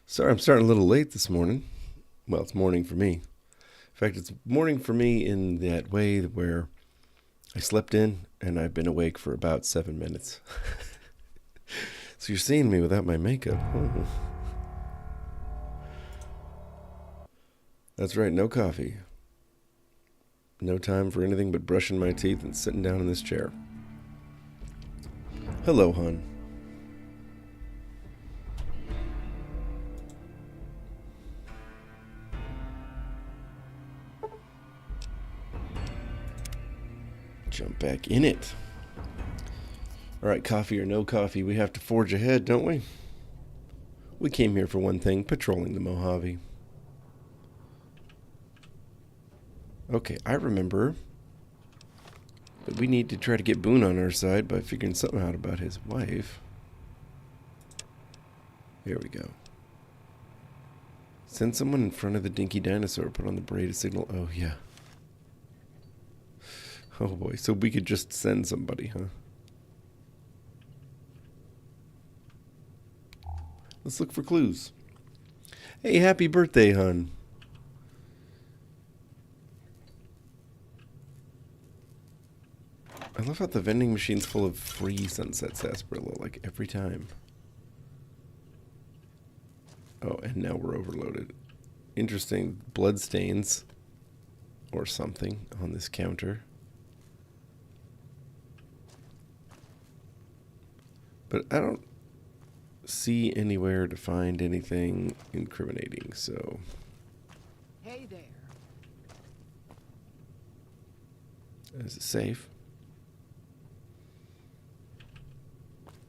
Sorry, I'm starting a little late this morning. Well, it's morning for me. In fact, it's morning for me in that way where I slept in and I've been awake for about 7 minutes. So you're seeing me without my makeup. Oh. That's right, no coffee. No time for anything but brushing my teeth and sitting down in this chair. Hello, hon. Jump back in it. All right, coffee or no coffee, we have to forge ahead, don't we? We came here for one thing, patrolling the Mojave. Okay, I remember that we need to try to get Boon on our side by figuring something out about his wife. Here we go. Send someone in front of the dinky dinosaur, put on the braided signal. Oh, yeah. Oh, boy. So we could just send somebody, huh? Let's look for clues. Hey, happy birthday, hon. I love how the vending machine's full of free Sunset Sarsaparilla, like every time. Oh, and now we're overloaded. Interesting blood stains or something on this counter. But I don't see anywhere to find anything incriminating, so... Hey there. Is it safe?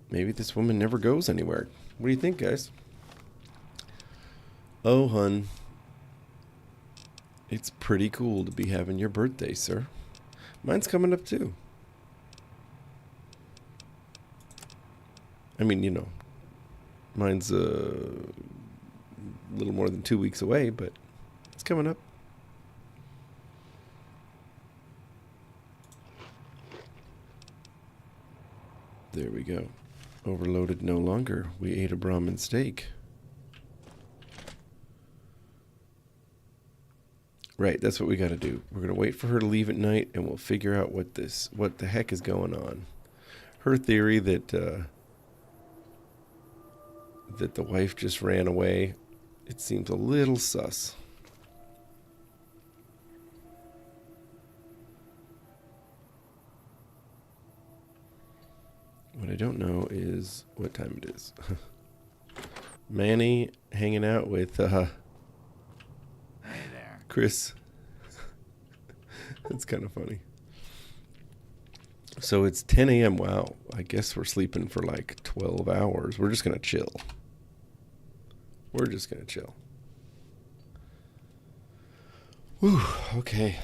Maybe this woman never goes anywhere. What do you think, guys? Oh, hun. It's pretty cool to be having your birthday, sir. Mine's coming up, too. I mean, you know, mine's a little more than 2 weeks away, but it's coming up. There we go. Overloaded no longer. We ate a Brahmin steak. Right, that's what we got to do. We're going to wait for her to leave at night, and we'll figure out what the heck is going on. Her theory that the wife just ran away, it seems a little sus. What I don't know is what time it is. Manny hanging out with Hey there. Chris. That's kind of funny. So it's 10 a.m. Wow. I guess we're sleeping for like 12 hours. We're just going to chill. We're just going to chill. Whew. Okay.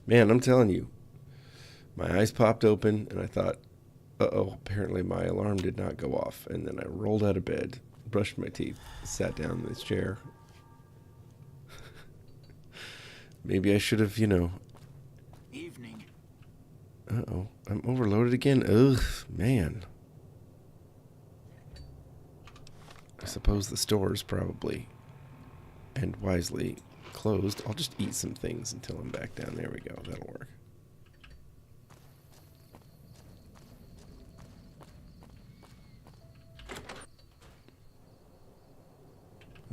Man, I'm telling you. My eyes popped open and I thought, uh-oh, apparently my alarm did not go off. And then I rolled out of bed, brushed my teeth, sat down in this chair. Maybe I should have, Evening. Uh-oh, I'm overloaded again. Ugh, man. I suppose the store's probably, and wisely, closed. I'll just eat some things until I'm back down. There we go. That'll work.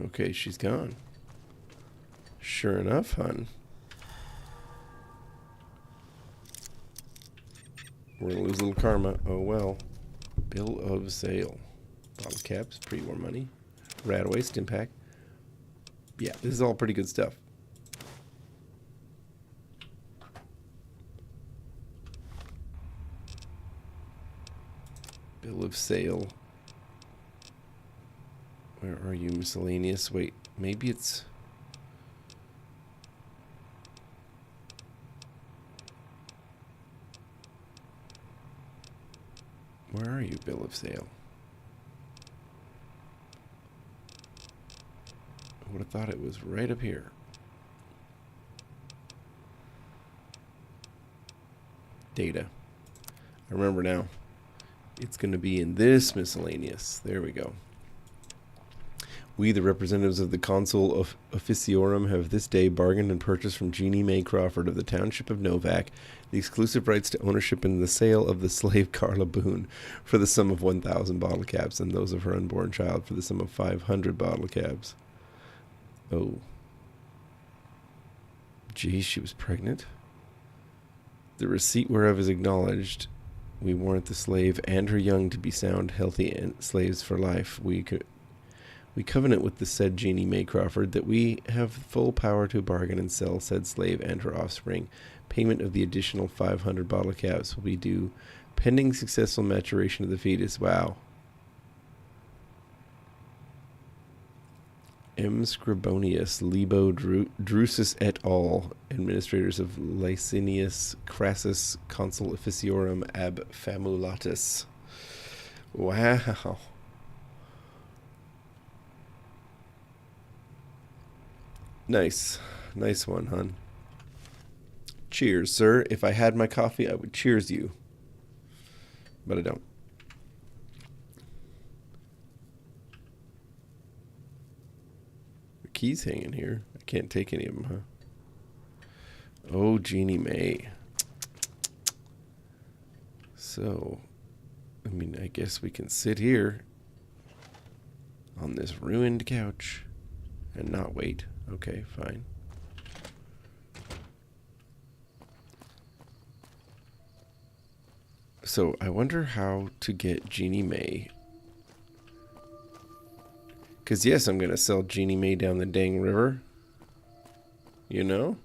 Okay, she's gone. Sure enough, hon. We're gonna lose a little karma. Oh well. Bill of sale. Bottle caps, pre-war money. Radaway, stim pack. Yeah, this is all pretty good stuff. Bill of sale. Where are you, miscellaneous? Wait, maybe it's... Where are you, bill of sale? I would have thought it was right up here. Data. I remember now. It's going to be in this miscellaneous. There we go. We, the representatives of the Consul of Officiorum, have this day bargained and purchased from Jeannie Mae Crawford of the township of Novak the exclusive rights to ownership in the sale of the slave Carla Boon for the sum of 1,000 bottle caps, and those of her unborn child for the sum of 500 bottle caps. Oh. Geez, she was pregnant. The receipt whereof is acknowledged. We warrant the slave and her young to be sound, healthy, and slaves for life. We covenant with the said Jeannie Mae Crawford that we have full power to bargain and sell said slave and her offspring. Payment of the additional 500 bottle caps will be due pending successful maturation of the fetus. Wow. M. Scribonius, Libo Drusus et al., administrators of Licinius Crassus, consul officiorum ab famulatus. Wow. Nice. Nice one, hon. Cheers, sir. If I had my coffee, I would cheers you. But I don't. The key's hanging here. I can't take any of them, huh? Oh, Jeannie Mae. So, I mean, I guess we can sit here on this ruined couch and not wait. Okay, fine. So I wonder how to get Jeannie Mae. Because yes, I'm going to sell Jeannie Mae down the dang river. You know?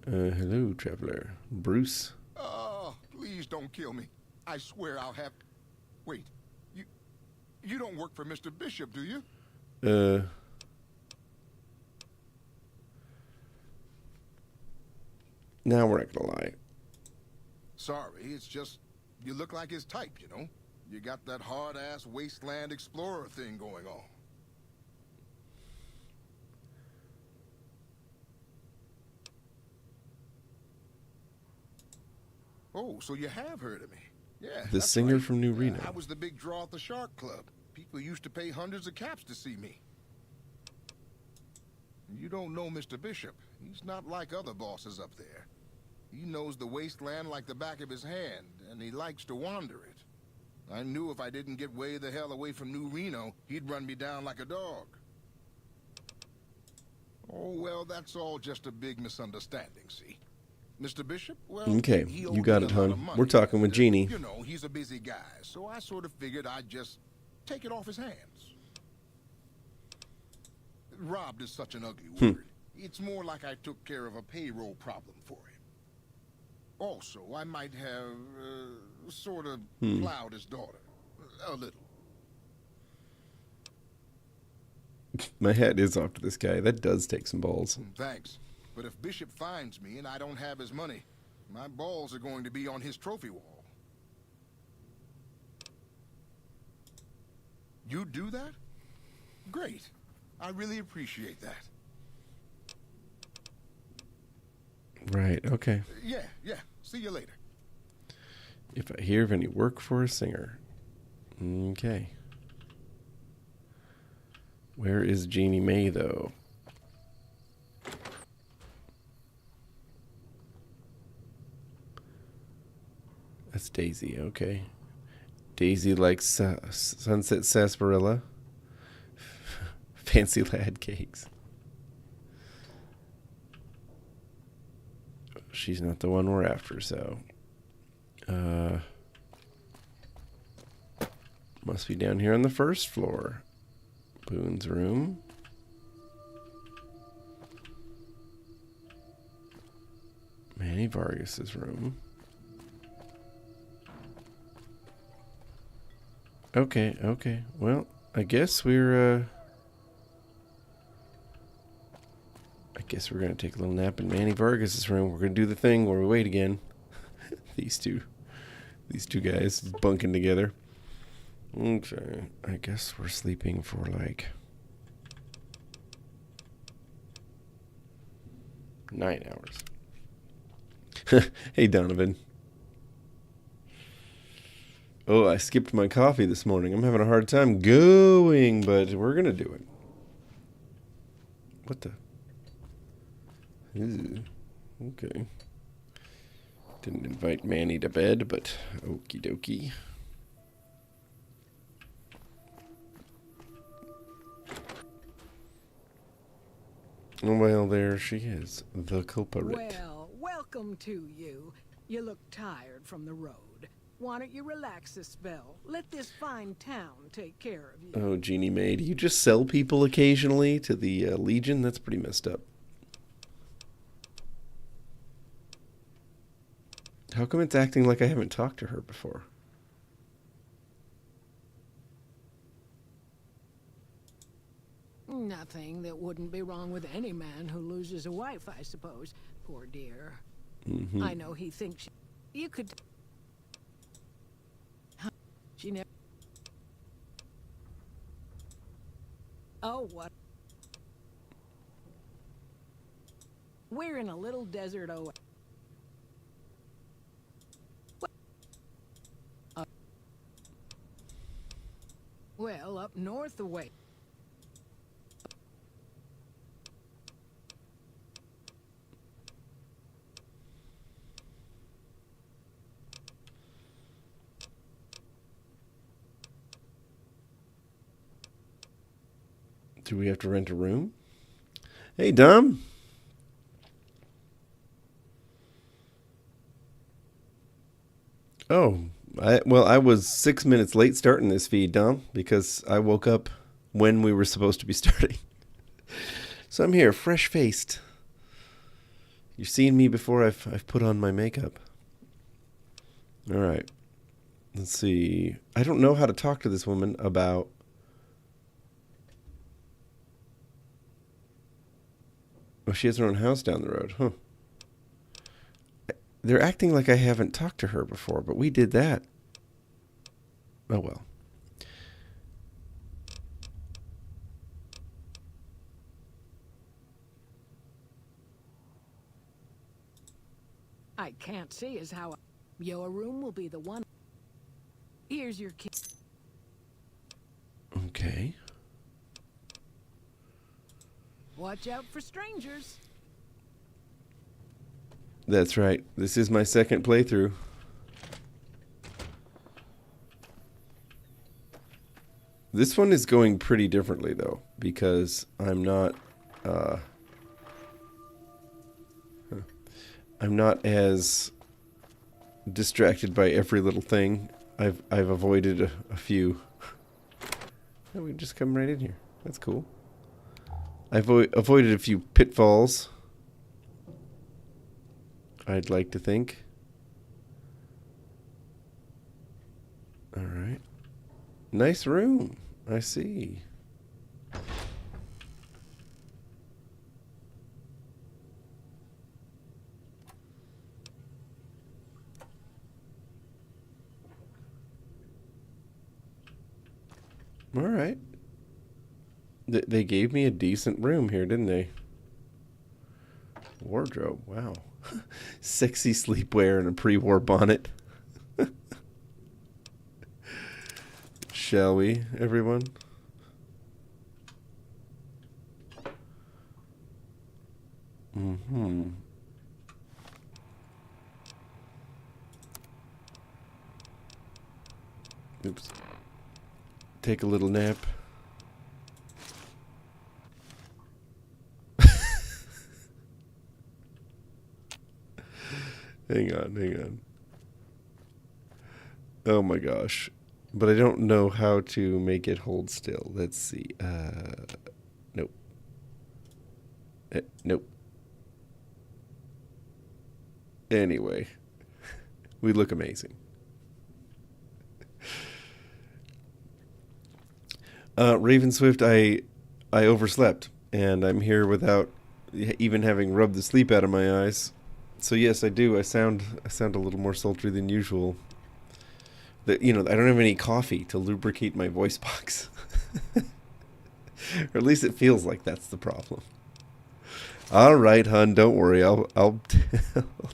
Hello, traveler. Bruce? Oh, please don't kill me. I swear I'll have... Wait, you don't work for Mr. Bishop, do you? Now we're not gonna lie. Sorry, it's just... You look like his type, you know? You got that hard-ass wasteland explorer thing going on. Oh, so you have heard of me. Yeah, The singer right. from New Reno. I was the big draw at the Shark Club. People used to pay hundreds of caps to see me. You don't know Mr. Bishop. He's not like other bosses up there. He knows the wasteland like the back of his hand, and he likes to wander it. I knew if I didn't get way the hell away from New Reno, he'd run me down like a dog. Oh, well, that's all just a big misunderstanding, see? Mr. Bishop, well, Okay, he you owed got me it, a lot hon. of money, We're talking with and, Jeannie. You know, he's a busy guy, so I sort of figured I'd just take it off his hands. Robbed is such an ugly word. It's more like I took care of a payroll problem for him. Also, I might have sort of plowed his daughter. A little. My hat is off to this guy. That does take some balls. Thanks. But if Bishop finds me and I don't have his money, my balls are going to be on his trophy wall. You do that? Great. I really appreciate that. Right, okay. Yeah. See you later. If I hear of any work for a singer. Okay. Where is Jeannie Mae, though? That's Daisy, okay. Daisy likes sunset sarsaparilla. Fancy lad cakes. She's not the one we're after, so... must be down here on the first floor. Boon's room. Manny Vargas's room. Okay. Well, I guess we're gonna take a little nap in Manny Vargas's room. We're gonna do the thing where we wait again. These two guys bunking together. Okay, I guess we're sleeping for like 9 hours. Hey, Donovan. Oh, I skipped my coffee this morning. I'm having a hard time going, but we're going to do it. What the? Ew. Okay. Didn't invite Manny to bed, but okie dokie. Oh, well, there she is, the culprit. Well, welcome to you. You look tired from the road. Why don't you relax a spell? Let this fine town take care of you. Oh, Jeannie Mae, do you just sell people occasionally to the Legion? That's pretty messed up. How come it's acting like I haven't talked to her before? Nothing that wouldn't be wrong with any man who loses a wife, I suppose. Poor dear. Mm-hmm. I know he thinks you could... She never... Oh, what? We're in a little desert oasis. Well, up north away. Do we have to rent a room? Hey, Dom. Oh, I was 6 minutes late starting this feed, Dom, because I woke up when we were supposed to be starting. So I'm here, fresh-faced. You've seen me before I've put on my makeup. All right. Let's see. I don't know how to talk to this woman about... Oh, she has her own house down the road. Huh. They're acting like I haven't talked to her before, but we did that. Oh, well. I can't see as how... Your room will be the one. Here's your key. Okay. Watch out for strangers. That's right. This is my second playthrough. This one is going pretty differently, though, because I'm not as distracted by every little thing. I've avoided a few. Oh, we just come right in here. That's cool. I've avoided a few pitfalls, I'd like to think. All right. Nice room. I see. All right. They gave me a decent room here, didn't they? Wardrobe. Wow. Sexy sleepwear and a pre-war bonnet. Shall we, everyone? Mm-hmm. Oops. Take a little nap. Hang on. Oh my gosh. But I don't know how to make it hold still. Let's see. Nope. Nope. Anyway. We look amazing. Ravenswift, I overslept. And I'm here without even having rubbed the sleep out of my eyes. So yes, I do. I sound a little more sultry than usual. I don't have any coffee to lubricate my voice box. Or at least it feels like that's the problem. All right, hun, don't worry. I'll I'll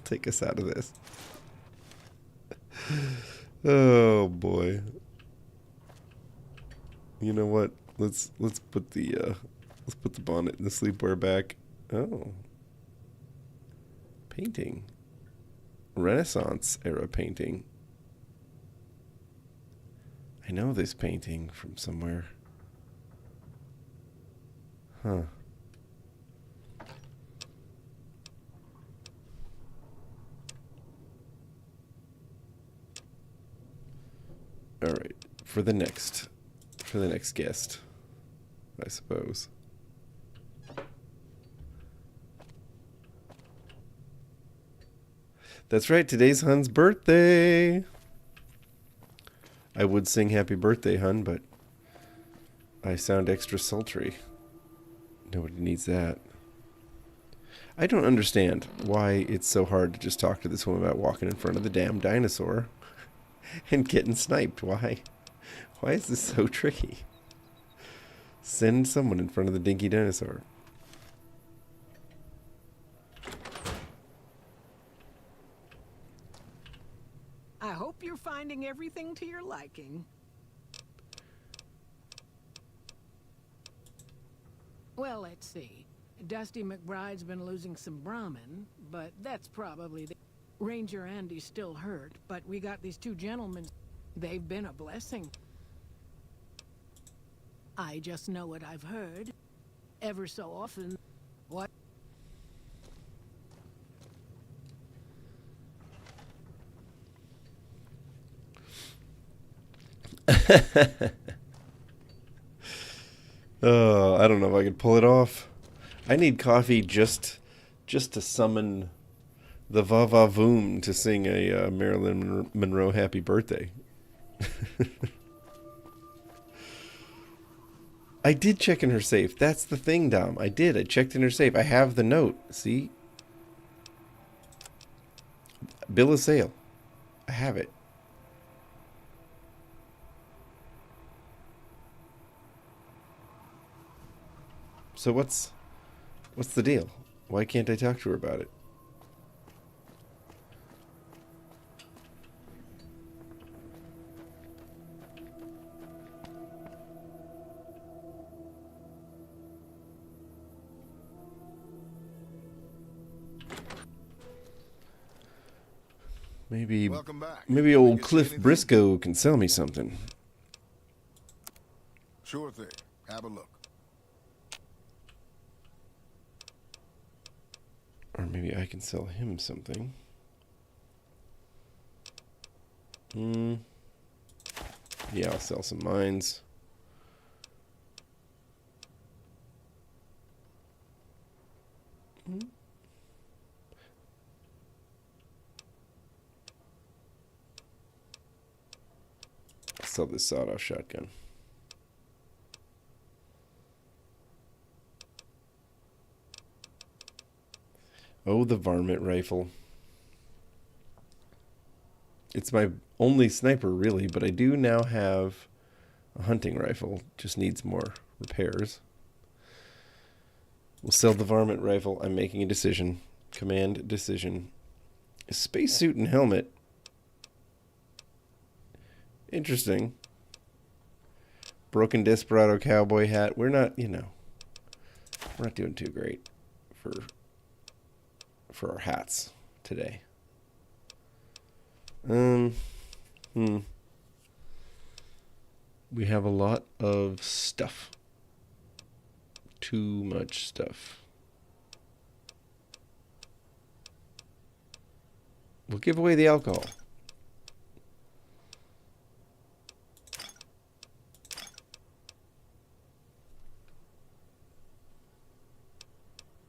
take us out of this. Oh boy. You know what? Let's put the bonnet and the sleepwear back. Oh. Painting. Renaissance era painting. I know this painting from somewhere. Huh. All right, for the next guest, I suppose. That's right, today's Hun's birthday. I would sing happy birthday, Hun, but I sound extra sultry. Nobody needs that. I don't understand why it's so hard to just talk to this woman about walking in front of the damn dinosaur and getting sniped. Why? Why is this so tricky? Send someone in front of the dinky dinosaur. I hope you're finding everything to your liking. Well, let's see. Dusty McBride's been losing some Brahmin, but that's probably the... Ranger Andy's still hurt, but we got these two gentlemen. They've been a blessing. I just know what I've heard. Ever so often. What? Oh, I don't know if I could pull it off. I need coffee just to summon the Va-Va-Voom to sing a Marilyn Monroe happy birthday. I did check in her safe. That's the thing, Dom. I did. I checked in her safe. I have the note. See? Bill of sale. I have it. So what's the deal? Why can't I talk to her about it? Welcome back. Maybe old Cliff Briscoe can sell me something. Sure thing. Have a look. Or maybe I can sell him something. Yeah, I'll sell some mines. I'll sell this sawed-off shotgun. Oh, the varmint rifle. It's my only sniper, really, but I do now have a hunting rifle. Just needs more repairs. We'll sell the varmint rifle. I'm making a decision. Command decision. Spacesuit and helmet. Interesting. Broken Desperado cowboy hat. We're not, we're not doing too great for our hats today. We have a lot of stuff. Too much stuff. We'll give away the alcohol.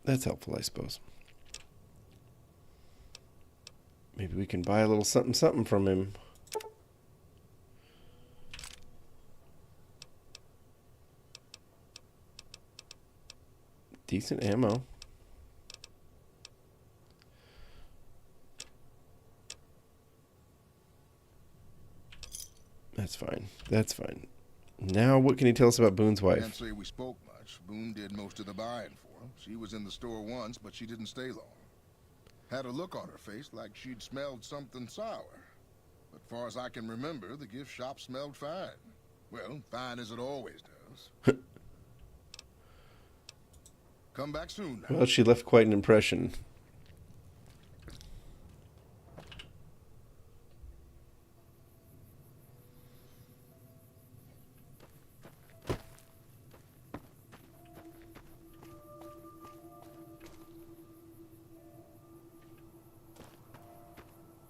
That's helpful, I suppose. Maybe we can buy a little something something from him. Decent ammo. That's fine. That's fine. Now, what can you tell us about Boon's wife? Can't say we spoke much. Boon did most of the buying for him. She was in the store once, but she didn't stay long. Had a look on her face like she'd smelled something sour. But far as I can remember, the gift shop smelled fine. Well, fine as it always does. Come back soon now. Well, she left quite an impression.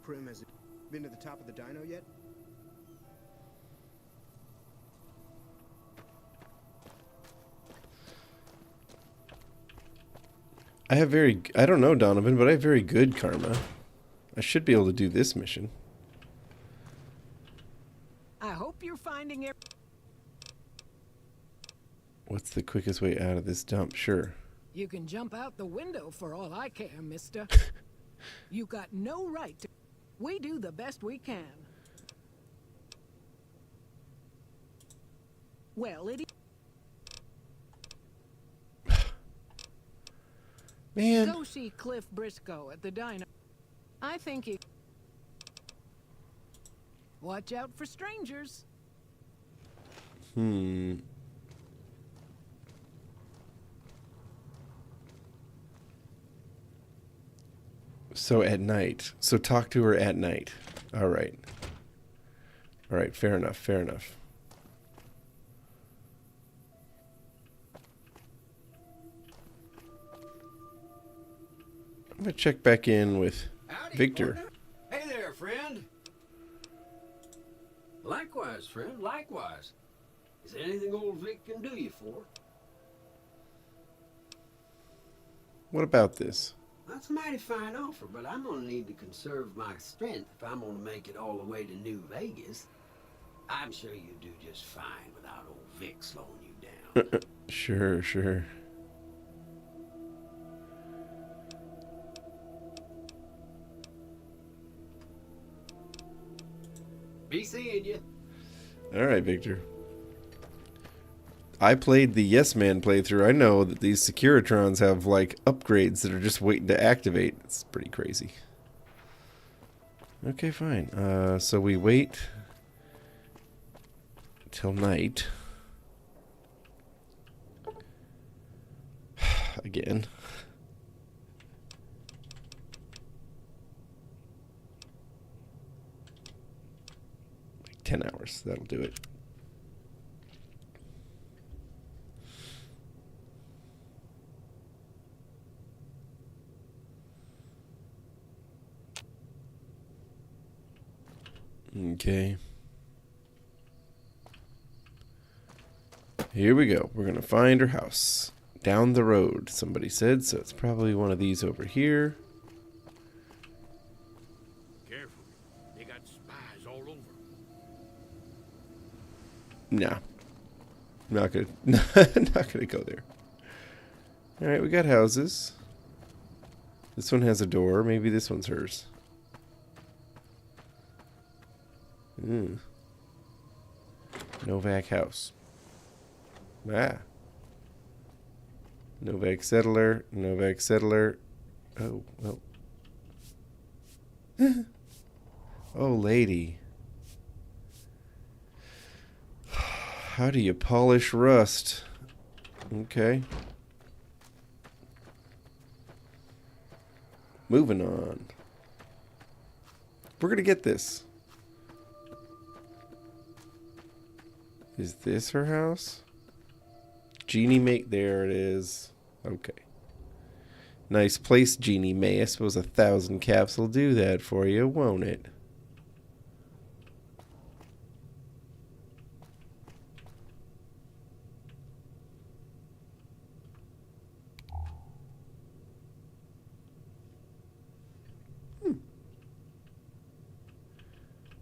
Prim, has it been to the top of the dino yet? I don't know, Donovan, but I have very good karma. I should be able to do this mission. I hope you're finding it. What's the quickest way out of this dump? Sure. You can jump out the window for all I care, mister. You got no right to. We do the best we can. Well, Man. Go see Cliff Briscoe at the dino. I think he. Watch out for strangers. So at night. So talk to her at night. All right. All right, fair enough, fair enough. I'm going to check back in with Victor. Partner. Hey there, friend. Likewise, friend, likewise. Is there anything old Vic can do you for? What about this? That's a mighty fine offer, but I'm gonna need to conserve my strength if I'm gonna make it all the way to New Vegas. I'm sure you do just fine without old Vic slowing you down. Sure, sure. Be seeing you. All right, Victor. I played the Yes Man playthrough. I know that these Securitrons have, like, upgrades that are just waiting to activate. It's pretty crazy. Okay, fine. So we wait till night. Again. Like 10 hours. That'll do it. Okay. Here we go. We're going to find her house. Down the road, somebody said. So it's probably one of these over here. Careful. They got spies all over. Nah. Not gonna go there. Alright, we got houses. This one has a door. Maybe this one's hers. Novak house. Ah. Novak settler. Novak settler. Oh, well. Oh, lady. How do you polish rust? Okay. Moving on. We're gonna get this. Is this her house? Jeannie May. There it is. Okay. Nice place, Jeannie May. I suppose 1,000 caps will do that for you, won't it?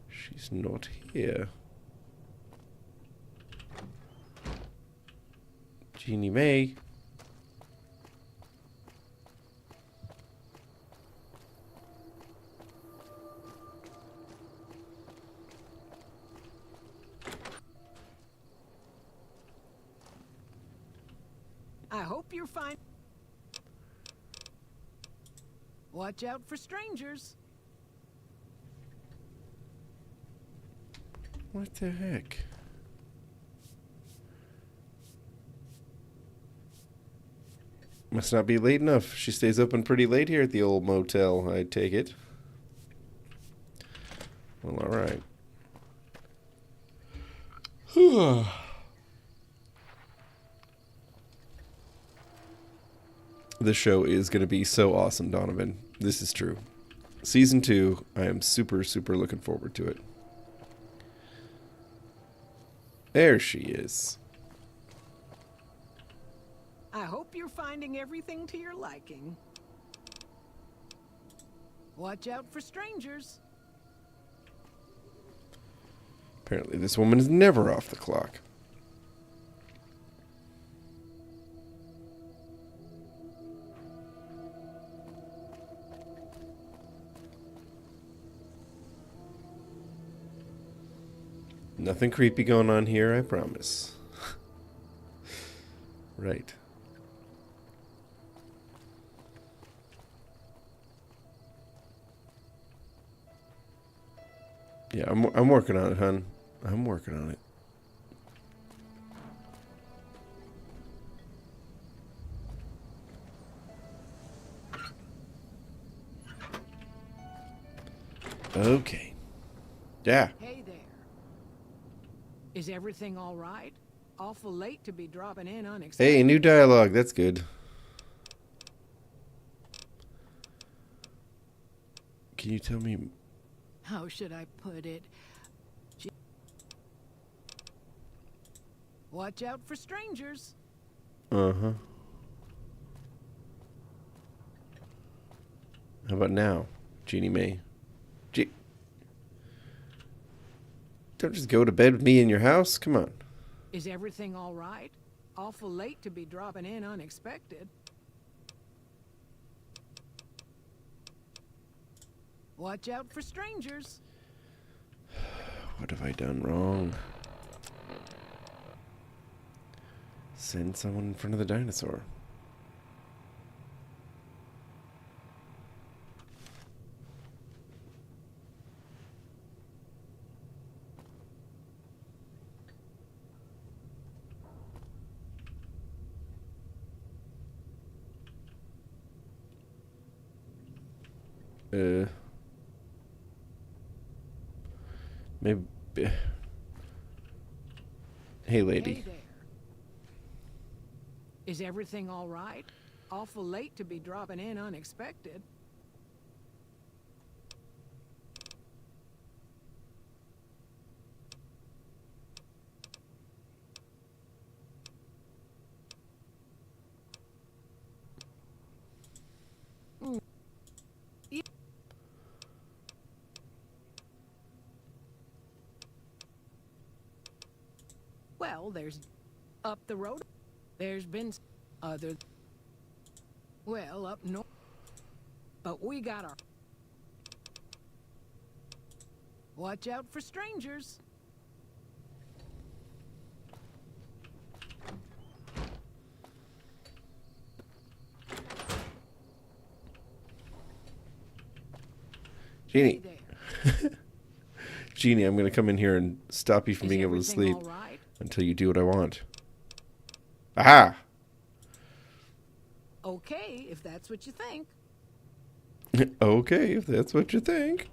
She's not here. Jeannie May. I hope you're fine. Watch out for strangers. What the heck? Must not be late enough. She stays open pretty late here at the old motel, I take it. Well, alright. This show is going to be so awesome, Donovan. This is true. Season 2, I am super, super looking forward to it. There she is. I hope you're finding everything to your liking. Watch out for strangers. Apparently this woman is never off the clock. Nothing creepy going on here, I promise. Right. Yeah, I'm working on it, hun. I'm working on it. Okay. Yeah. Hey there. Is everything all right? Awful late to be dropping in unexpected. Hey, new dialogue. That's good. Can you tell me? How should I put it? Watch out for strangers. Uh-huh. How about now, Jeannie Mae? Don't just go to bed with me in your house. Come on. Is everything all right? Awful late to be dropping in unexpected. Watch out for strangers. What have I done wrong? Send someone in front of the dinosaur. Maybe. Hey, lady. Hey there. Is everything all right? Awful late to be dropping in unexpected. Well, there's up the road. There's been other. Well, up north. But we got our. Watch out for strangers. Jeannie. Hey there. Jeannie, I'm going to come in here and stop you from Is being able to everything sleep all right? until you do what I want. Aha! Okay, if that's what you think. Okay, if that's what you think.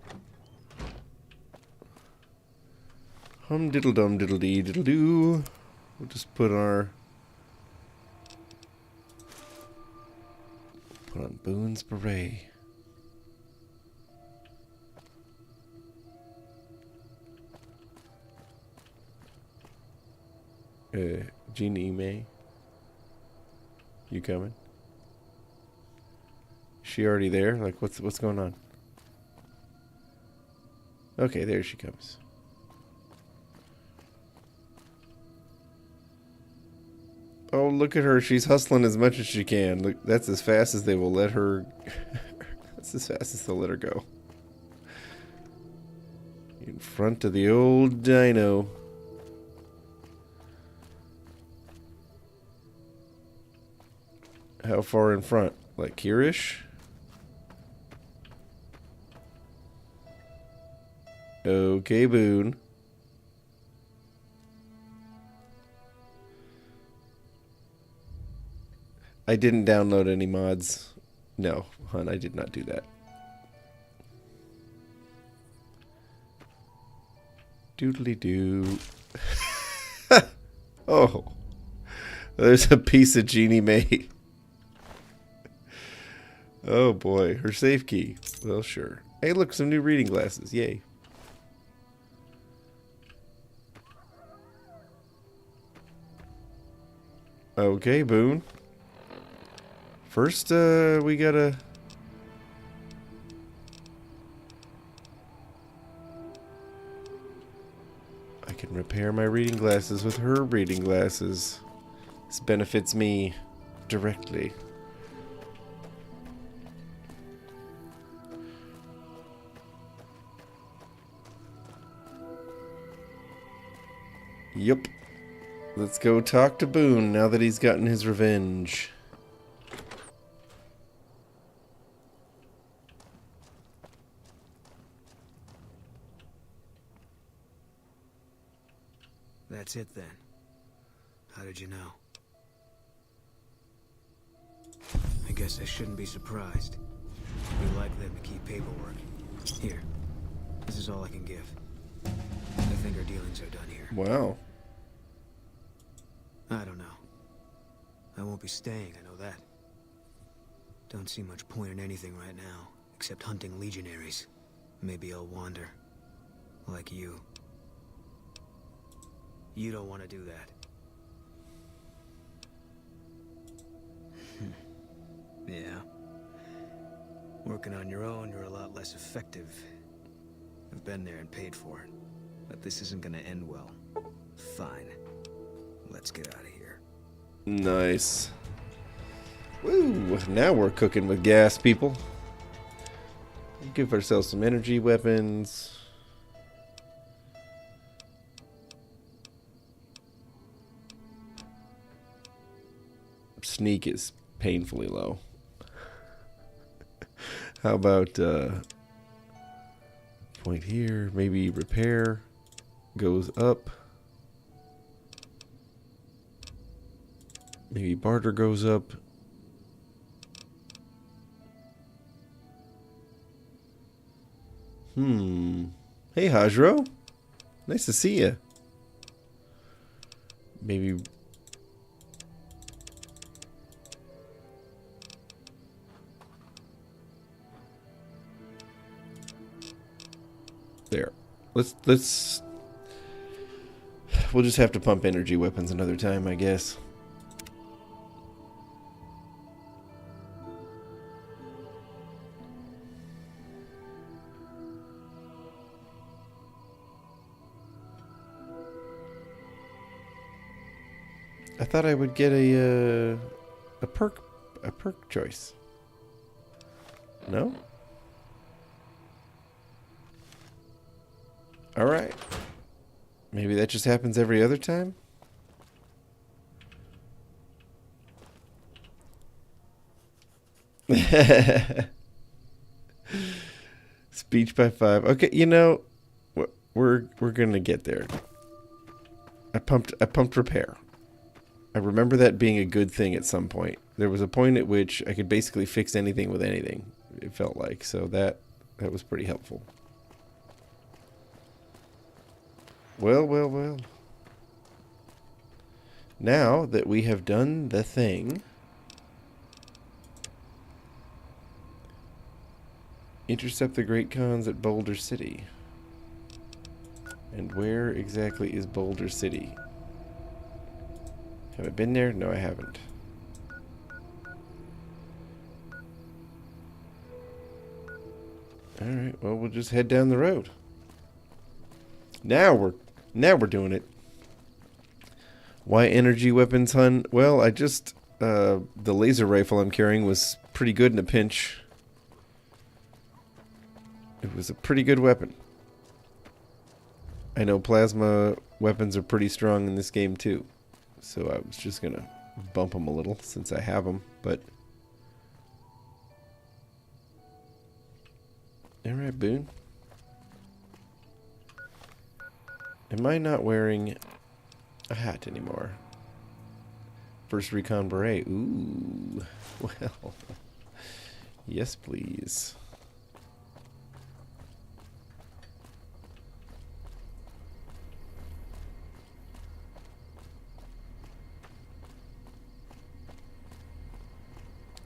Hum diddle dum diddle dee diddle doo. We'll just put on Boon's beret. Jeannie Mae, you coming? Is she already there? Like, what's going on? Okay, there she comes. Oh, look at her. She's hustling as much as she can. Look, that's as fast as they will let her. That's as fast as they'll let her go. In front of the old dino. How far in front? Like here-ish? Okay, Boon. I didn't download any mods. No, hon, I did not do that. Doodly doo. Oh, there's a piece of Genie May. Oh boy, her safe key. Well, sure. Hey, look, some new reading glasses. Yay. Okay, Boon. First, we gotta... I can repair my reading glasses with her reading glasses. This benefits me directly. Yup. Let's go talk to Boon now that he's gotten his revenge. That's it then. How did you know? I guess I shouldn't be surprised. We like them to keep paperwork. Here. This is all I can give. I think our dealings are done here. Wow. I don't know. I won't be staying, I know that. Don't see much point in anything right now, except hunting legionaries. Maybe I'll wander. Like you. You don't want to do that. Yeah. Working on your own, you're a lot less effective. I've been there and paid for it. But this isn't gonna end well. Fine. Let's get out of here. Nice. Woo! Now we're cooking with gas, people. Give ourselves some energy weapons. Sneak is painfully low. How about point here? Maybe repair goes up. Maybe barter goes up. Hey, Hajro. Nice to see you. Maybe... There. Let's... We'll just have to pump energy weapons another time, I guess. I thought I would get a perk choice. No? All right. Maybe that just happens every other time? Speech by 5. Okay, you know, we're going to get there. I pumped repair. I remember that being a good thing at some point. There was a point at which I could basically fix anything with anything, it felt like. So that was pretty helpful. Well. Now that we have done the thing, intercept the Great Khans at Boulder City. And where exactly is Boulder City? Have I been there? No, I haven't. Alright, well, we'll just head down the road. Now we're doing it. Why energy weapons, hun? Well, I just... the laser rifle I'm carrying was pretty good in a pinch. It was a pretty good weapon. I know plasma weapons are pretty strong in this game, too. So I was just going to bump them a little since I have them, but... Alright, Boon. Am I not wearing a hat anymore? First recon beret. Ooh. Well. Yes, please.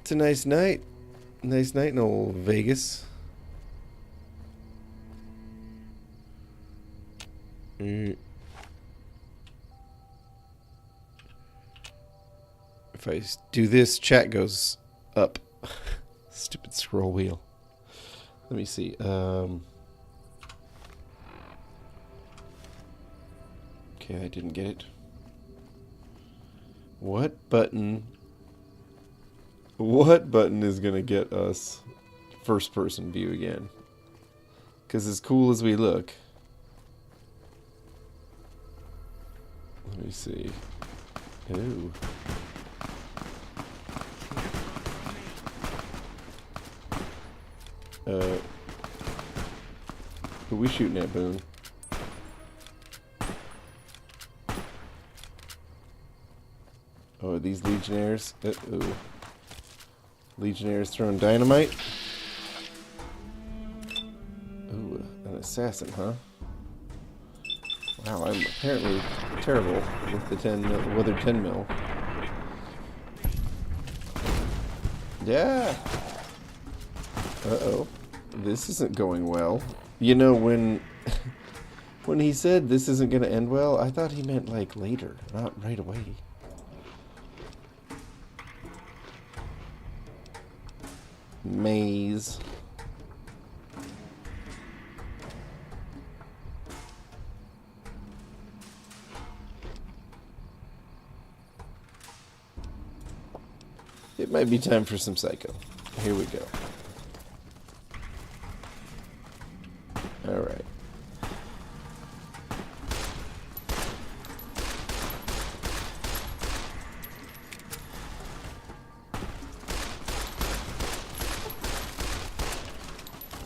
It's a nice night. Nice night in old Vegas. If I do this, chat goes up. Stupid scroll wheel. Let me see. Okay, I didn't get it. What button is gonna get us first person view again? Because as cool as we look. Let me see. Ooh. Who we shooting at, Boon? Oh, are these Legionnaires? Ooh. Legionnaires throwing dynamite? Ooh, an assassin, huh? Wow, I'm apparently terrible with the weathered 10 mil. Yeah! Uh-oh. This isn't going well. You know, when he said this isn't going to end well, I thought he meant, like, later, not right away. Maze. It might be time for some Psycho. Here we go. Alright.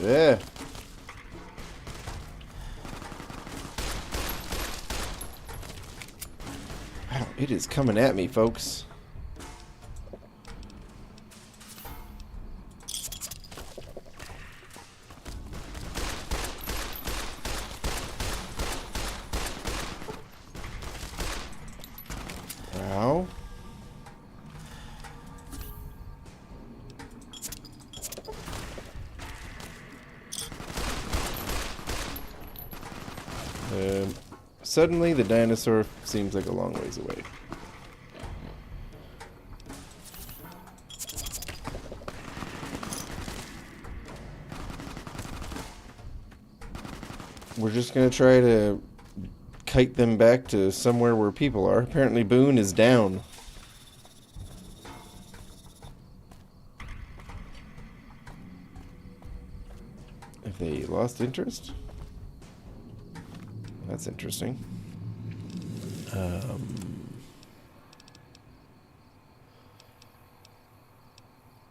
Yeah. Wow, it is coming at me, folks. Wow. Suddenly, the dinosaur seems like a long ways away. We're just gonna try to kite them back to somewhere where people are. Apparently, Boon is down. Have they lost interest? That's interesting.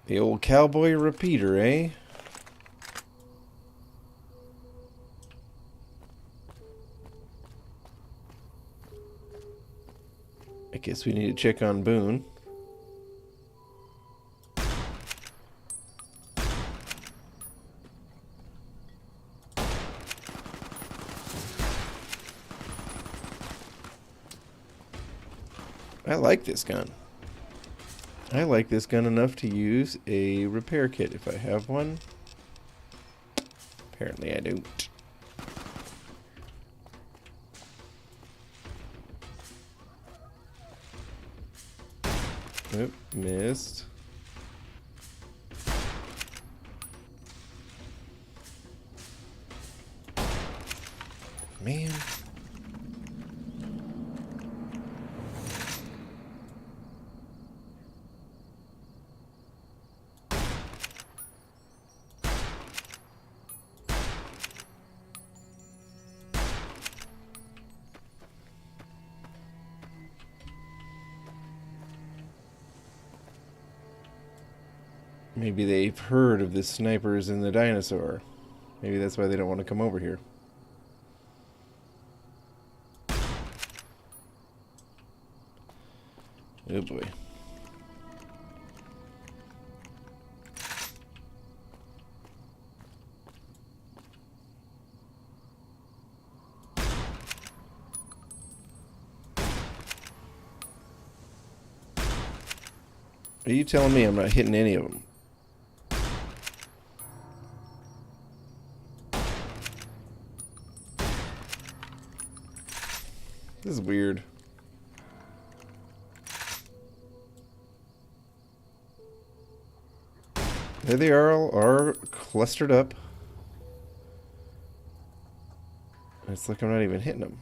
The old cowboy repeater, eh? I guess we need to check on Boon. I like this gun. I like this gun enough to use a repair kit if I have one. Apparently I don't. Oop, missed. Man. Maybe they've heard of the snipers and the dinosaur. Maybe that's why they don't want to come over here. Oh boy. Are you telling me I'm not hitting any of them? This is weird. There they are clustered up. It's like I'm not even hitting them.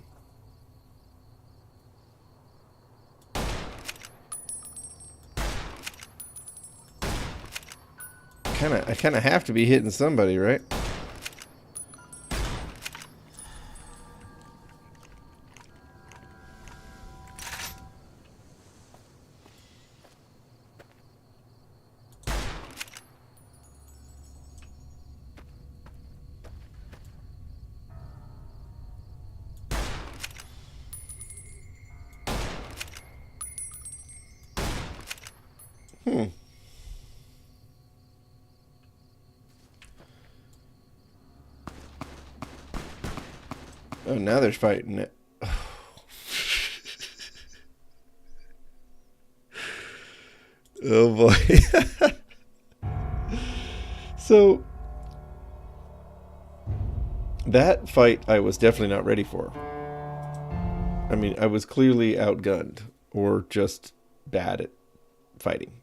I kind of have to be hitting somebody, right? Oh, now they're fighting it. Oh boy. So that fight I was definitely not ready for. I mean, I was clearly outgunned or just bad at fighting.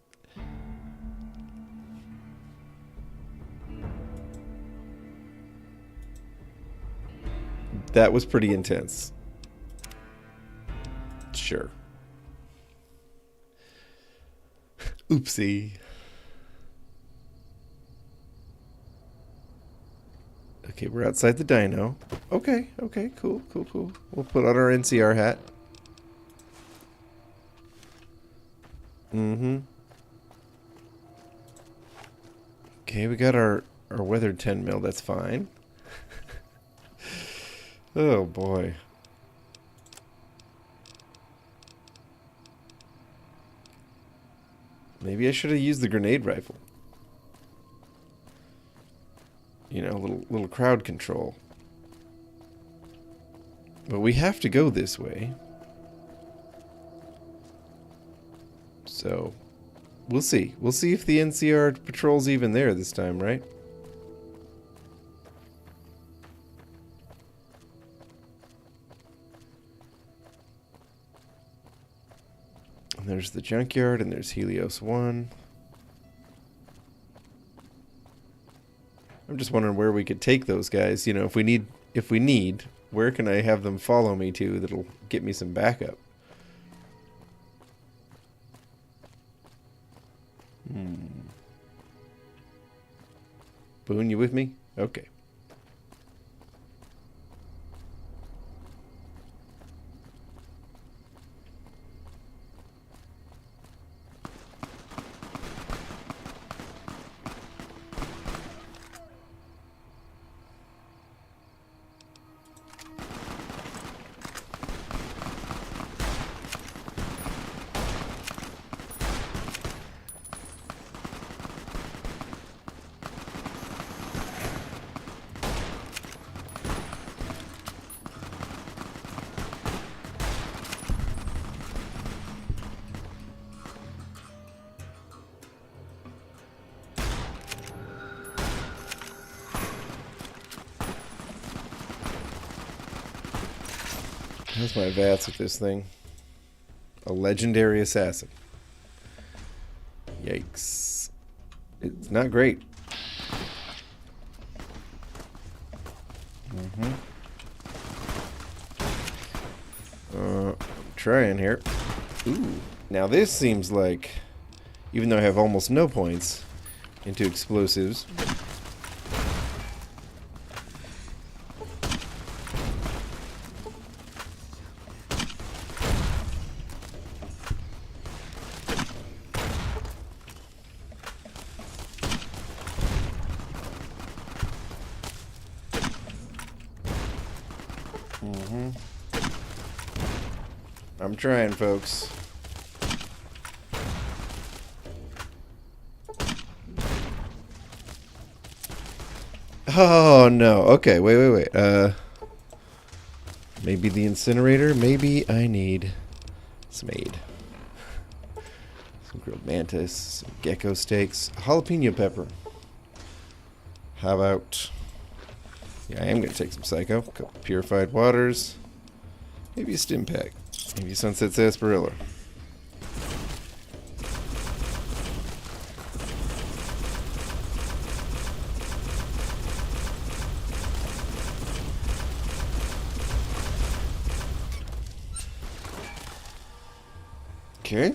That was pretty intense. Sure. Oopsie. Okay, we're outside the dino. Okay, cool. We'll put on our NCR hat. Okay, we got our weathered 10 mil, that's fine. Oh boy. Maybe I should have used the grenade rifle. You know, little crowd control. But we have to go this way. So, we'll see. We'll see if the NCR patrol's even there this time, right? And there's the junkyard, and there's Helios 1. I'm just wondering where we could take those guys. You know, if we need, where can I have them follow me to that'll get me some backup? Boon, you with me? Okay. How's my VATS with this thing? A legendary assassin. Yikes. It's not great. I'm trying here. Ooh. Now this seems like, even though I have almost no points into explosives, I'm trying, folks. Oh, no. Okay, wait. Maybe the incinerator. Maybe I need some aid. Some grilled mantis, some gecko steaks, jalapeno pepper. How about... Yeah, I am going to take some Psycho. A couple purified waters. Maybe a stim pack. Maybe a Sunset Sarsaparilla. Okay.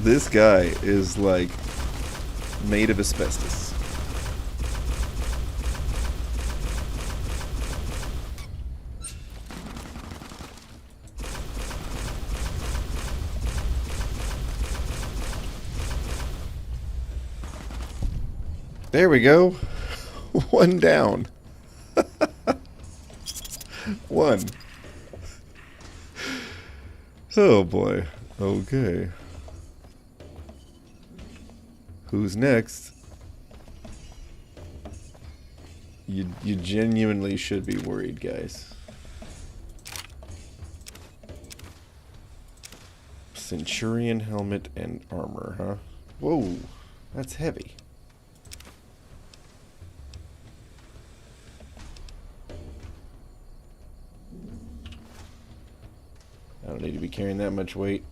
This guy is like made of asbestos. There we go. One down. One. Oh boy. Okay. Who's next? You genuinely should be worried, guys. Centurion helmet and armor, huh? Whoa, that's heavy. I don't need to be carrying that much weight.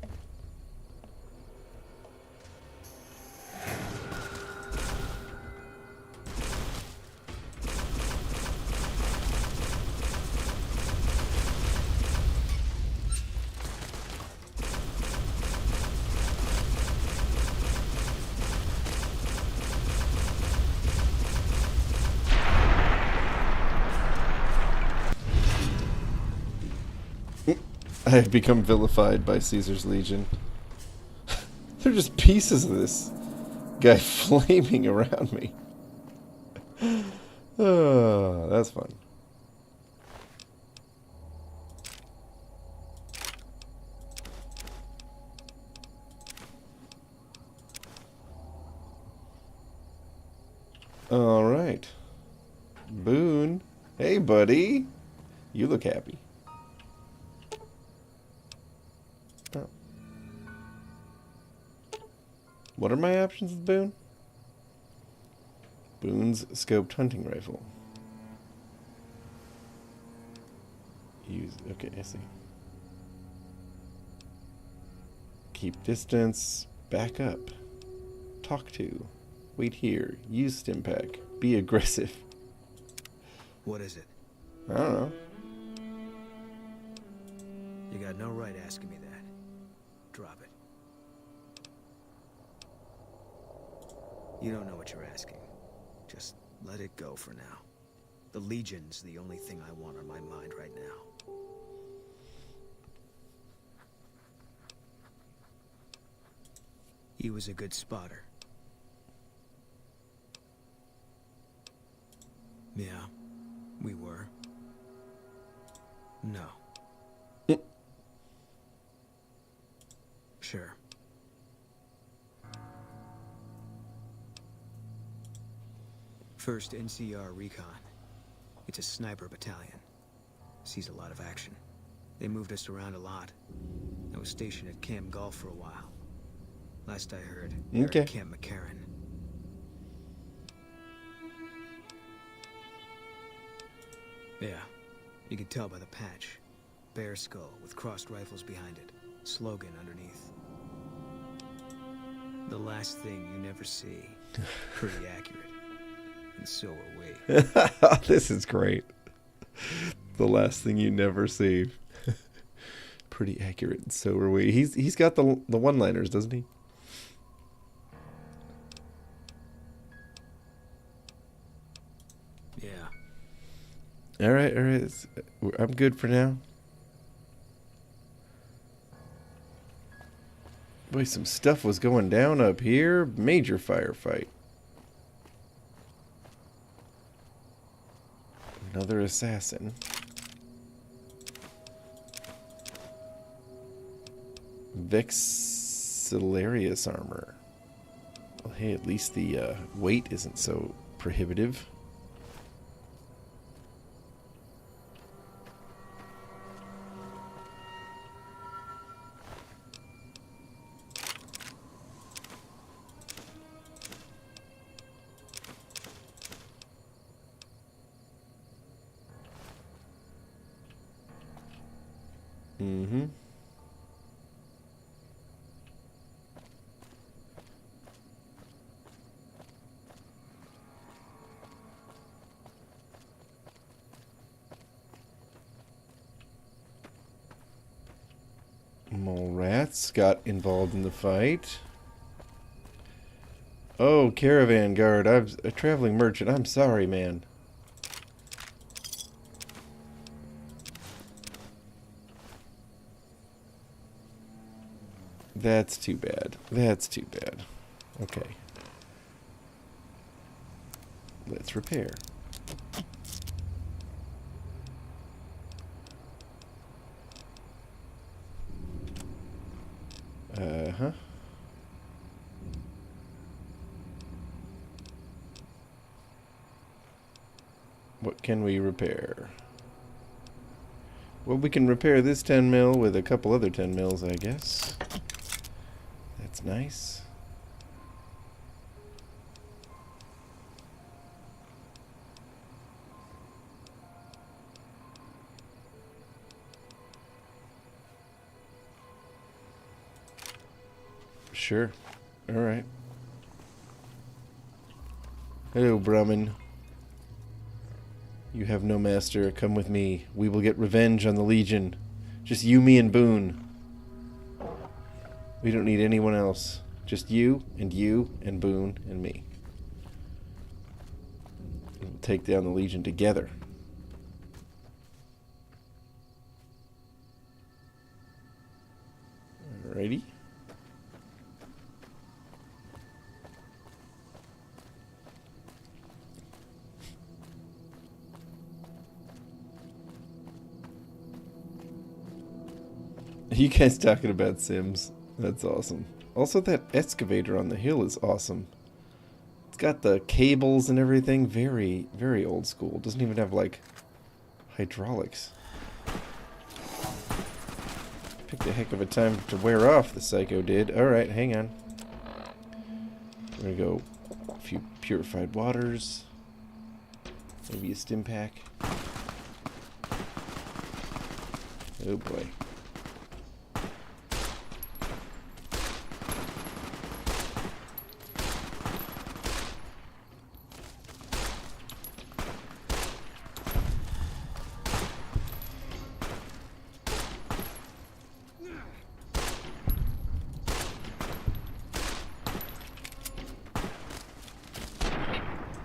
I have become vilified by Caesar's Legion. They're just pieces of this guy flaming around me. Oh, that's fun. All right. Boon. Hey, buddy. You look happy. Oh. What are my options with Boon? Boon's scoped hunting rifle. Use. Okay, I see. Keep distance. Back up. Talk to. Wait here. Use stim pack. Be aggressive. What is it? I don't know. You got no right asking me that. Drop it. You don't know what you're asking. Just let it go for now. The Legion's the only thing I want on my mind right now. He was a good spotter. Yeah, we were. No. Sure. First NCR Recon. It's a sniper battalion. Sees a lot of action. They moved us around a lot. I was stationed at Camp Golf for a while. Last I heard, they're at Camp McCarran. Yeah, you can tell by the patch. Bear skull with crossed rifles behind it. Slogan underneath. The last thing you never see. Pretty accurate. And so are we. This is great. The last thing you never see. pretty accurate, and so are we. He's got the one-liners, doesn't he? Yeah. All right. I'm good for now. Boy, some stuff was going down up here. Major firefight. Another assassin. Vexillarius armor. Well, hey, at least the weight isn't so prohibitive. Mm-hmm. Mole rats got involved in the fight. Oh, caravan guard. I'm a traveling merchant. I'm sorry, man. That's too bad. That's too bad. Okay. Let's repair. Uh-huh. What can we repair? Well, we can repair this 10 mil with a couple other 10 mils, I guess. That's nice. Sure. All right. Hello, Brahmin. You have no master. Come with me. We will get revenge on the Legion. Just you, me, and Boon. We don't need anyone else. Just you and Boon and me. We'll take down the Legion together. Alrighty. You guys talking about Sims? That's awesome. Also, that excavator on the hill is awesome. It's got the cables and everything. Very, very old school. Doesn't even have, like, hydraulics. Picked a heck of a time to wear off, the psycho did. Alright, hang on. We're gonna go a few purified waters. Maybe a stim pack. Oh boy.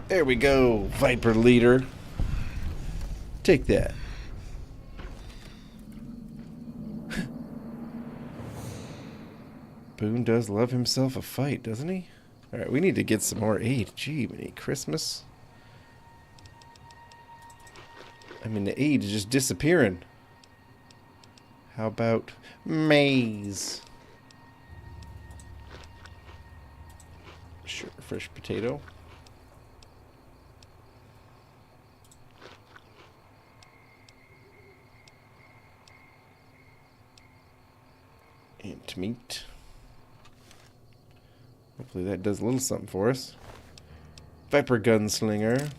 There we go, Viper leader. Take that. Boon does love himself a fight, doesn't he? Alright, we need to get some more aid. Gee, we need Christmas. I mean, the aid is just disappearing. How about maize? Sure, fresh potato. And meat. Hopefully that does a little something for us. Viper gunslinger.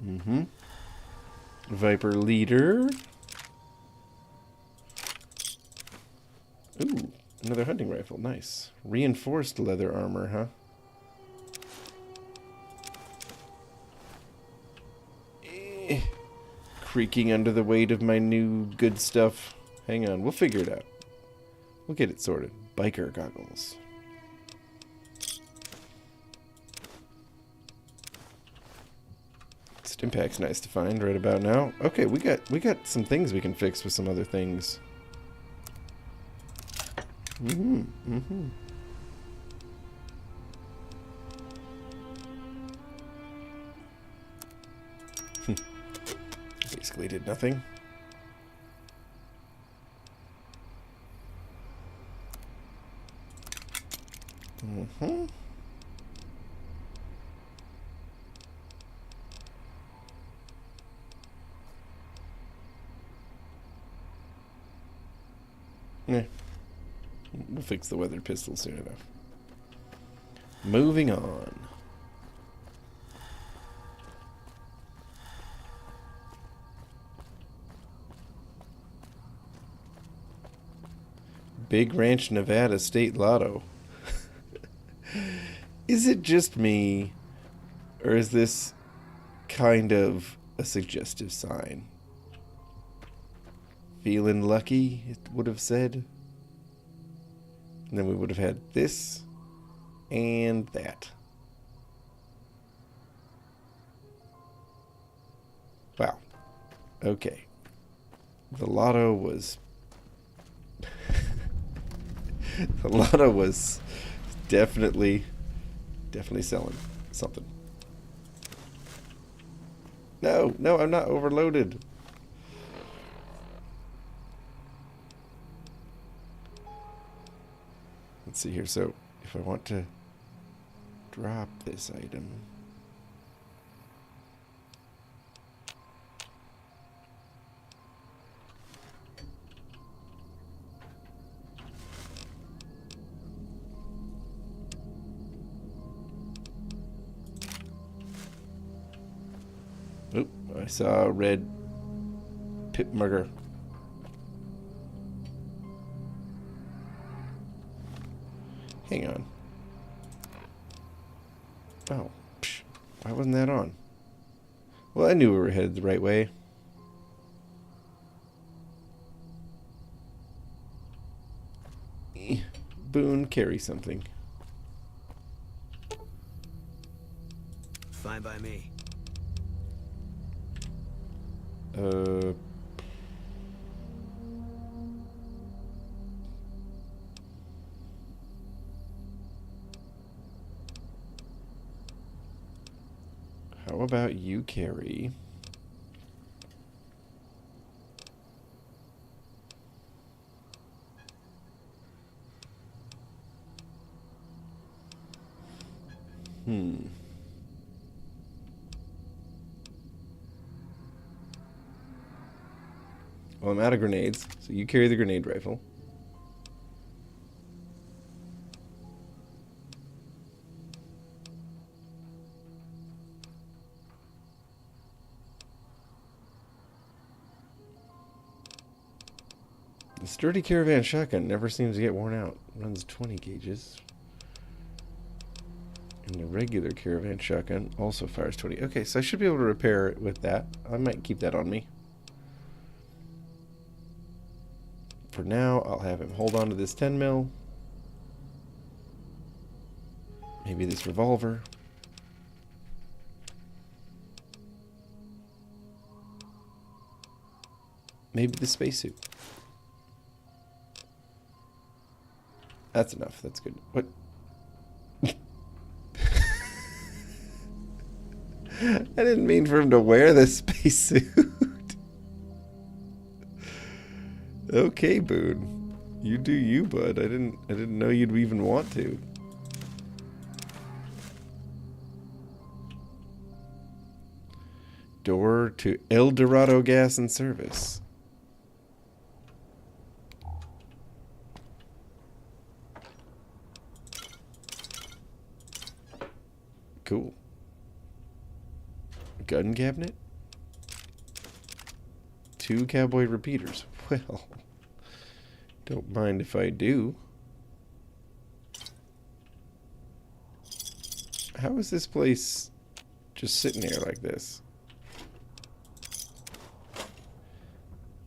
Mm-hmm. Viper leader. Ooh, another hunting rifle. Nice. Reinforced leather armor, huh? creaking under the weight of my new good stuff. Hang on, we'll figure it out. We'll get it sorted. Biker goggles. Stimpack's nice to find right about now. Okay, we got some things we can fix with some other things. Basically did nothing. Yeah. We'll fix the weather pistol soon enough. Moving on. Big Ranch, Nevada State Lotto. Is it just me, or is this kind of a suggestive sign? Feeling lucky, it would have said. And then we would have had this and that. Wow. Okay. The lotto was... the lotto was definitely selling something. No, I'm not overloaded. Let's see here. So, if I want to drop this item... Oop, I saw a red pit mugger. Hang on. Oh, psh, why wasn't that on? Well, I knew we were headed the right way. Boon, carry something. Fine by me. How about you carry? Well, I'm out of grenades, so you carry the grenade rifle. The sturdy caravan shotgun never seems to get worn out. Runs 20 gauges. And the regular caravan shotgun also fires 20. Okay, so I should be able to repair it with that. I might keep that on me. For now, I'll have him hold on to this 10 mil. Maybe this revolver. Maybe the spacesuit. That's enough. That's good. What? I didn't mean for him to wear this spacesuit. Okay, Boon. You do you, bud. I didn't know you'd even want to. Door to El Dorado Gas and Service. Cool. Gun cabinet? 2 cowboy repeaters. Well, don't mind if I do. How is this place just sitting here like this?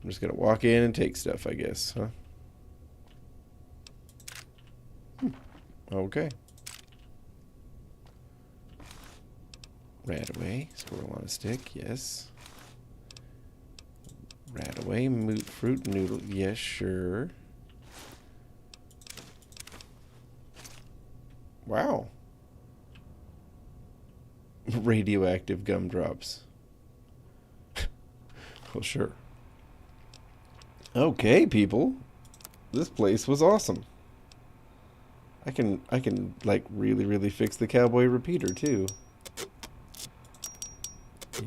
I'm just gonna walk in and take stuff, I guess, huh? Okay. Rat away. Squirrel on a stick, yes. Rat away. Fruit noodle, yes, sure. Wow. Radioactive gumdrops. Well, sure. Okay, people. This place was awesome. I can like really fix the cowboy repeater too.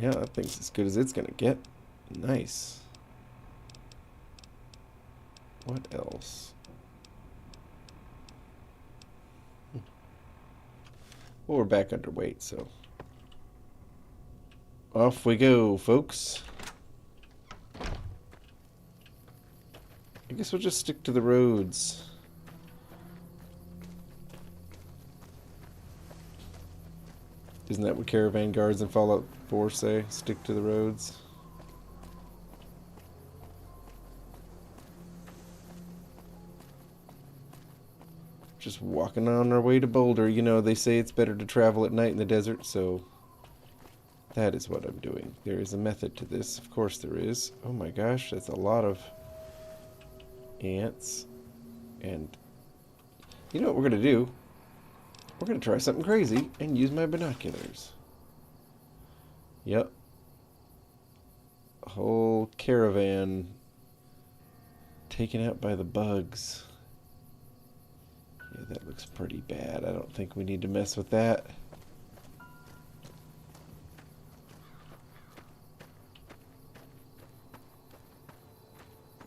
Yeah, that thing's as good as it's gonna get. Nice. What else? Well, we're back underweight, so off we go, folks. I guess we'll just stick to the roads. Isn't that what caravan guards in Fallout 4 say? Stick to the roads. Just walking on our way to Boulder. You know, they say it's better to travel at night in the desert, so that is what I'm doing. There is a method to this. Of course there is. Oh my gosh, that's a lot of ants. And you know what we're going to do? We're going to try something crazy and use my binoculars. Yep. A whole caravan taken out by the bugs. Yeah, that looks pretty bad. I don't think we need to mess with that.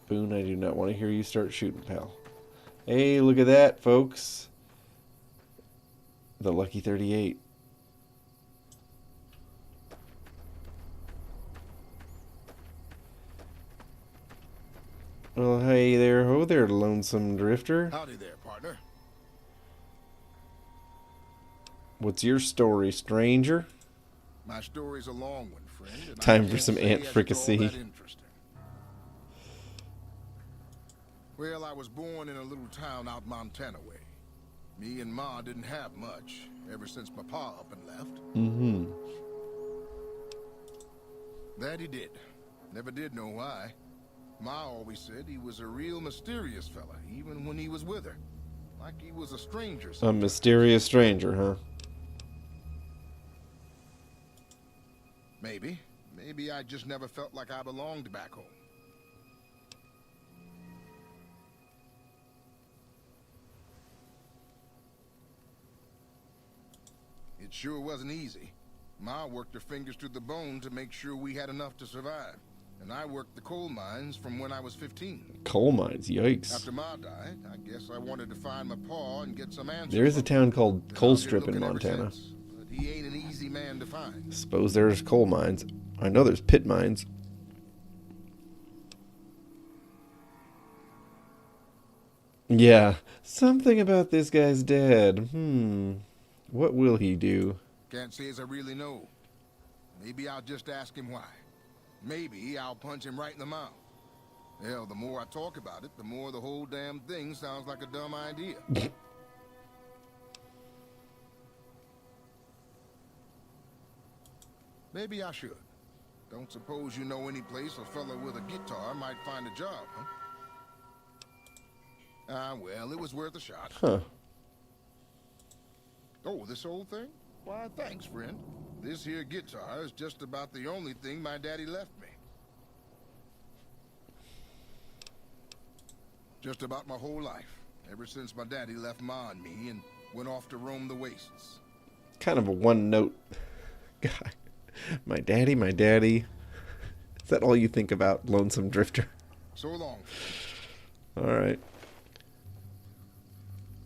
Boon, I do not want to hear you start shooting, pal. Hey, look at that, folks. The Lucky 38. Well, hey there, ho there, lonesome drifter. Howdy there, partner. What's your story, stranger? My story's a long one, friend. And Time I for can't some say ant it's all fricassee. that interesting. Well, I was born in a little town out Montana way. Me and Ma didn't have much ever since my pa up and left. Mm-hmm. That he did. Never did know why. Ma always said he was a real mysterious fella, even when he was with her. Like he was a stranger. A mysterious stranger, huh? Maybe. Maybe I just never felt like I belonged back home. It sure wasn't easy. Ma worked her fingers to the bone to make sure we had enough to survive. And I worked the coal mines from when I was 15. Coal mines, yikes. After Ma died, I guess I wanted to find my pa and get some answers. There is a town called And I've Coal been Strip in looking ever Montana. since, but he ain't an easy man to find. Suppose there's coal mines. I know there's pit mines. Yeah, something about this guy's dad. What will he do? Can't say as I really know. Maybe I'll just ask him why. Maybe I'll punch him right in the mouth. Hell, the more I talk about it, the more the whole damn thing sounds like a dumb idea. Maybe I should. Don't suppose you know any place a fella with a guitar might find a job, huh? Ah, well, it was worth a shot. Huh. Oh, this old thing? Why, thanks, friend. This here guitar is just about the only thing my daddy left me. Just about my whole life, ever since my daddy left Ma and me and went off to roam the wastes. Kind of a one-note guy. My daddy, my daddy. Is that all you think about, lonesome drifter? So long. All right.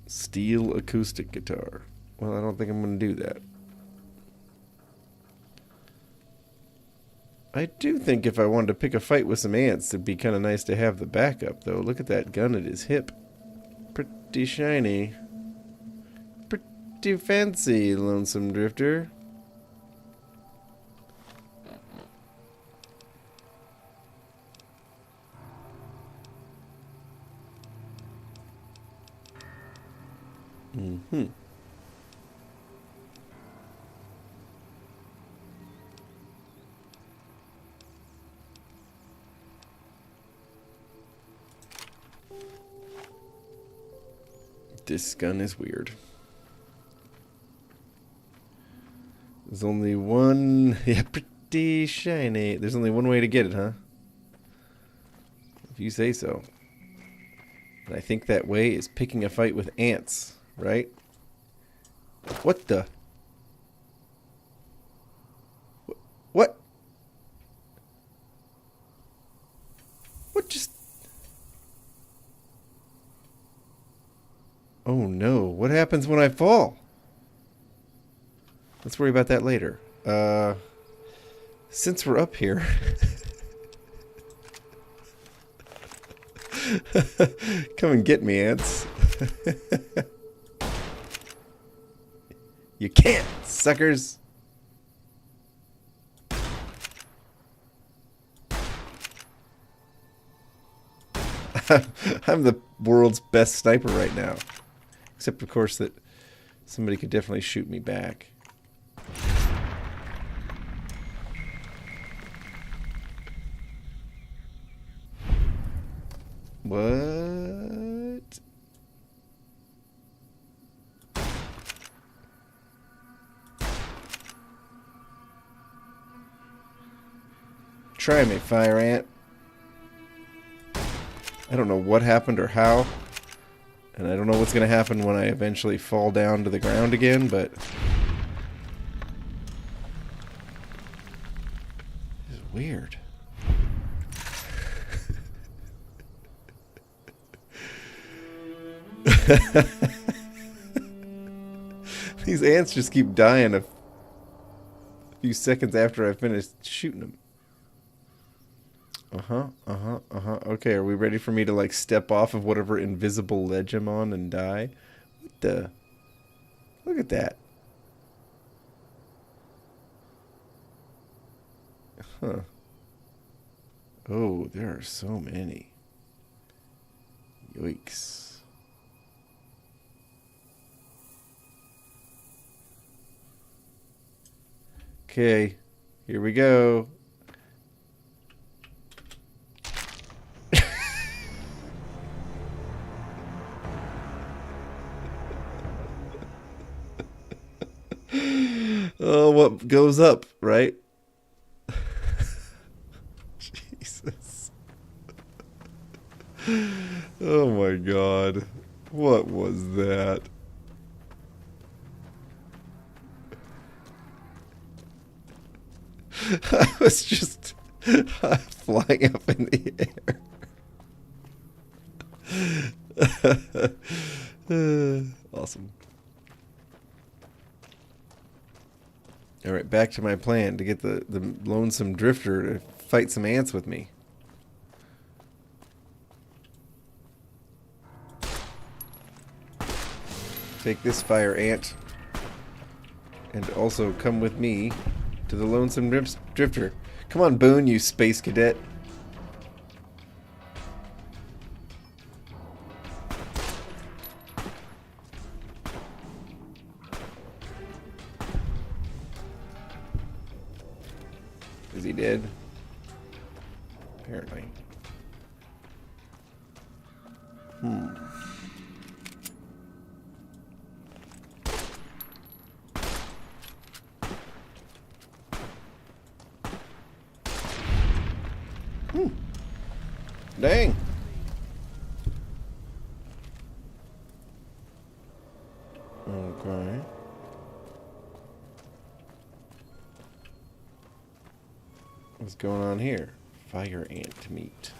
Steel acoustic guitar. Well, I don't think I'm going to do that. I do think if I wanted to pick a fight with some ants, it'd be kind of nice to have the backup, though. Look at that gun at his hip. Pretty shiny. Pretty fancy, lonesome drifter. Mm-hmm. This gun is weird. There's only one... Yeah, pretty shiny. There's only one way to get it, huh? If you say so. And I think that way is picking a fight with ants, right? What the... What? What just... Oh no, what happens when I fall? Let's worry about that later. Since we're up here... Come and get me, ants. You can't, suckers. I'm the world's best sniper right now. Except, of course, that somebody could definitely shoot me back. What? Try me, fire ant. I don't know what happened or how. And I don't know what's going to happen when I eventually fall down to the ground again, but... This is weird. These ants just keep dying a few seconds after I finish shooting them. Okay, are we ready for me to, like, step off of whatever invisible ledge I'm on and die? What the... Look at that. Huh. Oh, there are so many. Yikes. Okay, here we go. Oh, what goes up, right? Jesus. Oh my God. What was that? I was just flying up in the air. Awesome. Alright, back to my plan to get the lonesome drifter to fight some ants with me. Take this, fire ant. And also come with me to the lonesome drifter. Come on, Boon, you space cadet. Is he dead? Apparently. Dang. Okay. What's going on here? Fire ant meat.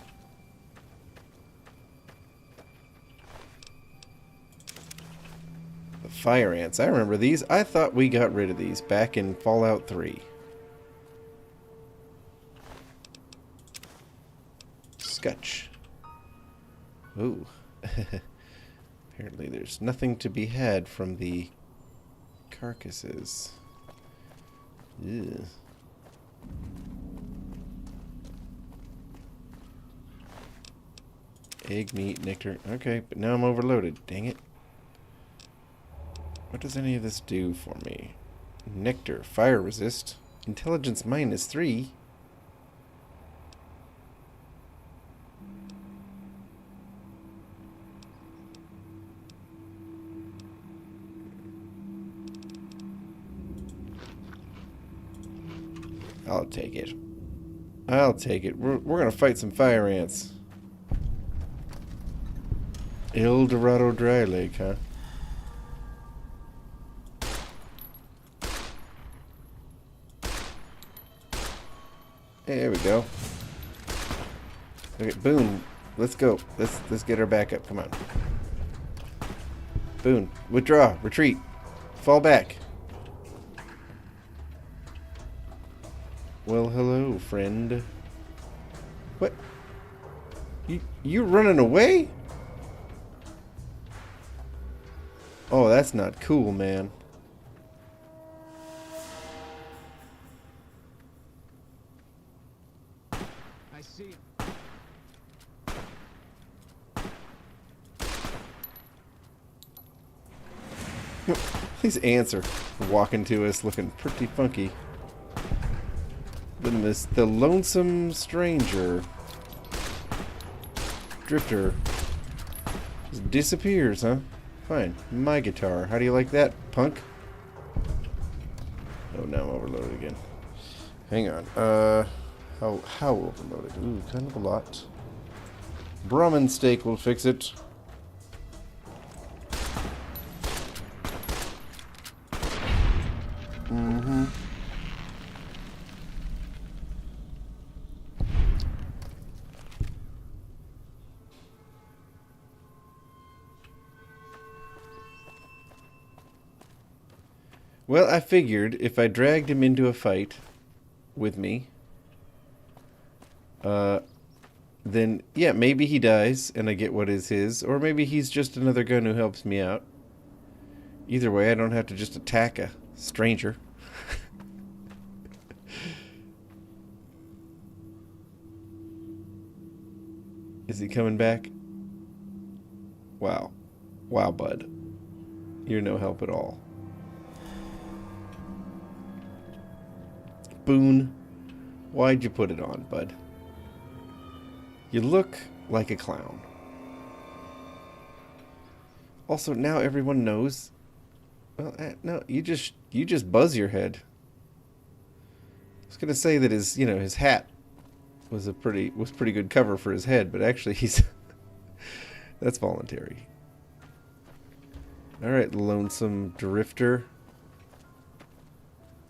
The fire ants. I remember these. I thought we got rid of these back in Fallout 3. Scotch. Ooh. Apparently there's nothing to be had from the carcasses. Ew. Egg, meat, nectar. Okay, but now I'm overloaded. Dang it. What does any of this do for me? Nectar, fire resist, intelligence -3. I'll take it. I'll take it. We're gonna fight some fire ants. El Dorado Dry Lake, huh? There we go. Okay, Boon, let's go. Let's get our back up. Come on. Boon, withdraw, retreat, fall back. Well, hello, friend. What? You running away? Oh, that's not cool, man. I see him. These ants are walking to us looking pretty funky. The lonesome stranger. Drifter. Just disappears, huh? Fine. My guitar. How do you like that, punk? Oh, now I'm overloaded again. Hang on. How overloaded? Ooh, kind of a lot. Brahmin steak will fix it. Mm-hmm. Well, I figured if I dragged him into a fight with me, then, yeah, maybe he dies and I get what is his, or maybe he's just another gun who helps me out. Either way, I don't have to just attack a stranger. Is he coming back? Wow. Wow, bud. You're no help at all. Boon, why'd you put it on, bud? You look like a clown. Also, now everyone knows. Well, no, you just buzz your head. I was gonna say that his hat was pretty good cover for his head, but actually that's voluntary. All right, lonesome drifter.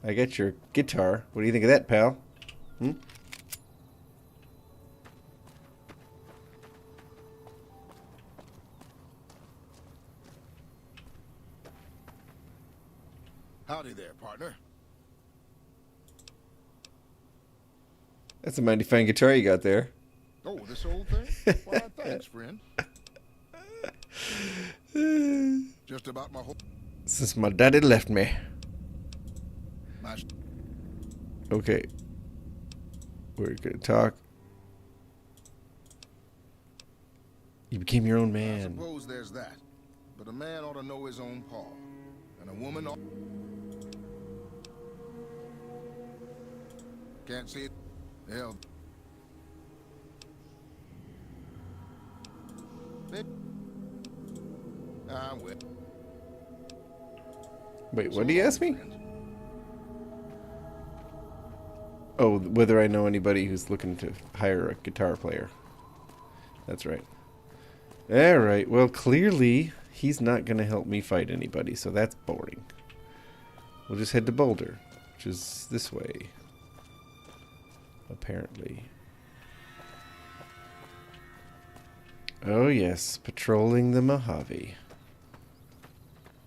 I got your guitar. What do you think of that, pal? Hmm? Howdy there, partner. That's a mighty fine guitar you got there. Oh, this old thing? Why, thanks, friend. Just about my whole... Since my daddy left me. Okay. We're gonna talk. You became your own I man. suppose there's that. But a man ought to know his own paw. And a woman ought... Can't see it? Hell... I will. Wait, what did he ask me? Oh, whether I know anybody who's looking to hire a guitar player. That's right. Alright, well, clearly he's not going to help me fight anybody, so that's boring. We'll just head to Boulder, which is this way. Apparently. Oh yes, patrolling the Mojave.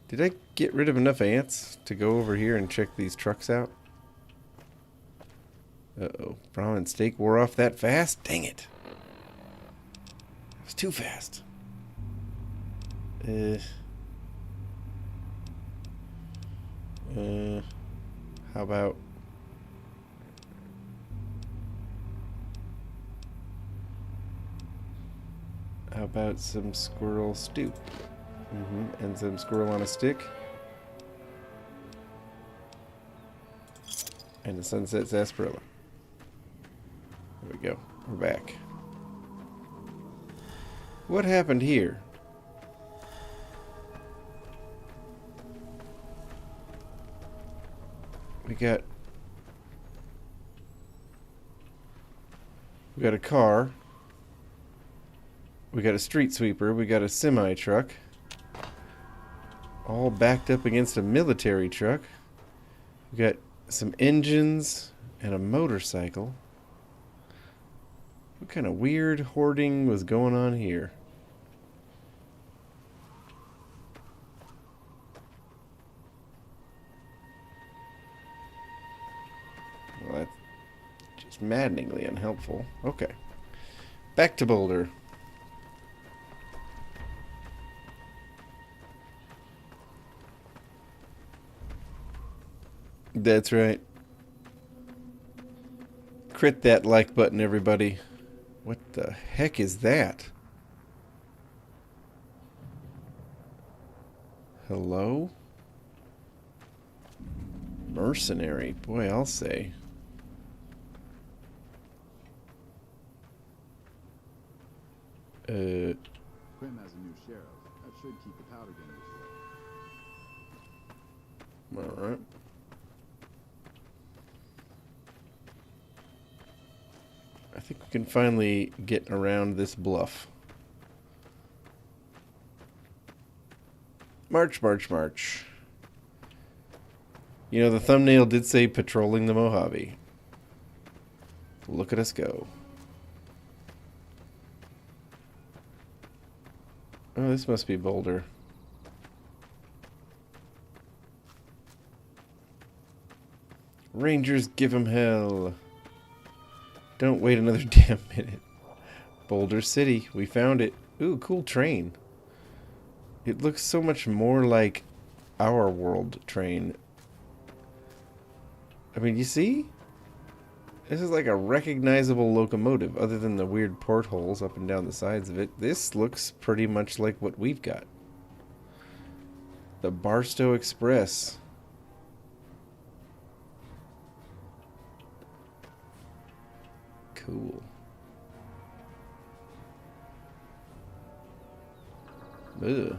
Did I get rid of enough ants to go over here and check these trucks out? Uh-oh. Brahmin steak wore off that fast? Dang it. It was too fast. How about... How about some squirrel stew? And some squirrel on a stick. And the sunset sarsaparilla. There we go. We're back. What happened here? We got a car. We got a street sweeper. We got a semi truck. All backed up against a military truck. We got some engines and a motorcycle. What kind of weird hoarding was going on here? Well, that's just maddeningly unhelpful. Okay. Back to Boulder. That's right. Crit that like button, everybody. What the heck is that? Hello? Mercenary. Boy, I'll say. Quim has a new sheriff. That should keep the powder game this way. Alright. I think we can finally get around this bluff. March, march, march. You know, the thumbnail did say patrolling the Mojave. Look at us go. Oh, this must be Boulder. Rangers, give 'em hell. Don't wait another damn minute. Boulder City. We found it. Ooh, cool train. It looks so much more like our world train. I mean, you see? This is like a recognizable locomotive, other than the weird portholes up and down the sides of it. This looks pretty much like what we've got. The Barstow Express. Cool. Ugh,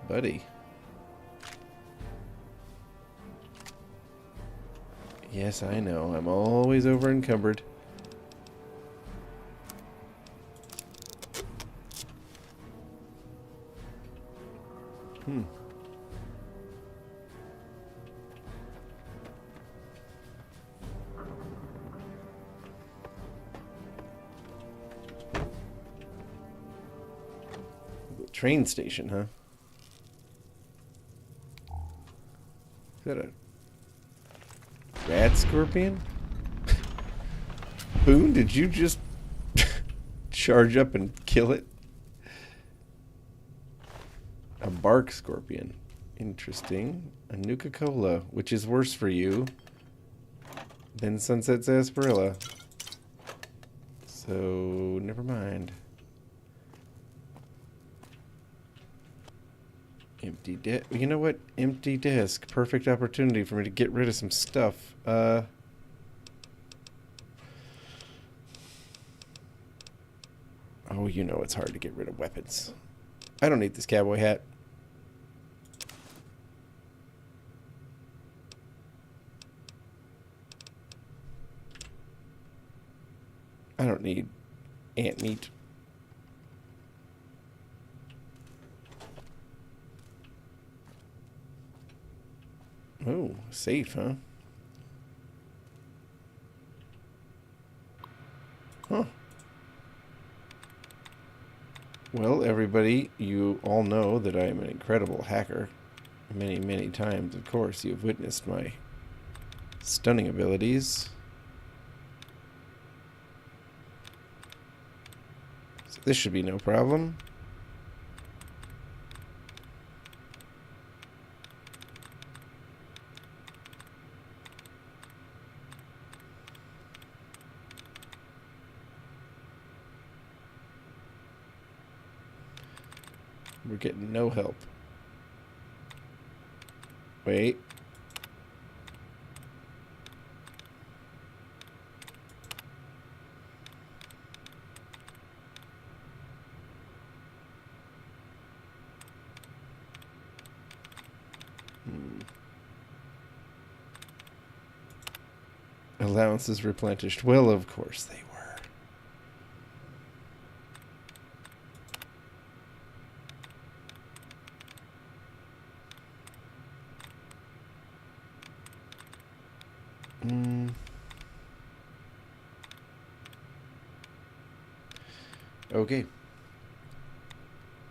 buddy. Yes, I know. I'm always over encumbered. Train station, huh? Is that a rat scorpion? Boon, did you just charge up and kill it? A bark scorpion. Interesting. A Nuka-Cola, which is worse for you than Sunset Sarsaparilla. So, never mind. Empty desk. You know what? Empty desk. Perfect opportunity for me to get rid of some stuff. Oh, you know it's hard to get rid of weapons. I don't need this cowboy hat. I don't need ant meat. Oh, safe, huh? Huh. Well, everybody, you all know that I am an incredible hacker. Many, many times, of course, you've witnessed my stunning abilities. So this should be no problem. We're getting no help. Wait. Allowances replenished. Well, of course they were. Okay.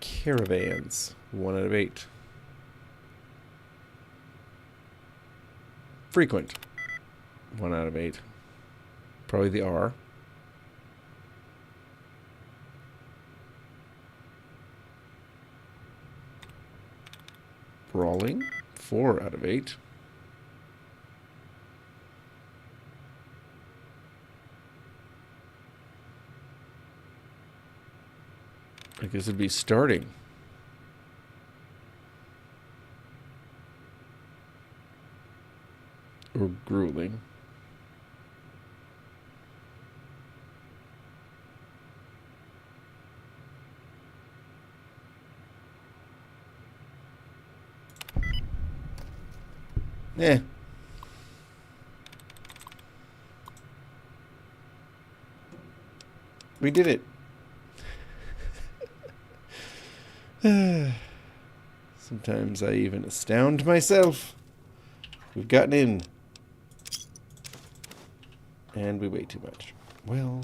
Caravans. 1 out of 8. Frequent. 1 out of 8. Probably the R. Brawling. 4 out of 8. I guess it'd be starting. Or grueling. Eh. We did it. Sometimes I even astound myself. We've gotten in. And we wait too much. Well,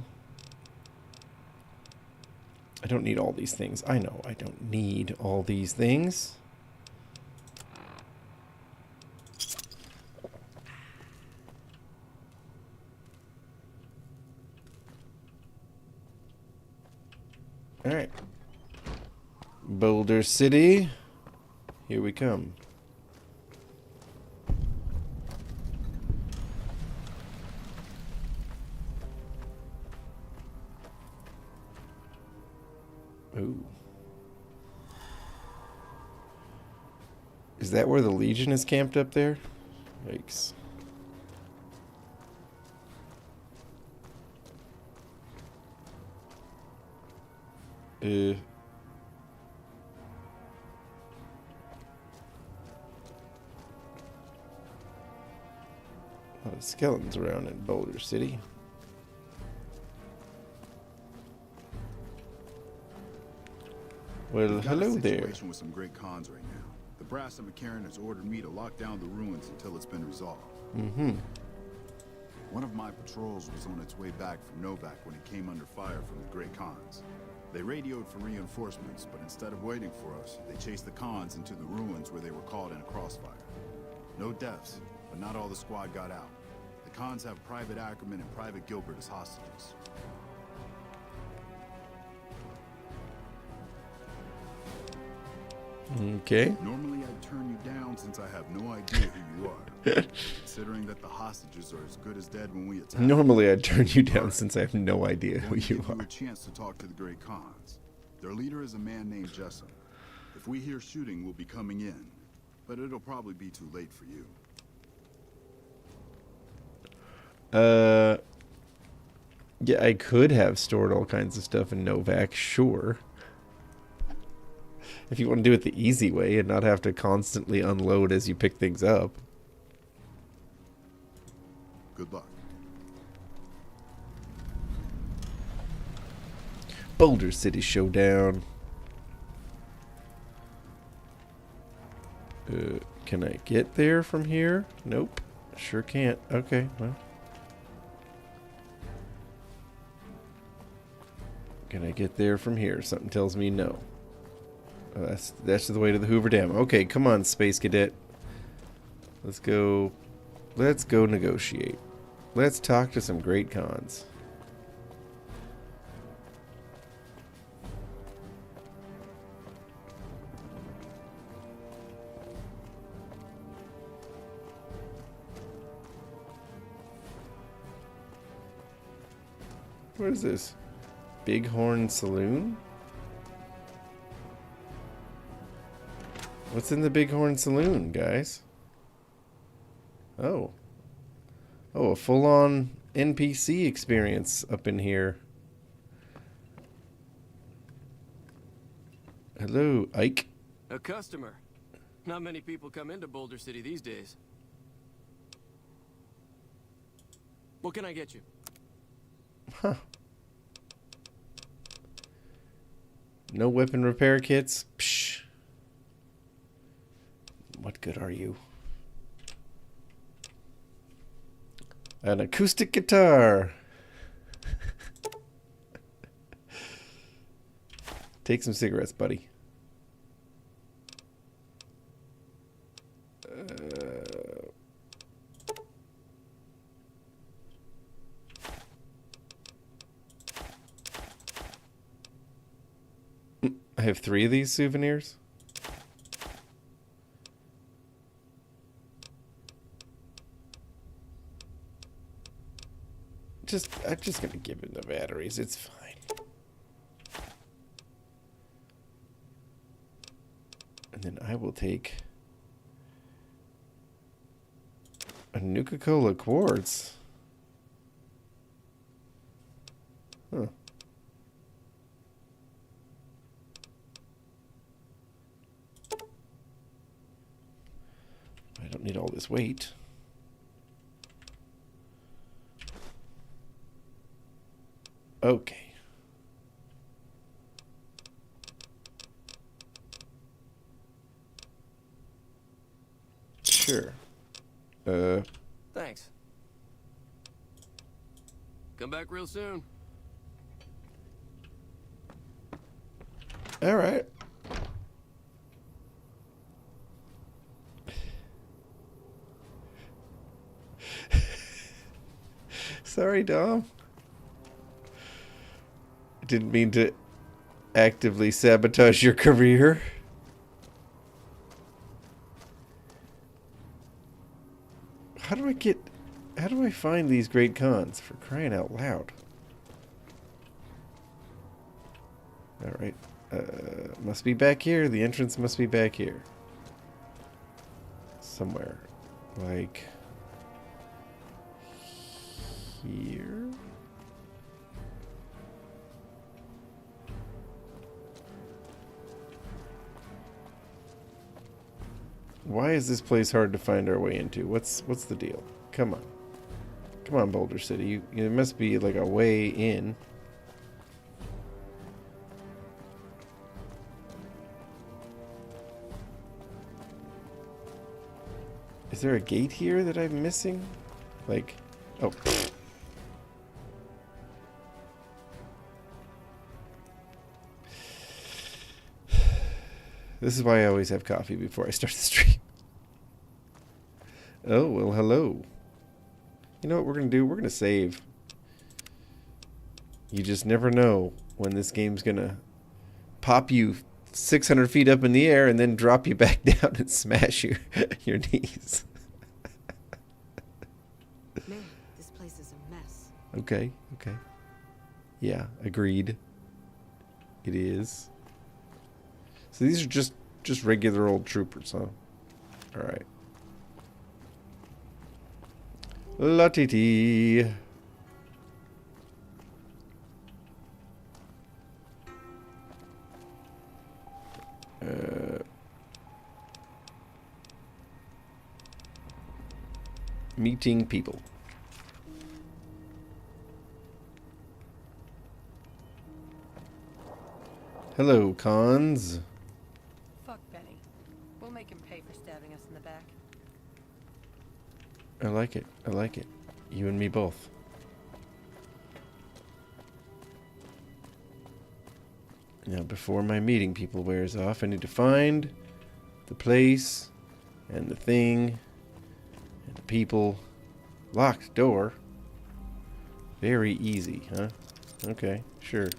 I don't need all these things. I know I don't need all these things. All right. Boulder City. Here we come. Ooh. Is that where the Legion is camped up there? Yikes. A lot of skeletons around in Boulder City. Well, We've got hello a there. situation with some great cons right now. The brass of McCarran has ordered me to lock down the ruins until it's been resolved. Mm-hmm. One of my patrols was on its way back from Novak when it came under fire from the great cons. They radioed for reinforcements, but instead of waiting for us, they chased the cons into the ruins where they were caught in a crossfire. No deaths, but not all the squad got out. The cons have Private Ackerman and Private Gilbert as hostages. Okay. Normally I'd turn you down since I have no idea who you are. Considering that the hostages are as good as dead when we attack. Normally I'd turn you down since I have no idea who you Give you are. a chance to talk to the great cons. Their leader is a man named Jessup. If we hear shooting, we'll be coming in. But it'll probably be too late for you. Yeah, I could have stored all kinds of stuff in Novak, sure. If you want to do it the easy way and not have to constantly unload as you pick things up. Good luck. Boulder City Showdown. Can I get there from here? Nope. Sure can't. Okay, well. Can I get there from here? Something tells me no. Oh, that's the way to the Hoover Dam. Okay, come on, Space Cadet. Let's go negotiate. Let's talk to some great cons. What is this? Bighorn Saloon? What's in the Bighorn Saloon, guys? Oh. Oh, a full-on NPC experience up in here. Hello, Ike. A customer. Not many people come into Boulder City these days. What can I get you? Huh. No weapon repair kits? Psh. What good are you? An acoustic guitar. Take some cigarettes, buddy. I have 3 of these souvenirs. I'm just gonna give him the batteries. It's fine. And then I will take a Nuka-Cola quartz. Huh. I don't need all this weight. Okay. Sure. Thanks. Come back real soon. All right. Sorry, Dom. I didn't mean to actively sabotage your career. How do I find these great cons, for crying out loud? Alright. Must be back here. The entrance must be back here. Somewhere. Like... here? Why is this place hard to find our way into? What's the deal? Come on. Come on, Boulder City. There must be like a way in. Is there a gate here that I'm missing? Like, oh. This is why I always have coffee before I start the stream. Oh, well, hello. You know what we're going to do? We're going to save. You just never know when this game's going to pop you 600 feet up in the air and then drop you back down and smash your knees. Man, this place is a mess. Okay, okay. Yeah, agreed. It is. So these are just regular old troopers, huh? Alright. La-ti-ti. Meeting people. Hello, cons. Fuck Benny. We'll make him pay for stabbing us in the back. I like it. I like it. You and me both. Now, before my meeting people wears off, I need to find the place and the thing and the people. Locked door. Very easy, huh? Okay, sure.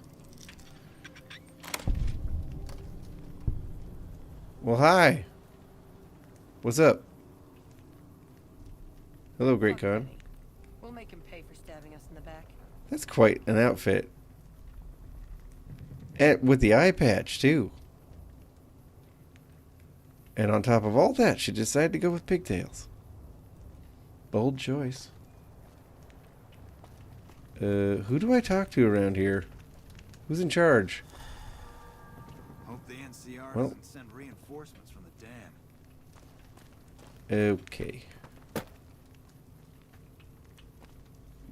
Well, hi. What's up? Hello, Great Con. We'll make him pay for stabbing us in the back. That's quite an outfit. And with the eye patch, too. And on top of all that, she decided to go with pigtails. Bold choice. Who do I talk to around here? Who's in charge? Hope the NCR Well. doesn't send reinforcements from the dam. Okay.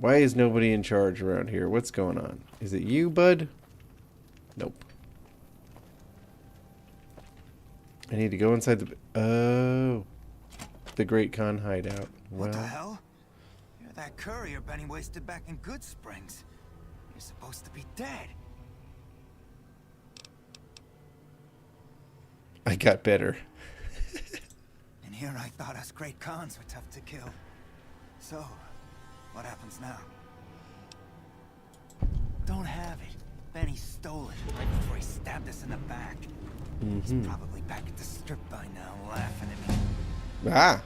Why is nobody in charge around here? What's going on? Is it you, bud? Nope. I need to go inside the... Oh. The Great Khan hideout. Well, what the hell? You're that courier Benny wasted back in Good Springs. You're supposed to be dead. I got better. And here I thought us Great Khans were tough to kill. So, what happens now? Don't have it. Benny stole it right before he stabbed us in the back. He's probably back at the strip by now, laughing at me. Ah.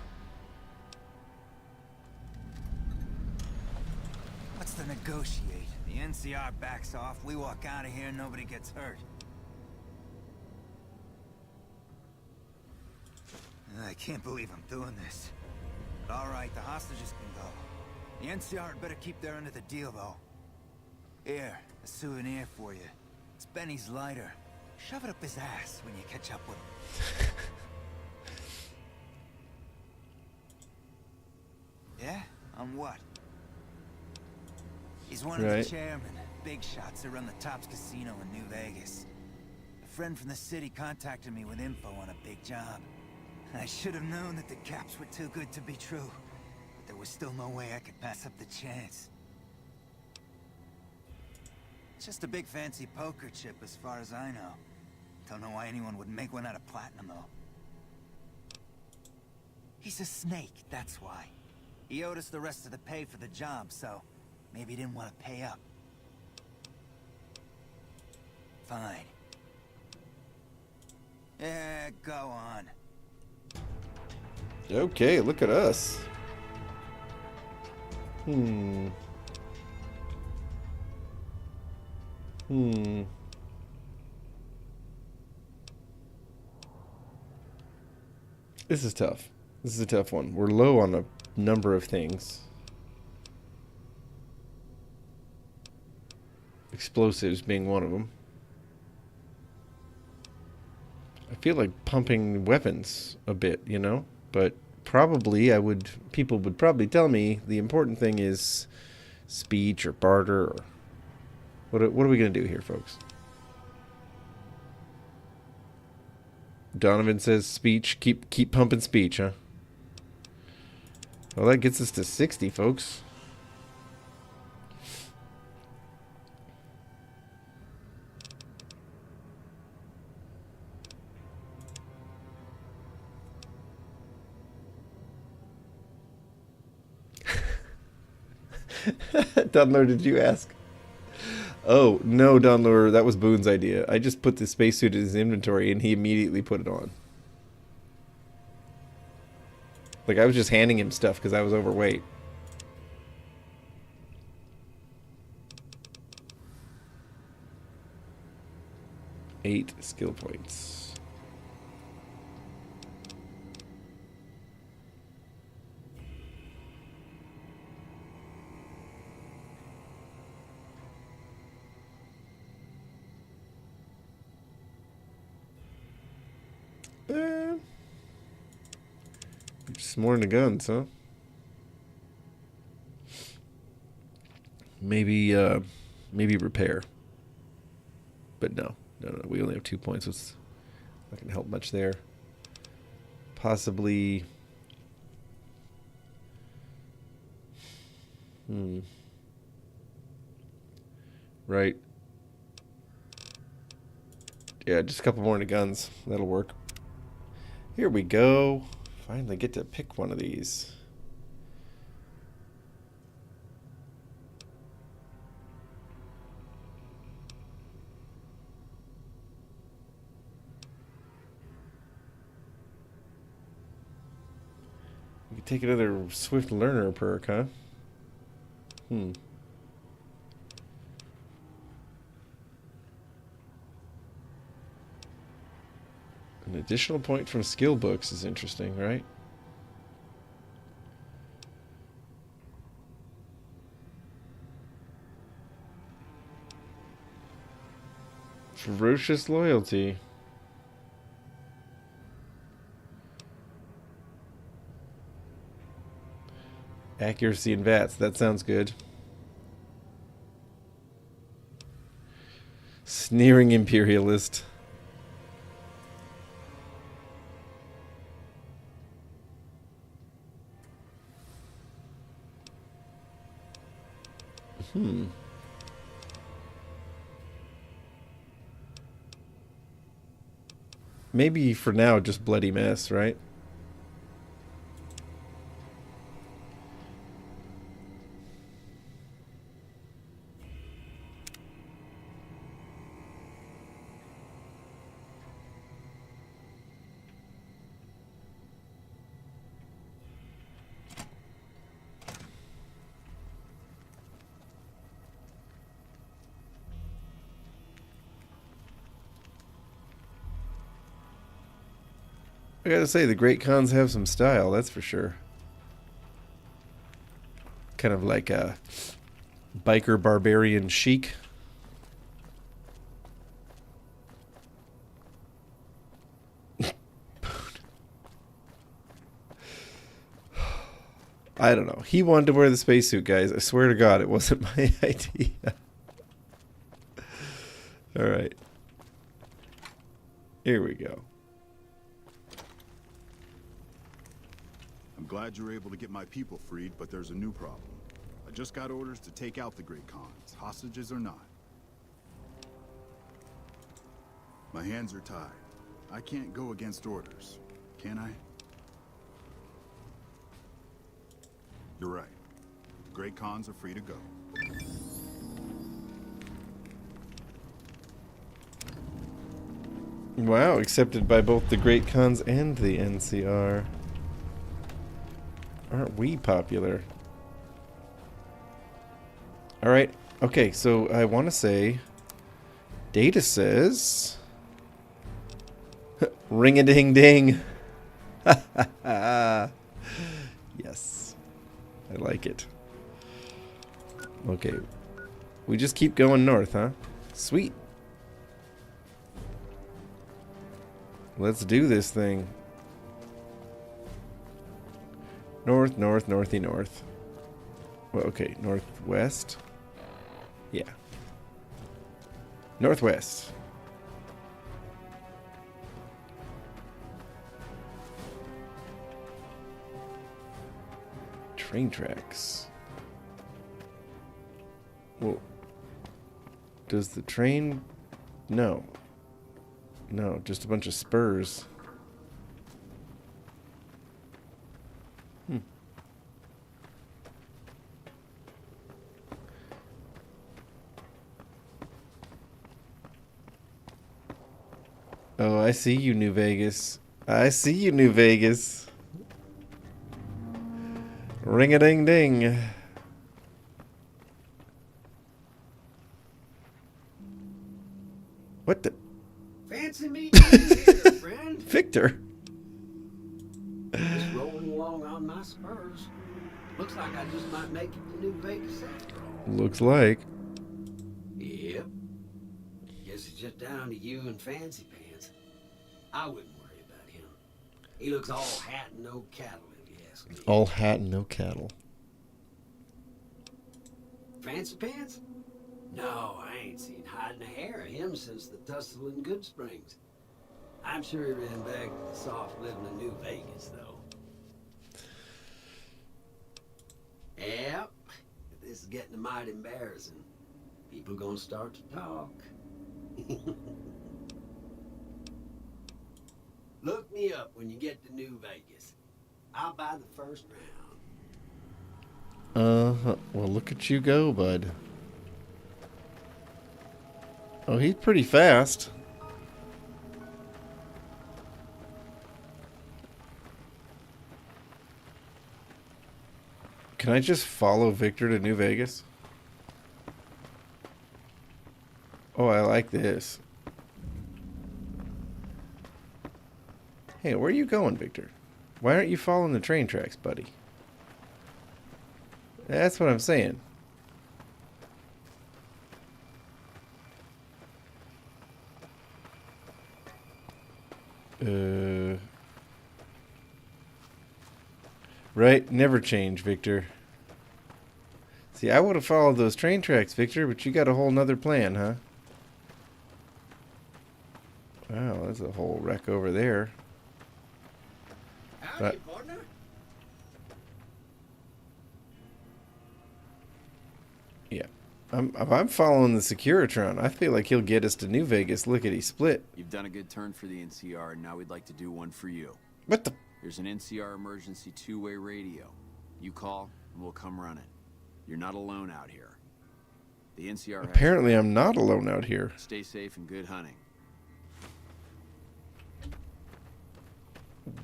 What's the negotiate? The NCR backs off, we walk out of here, nobody gets hurt. I can't believe I'm doing this. But alright, the hostages can go. The NCR had better keep their end of the deal, though. Here, a souvenir for you. It's Benny's lighter. Shove it up his ass when you catch up with him. Yeah? On what? He's one of the chairmen, big shots that run the Tops Casino in New Vegas. A friend from the city contacted me with info on a big job. I should have known that the caps were too good to be true, but there was still no way I could pass up the chance. It's just a big fancy poker chip as far as I know. Don't know why anyone would make one out of platinum, though. He's a snake, that's why. He owed us the rest of the pay for the job, so maybe he didn't want to pay up. Fine. Yeah, go on. Okay, look at us. This is tough. This is a tough one. We're low on a number of things. Explosives being one of them. I feel like pumping weapons a bit, you know? But probably people would probably tell me the important thing is speech or barter or... What are we going to do here, folks? Donovan says speech. Keep pumping speech, huh? Well, that gets us to 60, folks. Dunlor, did you ask? Oh, no, Dunlor, that was Boon's idea. I just put the spacesuit in his inventory and he immediately put it on. Like, I was just handing him stuff because I was overweight. Eight skill points. Just more into guns, huh? Maybe repair. But no, we only have 2 points. It's not going to help much there. Possibly... Right. Yeah, just a couple more into guns. That'll work. Here we go. Finally get to pick one of these. We could take another Swift Learner perk, huh? An additional point from skill books is interesting, right? Ferocious loyalty. Accuracy and VATS. That sounds good. Sneering imperialist. Maybe for now, just bloody mess, right? I gotta say, the Great Khans have some style, that's for sure. Kind of like a biker barbarian chic. I don't know. He wanted to wear the spacesuit, guys. I swear to God, it wasn't my idea. Alright. Here we go. I'm glad you were able to get my people freed, but there's a new problem. I just got orders to take out the Great Khans, hostages or not. My hands are tied. I can't go against orders, can I? You're right. The Great Khans are free to go. Wow, accepted by both the Great Khans and the NCR. Aren't we popular? Alright, okay, so I want to say... Data says... Ring-a-ding-ding! Yes. I like it. Okay. We just keep going north, huh? Sweet. Let's do this thing. North, north, northy, north. Well, okay, northwest. Yeah. Northwest. Train tracks. Well, does the train... No. No, just a bunch of spurs. Oh, I see you, New Vegas. I see you, New Vegas. Ring-a-ding-ding. What the? Fancy meeting you here, friend. Victor. Just rolling along on my spurs. Looks like I just might make it to New Vegas after all. Looks like. Yep. Guess it's just down to you and Fancy Pants. I wouldn't worry about him. He looks all hat and no cattle, if you ask me. All hat and no cattle. Fancy Pants? No, I ain't seen hide nor hair of him since the tussle in Good Springs. I'm sure he ran back to the soft living of New Vegas, though. Yep. This is getting mighty embarrassing. People gonna start to talk. Look me up when you get to New Vegas. I'll buy the first round. Well, look at you go, bud. Oh, he's pretty fast. Can I just follow Victor to New Vegas? Oh, I like this. Hey, where are you going, Victor? Why aren't you following the train tracks, buddy? That's what I'm saying. Right? Never change, Victor. See, I would have followed those train tracks, Victor, but you got a whole nother plan, huh? Wow, there's a whole wreck over there. Howdy, partner. Yeah. I'm following the Securitron. I feel like he'll get us to New Vegas. Look at he split. You've done a good turn for the NCR, and now we'd like to do one for you. What the? There's an NCR emergency two-way radio. You call, and we'll come run it. You're not alone out here. The NCR has... Apparently I'm not alone out here. Stay safe and good hunting.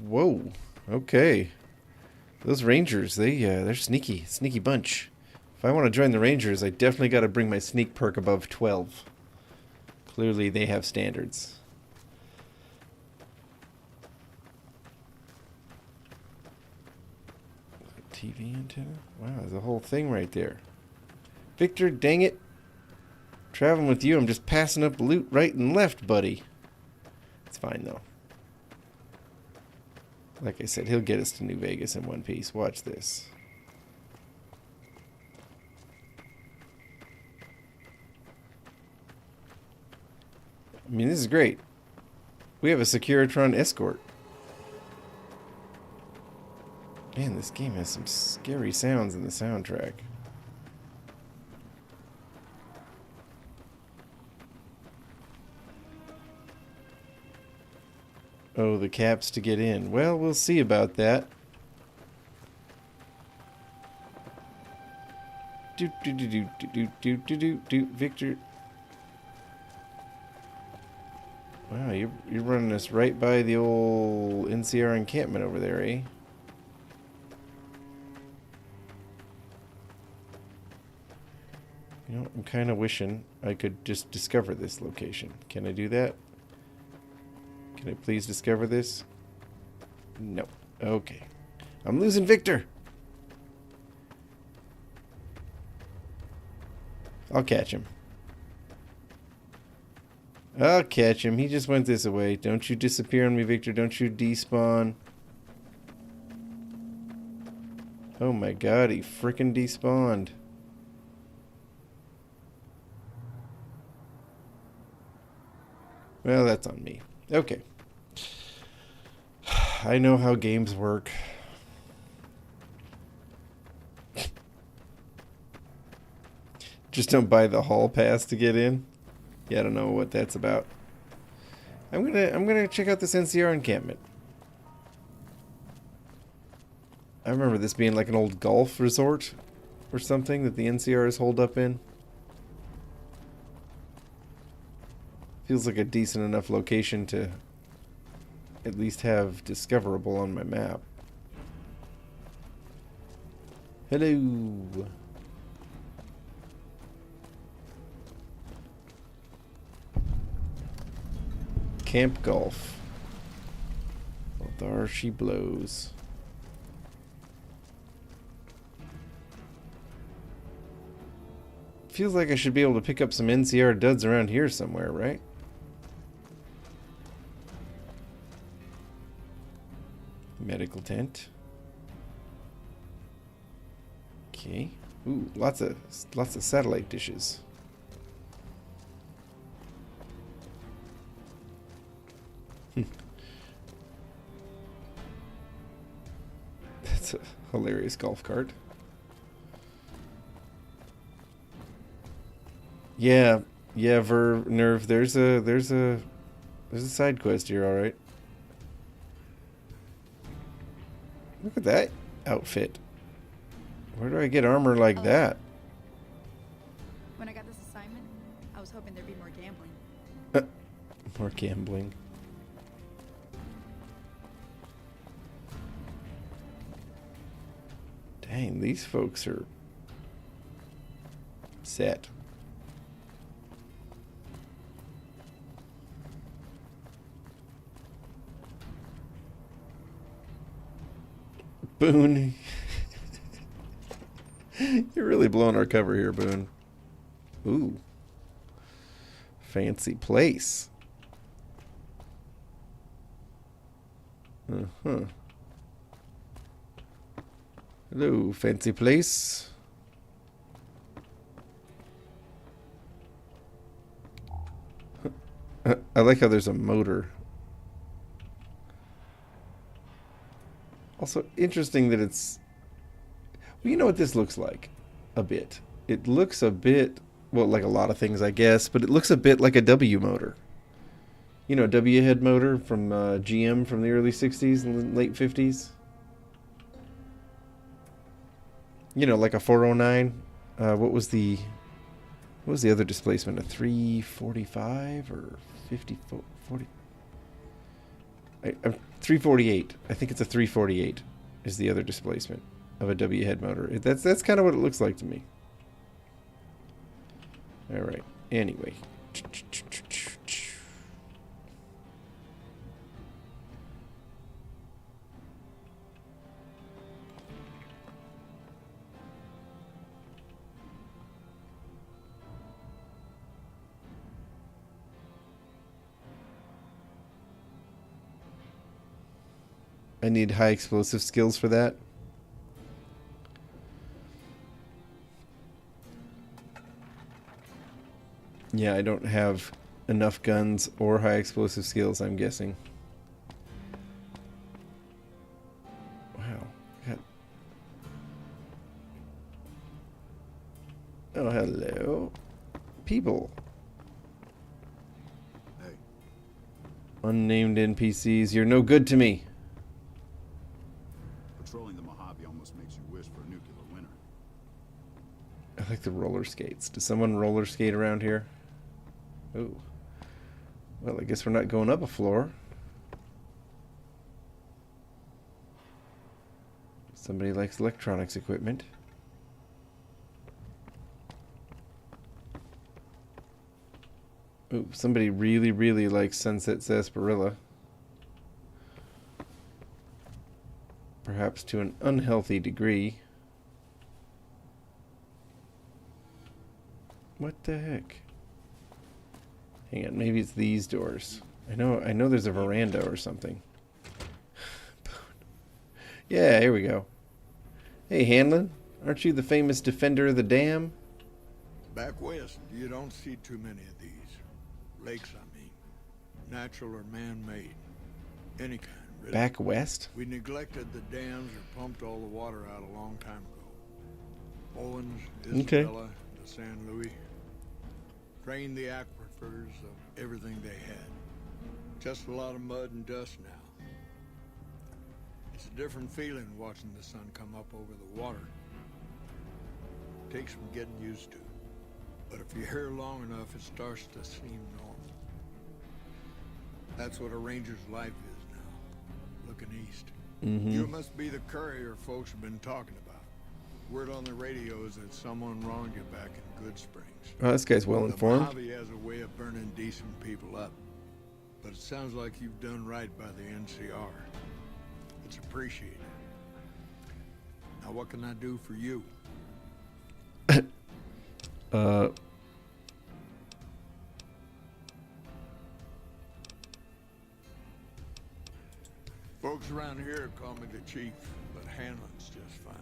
Whoa. Okay. Those Rangers, they're sneaky bunch. If I want to join the Rangers, I definitely got to bring my sneak perk above 12. Clearly they have standards. TV antenna? Wow, there's a whole thing right there. Victor, dang it. Traveling with you, I'm just passing up loot right and left, buddy. It's fine, though. Like I said, he'll get us to New Vegas in one piece. Watch this. I mean, this is great. We have a Securitron escort. Man, this game has some scary sounds in the soundtrack. Oh, the caps to get in. Well, we'll see about that. Victor. Wow, you're running us right by the old NCR encampment over there, eh? You know, I'm kind of wishing I could just discover this location. Can I do that? Can I please discover this? No. Okay. I'm losing Victor. I'll catch him. I'll catch him. He just went this way. Don't you disappear on me, Victor. Don't you despawn. Oh my god, he frickin' despawned. Well, that's on me. Okay. I know how games work. Just don't buy the hall pass to get in. Yeah, I don't know what that's about. I'm gonna check out this NCR encampment. I remember this being like an old golf resort or something that the NCR is holed up in. Feels like a decent enough location to at least have discoverable on my map. Hello. Camp Golf. Well, there she blows. Feels like I should be able to pick up some NCR duds around here somewhere, right? Medical tent. Okay. Ooh, lots of satellite dishes. That's a hilarious golf cart. Yeah, Nerve. There's a side quest here, all right. Look at that outfit. Where do I get armor like that? When I got this assignment, I was hoping there'd be more gambling. More gambling. Dang, these folks are set. Boon. You're really blowing our cover here, Boon. Ooh. Fancy place. Uh-huh. Hello, fancy place. I I like how there's a motor. Also, interesting that it's... Well, you know what this looks like? A bit. It looks a bit... Well, like a lot of things, I guess. But it looks a bit like a W motor. You know, W head motor from GM from the early 60s and late 50s. You know, like a 409. What was the other displacement? A 345 or 40? 348. I think it's a 348 is the other displacement of a W head motor. That's kind of what it looks like to me. All right. Anyway. I need high explosive skills for that. Yeah, I don't have enough guns or high explosive skills, I'm guessing. Wow. God. Oh, hello. People. Hey. Unnamed NPCs, you're no good to me. Patrolling the Mojave almost makes you wish for a nuclear winter. I like the roller skates. Does someone roller skate around here? Ooh. Well, I guess we're not going up a floor. Somebody likes electronics equipment. Ooh, somebody really, really likes Sunset Sarsaparilla. Perhaps to an unhealthy degree. What the heck? Hang on, maybe it's these doors. I know there's a veranda or something. Yeah, here we go. Hey, Hanlon, aren't you the famous defender of the dam? Back west, you don't see too many of these. Lakes, I mean. Natural or man-made. Any kind, really. Back west? We neglected the dams or pumped all the water out a long time ago. Owens, Isabella, the San Luis. Drained the aquifers of everything they had. Just a lot of mud and dust now. It's a different feeling watching the sun come up over the water. Takes some getting used to. But if you're here long enough, it starts to seem normal. That's what a ranger's life is now, looking east. Mm-hmm. You must be the courier folks have been talking about. Word on the radio is that someone wronged you back in Good Springs. Oh, this guy's well informed. The Mojave has a way of burning decent people up. But it sounds like you've done right by the NCR. It's appreciated. Now what can I do for you? Folks around here call me the chief, but Hanlon's just fine.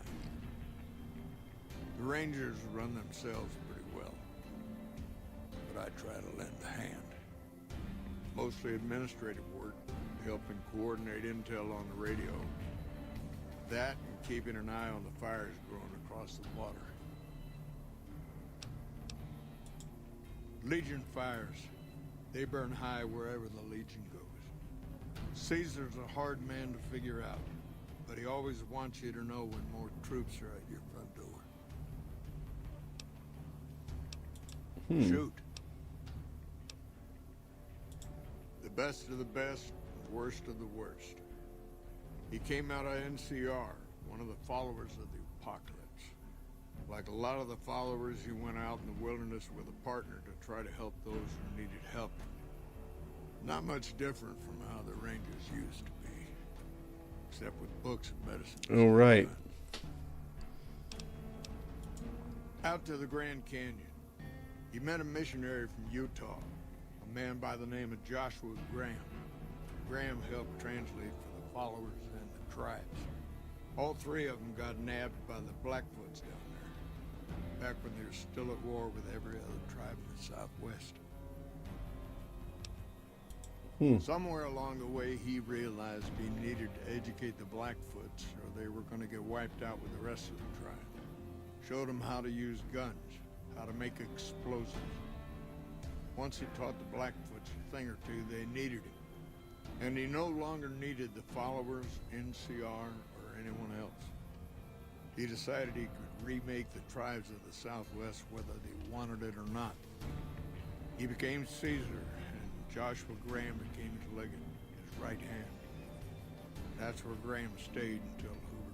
The Rangers run themselves pretty well, but I try to lend a hand. Mostly administrative work, helping coordinate intel on the radio. That and keeping an eye on the fires growing across the water. Legion fires. They burn high wherever the Legion goes. Caesar's a hard man to figure out, but he always wants you to know when more troops are at your front door. Shoot. The best of the best, worst of the worst. He came out of NCR, one of the followers of the apocalypse. Like a lot of the followers, he went out in the wilderness with a partner to try to help those who needed help. Not much different from how the Rangers used to be. Except with books and medicine. Oh, right. Out to the Grand Canyon. He met a missionary from Utah, a man by the name of Joshua Graham. Graham helped translate for the followers and the tribes. All three of them got nabbed by the Blackfoots down there, back when they were still at war with every other tribe in the Southwest. Somewhere along the way, he realized he needed to educate the Blackfoots or they were going to get wiped out with the rest of the tribe. Showed them how to use guns, how to make explosives. Once he taught the Blackfoots a thing or two, they needed him. And he no longer needed the followers, NCR, or anyone else. He decided he could remake the tribes of the Southwest whether they wanted it or not. He became Caesar, and Joshua Graham became his legate, his right hand. That's where Graham stayed until Hoover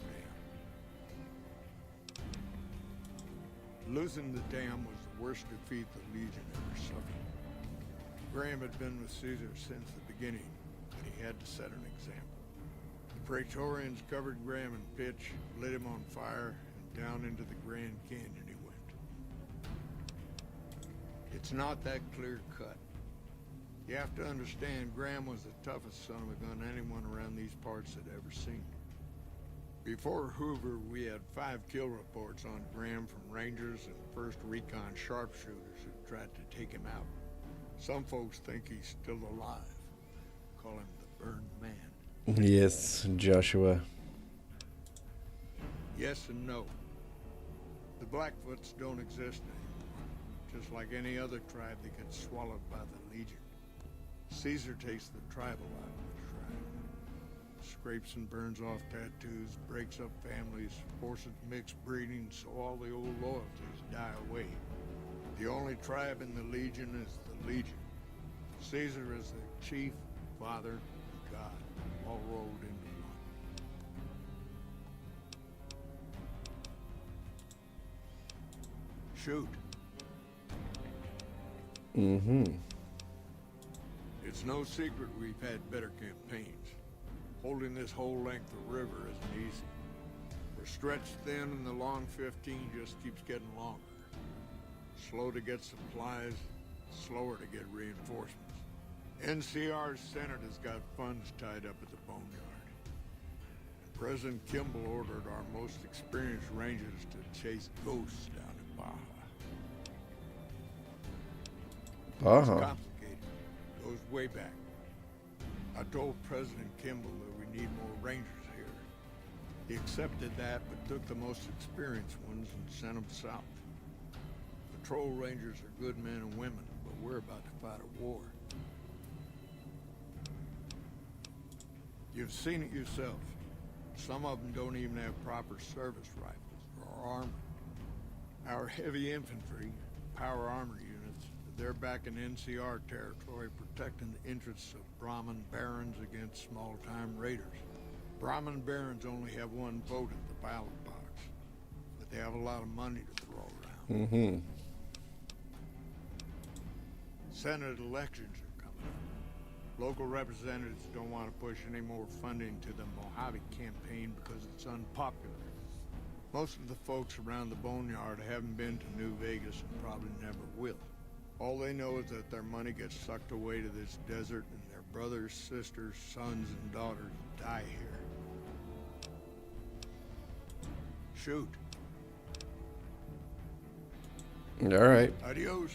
Dam. Losing the dam was the worst defeat the Legion ever suffered. Graham had been with Caesar since the beginning, but he had to set an example. The Praetorians covered Graham in pitch, lit him on fire, and down into the Grand Canyon he went. It's not that clear-cut. You have to understand, Graham was the toughest son of a gun anyone around these parts had ever seen. Before Hoover, we had 5 kill reports on Graham from Rangers and 1st Recon sharpshooters who tried to take him out. Some folks think he's still alive. Call him the Burned Man. Yes, Joshua. Yes and no. The Blackfoots don't exist anymore. Just like any other tribe that gets swallowed by the Legion. Caesar takes the tribal out of the tribe. Scrapes and burns off tattoos, breaks up families, forces mixed breeding so all the old loyalties die away. The only tribe in the Legion is the Legion. Caesar is the chief, father, and god, all rolled into one. Shoot. It's no secret we've had better campaigns. Holding this whole length of river isn't easy. We're stretched thin and the long 15 just keeps getting longer. Slow to get supplies, slower to get reinforcements. NCR's Senate has got funds tied up at the boneyard. And President Kimball ordered our most experienced rangers to chase ghosts down in Baja. It's complicated. Goes way back. I told President Kimball that we need more rangers here. He accepted that, but took the most experienced ones and sent them south. Patrol rangers are good men and women, but we're about to fight a war. You've seen it yourself. Some of them don't even have proper service rifles or armor. Our heavy infantry, power armor units, they're back in NCR territory protecting the interests of Brahmin barons against small-time raiders. Brahmin barons only have one vote at the ballot box, but they have a lot of money to throw around. Senate elections are coming up. Local representatives don't want to push any more funding to the Mojave campaign because it's unpopular. Most of the folks around the boneyard haven't been to New Vegas and probably never will. All they know is that their money gets sucked away to this desert and their brothers, sisters, sons, and daughters die here. Shoot. All right. Adios.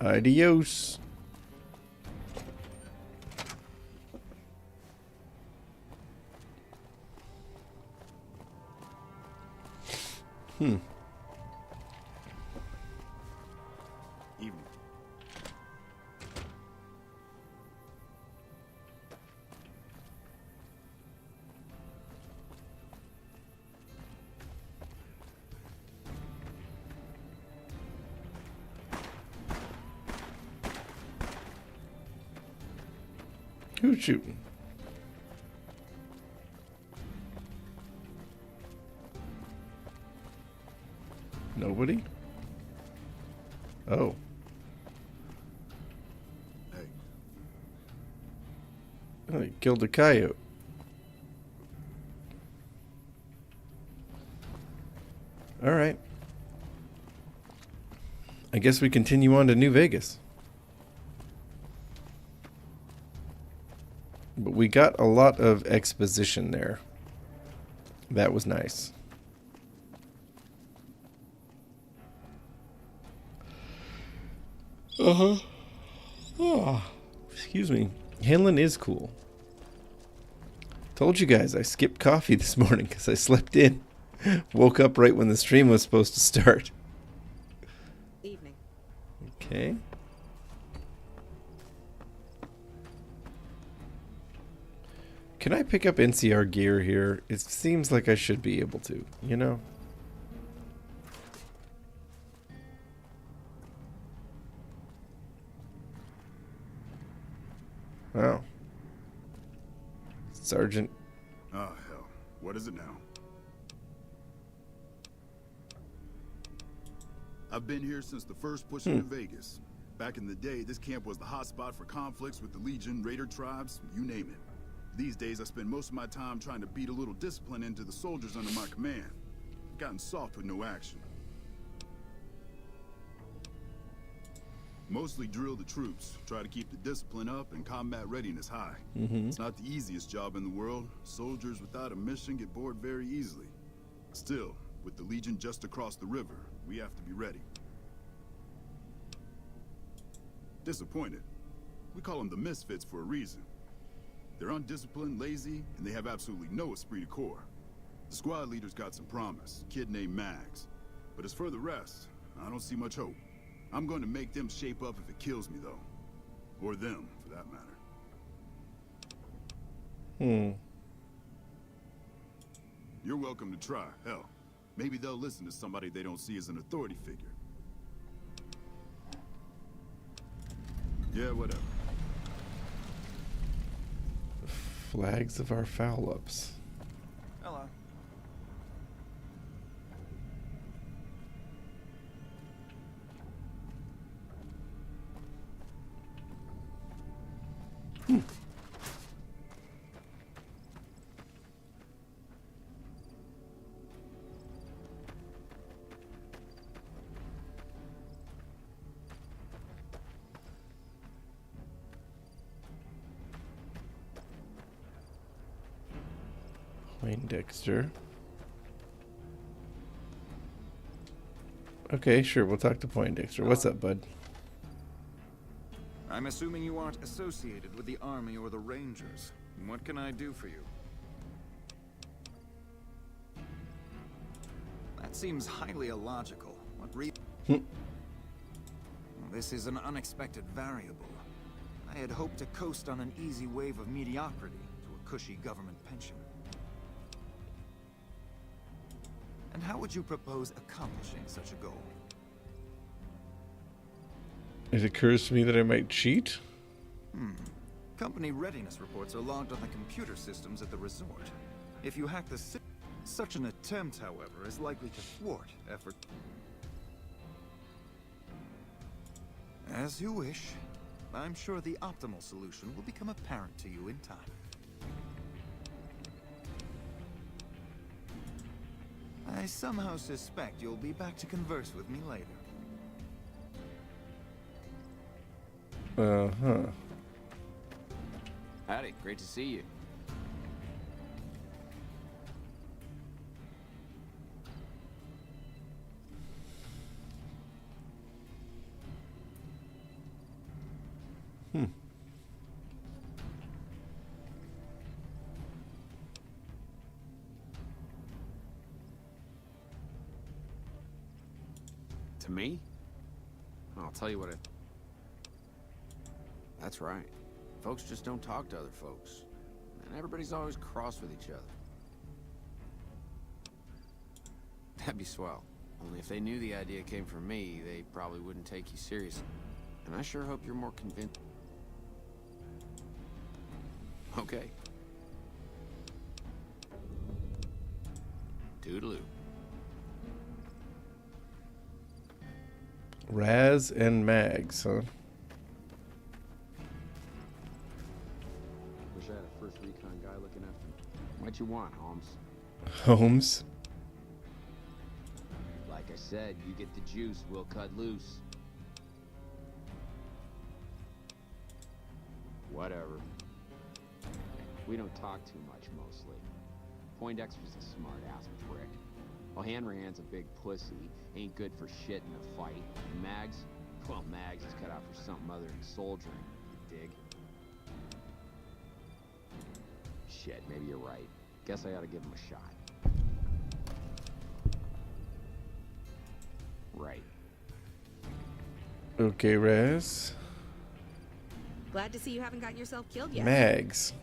Adios. Evening. Who's shooting? Nobody? Oh. Hey. Oh, he killed a coyote. All right. I guess we continue on to New Vegas. But we got a lot of exposition there. That was nice. Uh-huh. Oh, excuse me. Hanlon is cool. Told you guys I skipped coffee this morning because I slept in. Woke up right when the stream was supposed to start. Evening. Okay. Can I pick up NCR gear here? It seems like I should be able to, you know? Oh. Sergeant. Oh, hell. What is it now? I've been here since the first push into Vegas. Back in the day, this camp was the hotspot for conflicts with the Legion, Raider tribes, you name it. These days, I spend most of my time trying to beat a little discipline into the soldiers under my command. I've gotten soft with no action. Mostly drill the troops, try to keep the discipline up and combat readiness high. It's not the easiest job in the world. Soldiers without a mission get bored very easily. Still, with the Legion just across the river, we have to be ready. Disappointed. We call them the Misfits for a reason. They're undisciplined, lazy, and they have absolutely no esprit de corps. The squad leader's got some promise, kid named Mags. But as for the rest, I don't see much hope. I'm going to make them shape up if it kills me, though. Or them, for that matter. You're welcome to try, hell. Maybe they'll listen to somebody they don't see as an authority figure. Yeah, whatever. Flags of our foul-ups. Hello. Poindexter. Okay, sure, we'll talk to Poindexter. What's up, bud? I'm assuming you aren't associated with the Army or the Rangers. What can I do for you? That seems highly illogical. What This is an unexpected variable. I had hoped to coast on an easy wave of mediocrity to a cushy government pension. And how would you propose accomplishing such a goal? It occurs to me that I might cheat. Company readiness reports are logged on the computer systems at the resort. If you hack the such an attempt, however, is likely to thwart effort. As you wish. I'm sure the optimal solution will become apparent to you in time. I somehow suspect you'll be back to converse with me later. Uh-huh. Howdy, great to see you. To me? I'll tell you what That's right. Folks just don't talk to other folks. And everybody's always cross with each other. That'd be swell. Only if they knew the idea came from me, they probably wouldn't take you seriously. And I sure hope you're more convinced. Okay. Toodaloo. Raz and Mags, huh? Wish I had a first recon guy looking after me. What you want, Holmes? Holmes? Like I said, you get the juice, we'll cut loose. Whatever. We don't talk too much, mostly. Poindexter's a smart-ass prick. Well, Hanrahan's a big pussy, ain't good for shit in a fight. Mags, Well, Mags is cut out for something other than soldiering, you dig? Shit, maybe you're right. Guess I ought to give him a shot. Right. Okay, Raz. Glad to see you haven't gotten yourself killed yet. Mags.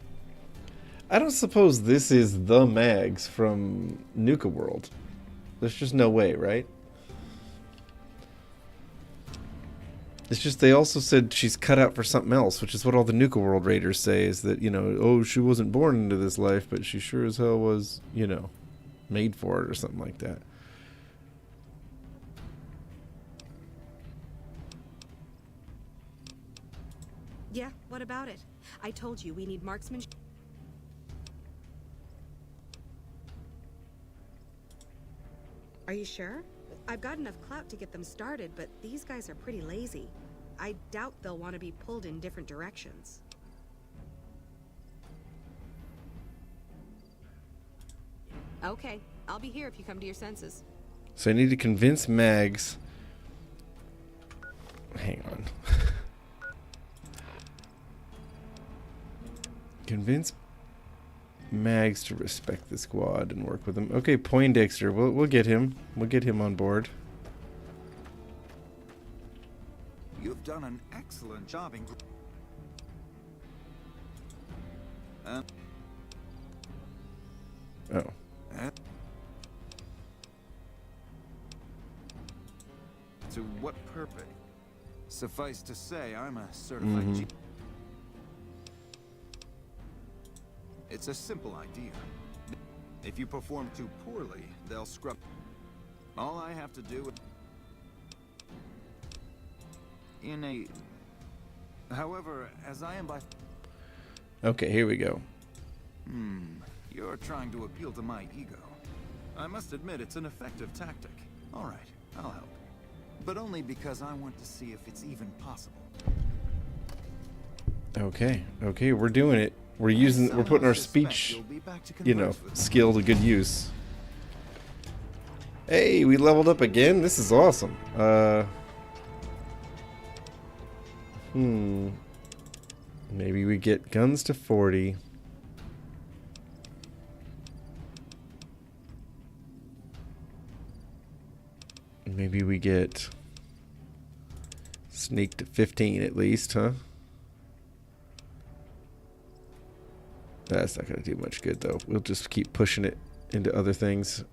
I don't suppose this is the Mags from Nuka World. There's just no way, right? It's just they also said she's cut out for something else, which is what all the Nuka World Raiders say, is that, you know, oh, she wasn't born into this life, but she sure as hell was, you know, made for it or something like that. Yeah, what about it? I told you we need marksmanship. Are you sure? I've got enough clout to get them started, but these guys are pretty lazy. I doubt they'll want to be pulled in different directions. Okay, I'll be here if you come to your senses. So I need to convince Mags. Hang on. Convince Mags to respect the squad and work with them. Okay, Poindexter, we'll get him. We'll get him on board. You've done an excellent job in... Oh. To what purpose? Suffice to say, I'm a certified It's a simple idea. If you perform too poorly, they'll scrub. All I have to do in a... However, as I am by... Okay, here we go. You're trying to appeal to my ego. I must admit it's an effective tactic. All right, I'll help. But only because I want to see if it's even possible. Okay, okay, we're doing it. We're putting our speech, you know, skill to good use. Hey, we leveled up again. This is awesome. Maybe we get guns to 40. Maybe we get sneak to 15 at least, huh? That's not going to do much good, though. We'll just keep pushing it into other things.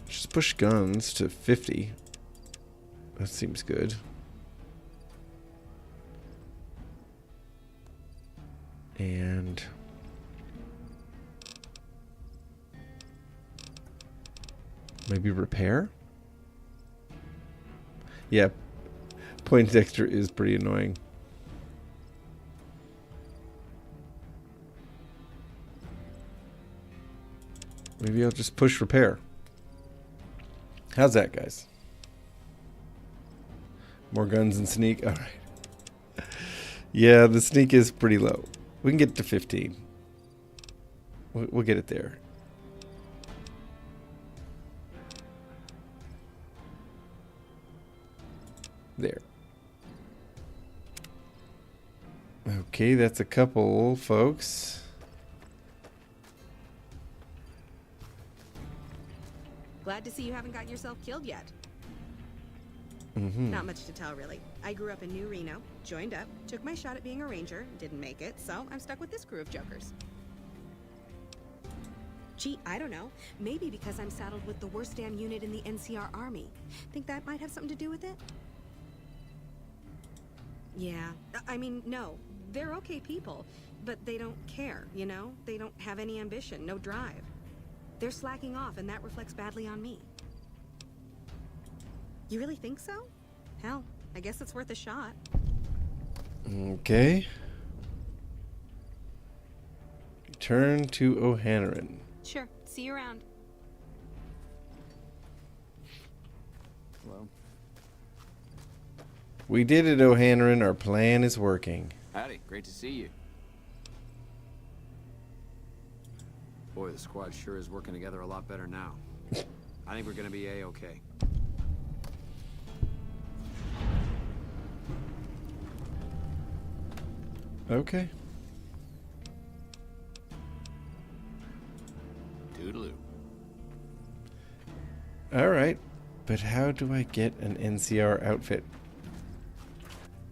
Just push guns to 50. That seems good. And... maybe repair? Yeah, Poindexter is pretty annoying. Maybe I'll just push repair. How's that, guys? More guns and sneak? Alright. Yeah, the sneak is pretty low. We can get to 15. We'll get it there. There. Okay, that's a couple, folks. Glad to see you haven't gotten yourself killed yet. Not much to tell, really. I grew up in New Reno, joined up, took my shot at being a ranger, didn't make it, so I'm stuck with this crew of jokers. Gee, I don't know. Maybe because I'm saddled with the worst damn unit in the NCR Army. Think that might have something to do with it? Yeah, I mean, no. They're okay people, but they don't care, you know? They don't have any ambition, no drive. They're slacking off, and that reflects badly on me. You really think so? Hell, I guess it's worth a shot. Okay. Return to O'Hanrahan. Sure, see you around. Hello. We did it, O'Hanrahan. Our plan is working. Howdy, great to see you. Boy, the squad sure is working together a lot better now. I think we're gonna be A-okay. Okay. Toodaloo. Alright. But how do I get an NCR outfit?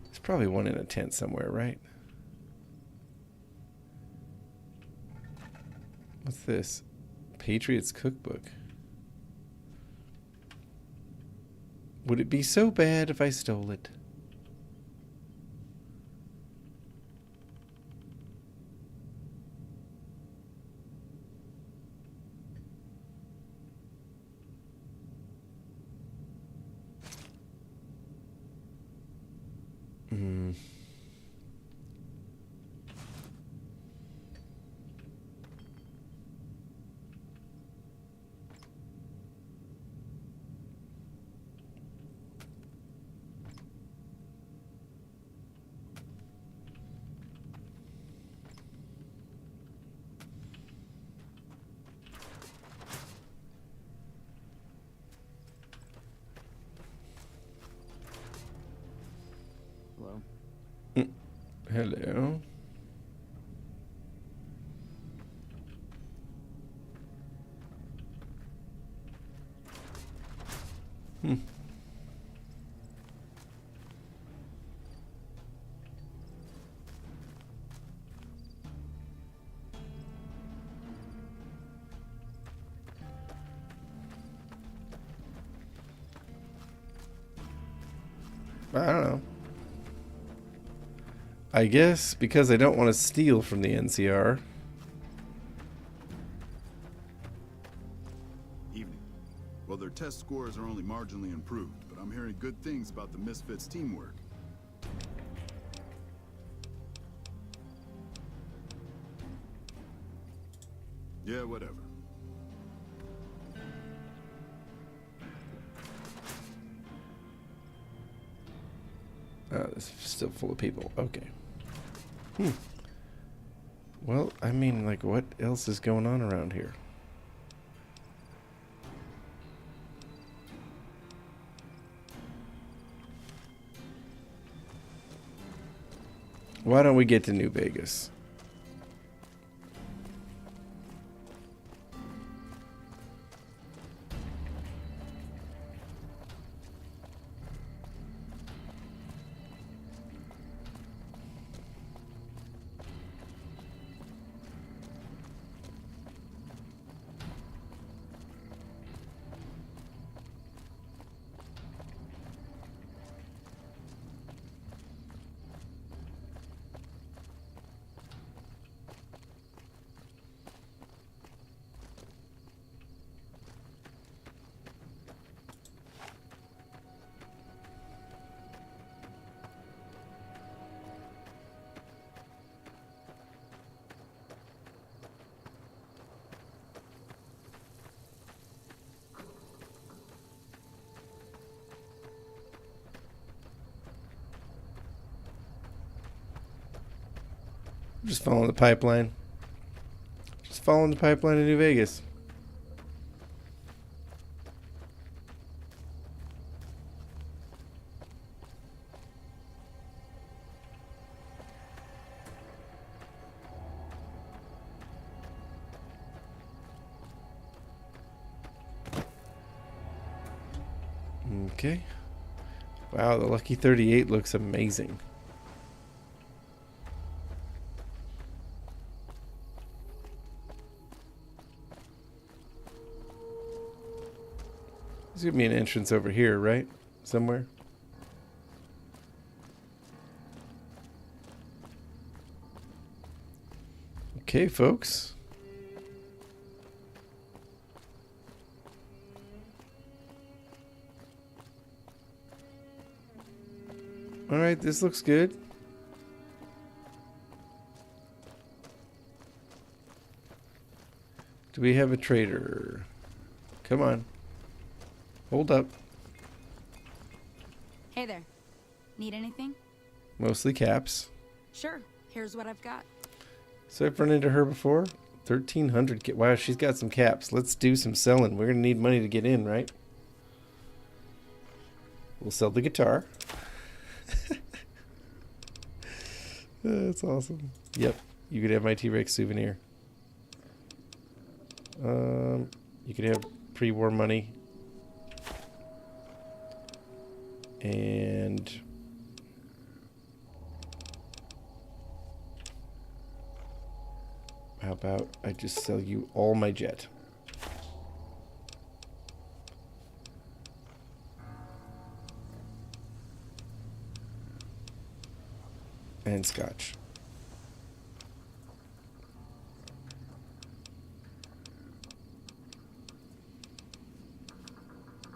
There's probably one in a tent somewhere, right? What's this? Patriots Cookbook. Would it be so bad if I stole it? Hello? Hello. I don't know. I guess because I don't want to steal from the NCR. Evening. Well, their test scores are only marginally improved, but I'm hearing good things about the Misfits' teamwork. Yeah, whatever. It's still full of people. Okay. Well, I mean, like, what else is going on around here? Why don't we get to New Vegas? Just following the pipeline. Just following the pipeline to New Vegas. Okay. Wow, the Lucky 38 looks amazing. There's gonna be an entrance over here, right? Somewhere. Okay, folks. All right, this looks good. Do we have a trader? Come on. Hold up. Hey there. Need anything? Mostly caps. Sure. Here's what I've got. So I've run into her before. 1,300. Wow, she's got some caps. Let's do some selling. We're going to need money to get in, right? We'll sell the guitar. That's awesome. Yep. You could have my T-Rex souvenir. You could have pre-war money. And how about I just sell you all my jet? And scotch.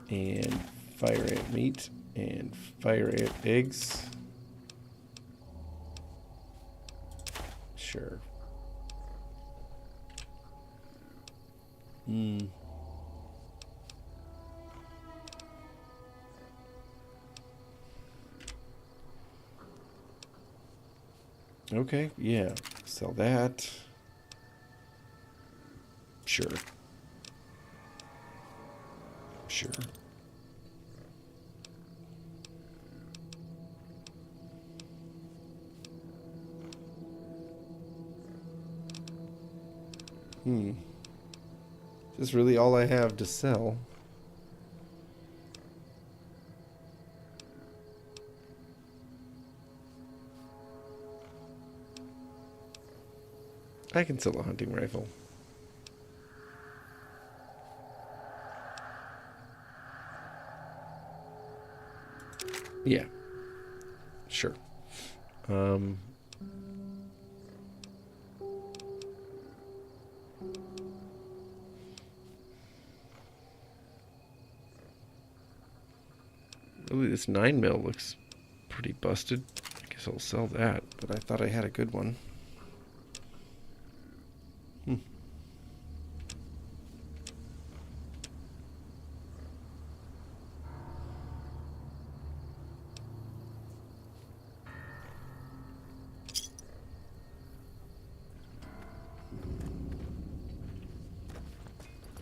And fire ant meat and fire ant eggs. Sure. Okay, yeah. Sell that. Sure. Sure. Is this really all I have to sell? I can sell a hunting rifle. Yeah. Sure. Ooh, this 9mm looks pretty busted. I guess I'll sell that, but I thought I had a good one.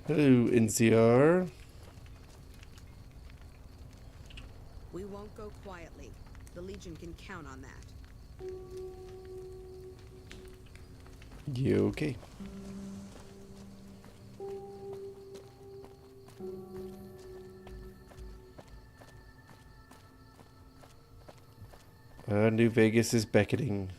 Hello, NCR. We won't go quietly. The Legion can count on that. You okay? New Vegas is beckoning.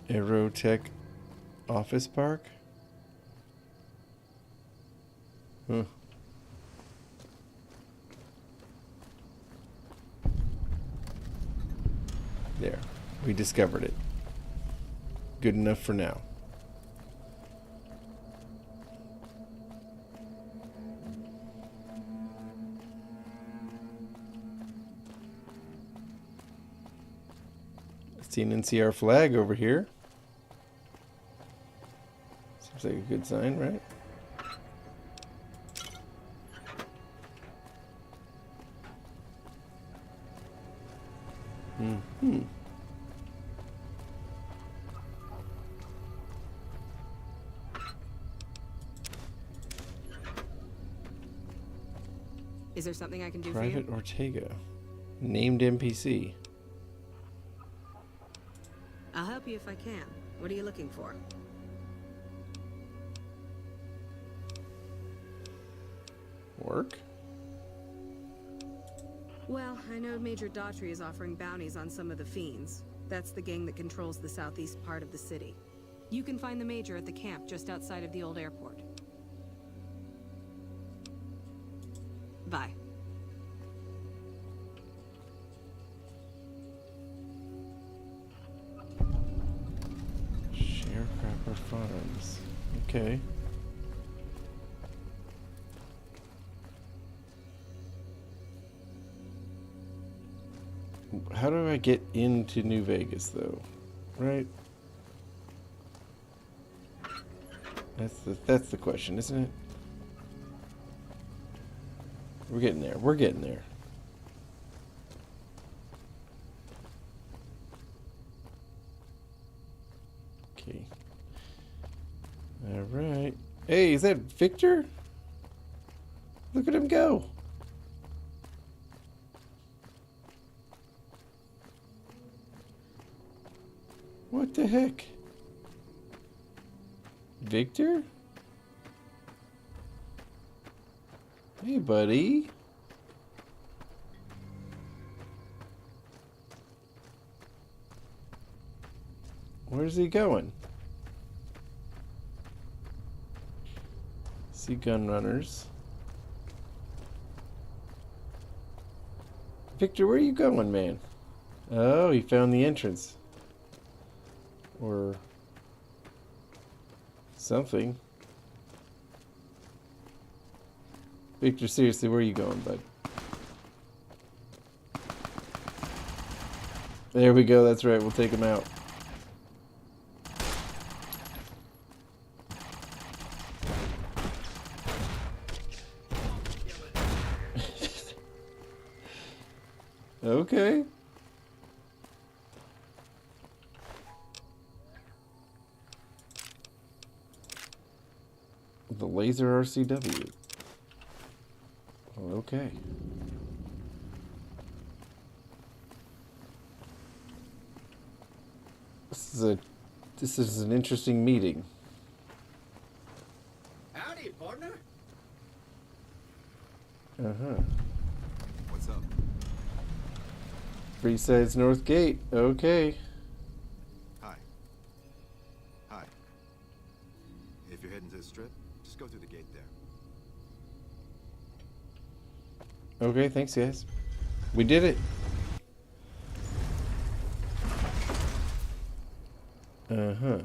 Aerotech Office Park? Huh. There. We discovered it. Good enough for now. I see an NCR flag over here. Seems like a good sign, right? Is there something I can do for you? Private Ortega. Named NPC. I'll help you if I can. What are you looking for? Work? Well, I know Major Daughtry is offering bounties on some of the Fiends. That's the gang that controls the southeast part of the city. You can find the Major at the camp just outside of the old airport. Bye. Sharecropper Farms. Okay. How do I get into New Vegas, though? Right? That's the question, isn't it? We're getting there. We're getting there. Okay. All right. Hey, is that Victor? Look at him go. What the heck? Victor? Hey, buddy. Where's he going? See gun runners. Victor, where are you going, man? Oh, he found the entrance. Or something. Victor, seriously, where are you going, bud? There we go, that's right, we'll take him out. Okay. The laser RCW. Okay. This is an interesting meeting. Howdy, partner. Uh-huh. What's up? Freeside's North Gate. Okay. Hi. Hi. If you're heading to the strip, just go through the gate there. Okay, thanks guys. We did it. Uh-huh.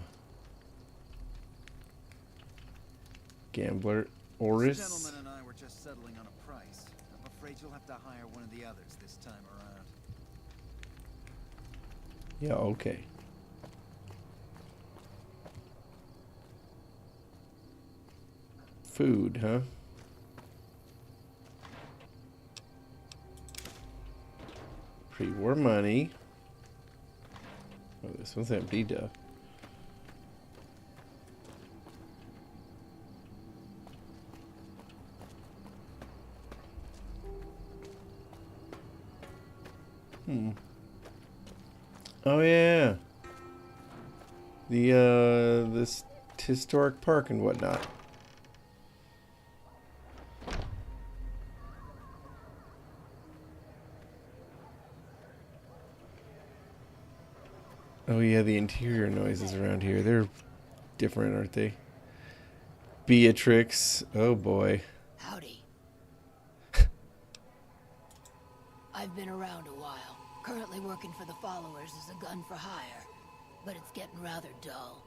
Gambler Oris. This gentleman and I were just settling on a price. I'm afraid you'll have to hire one of the others this time around. Yeah, okay. Food, huh? Pre-war money. Oh, this one's empty, duh. Oh yeah. This historic park and whatnot. Oh yeah, the interior noises around here. They're different, aren't they? Beatrix. Oh boy. Howdy. I've been around a while. Currently working for the followers as a gun for hire. But it's getting rather dull.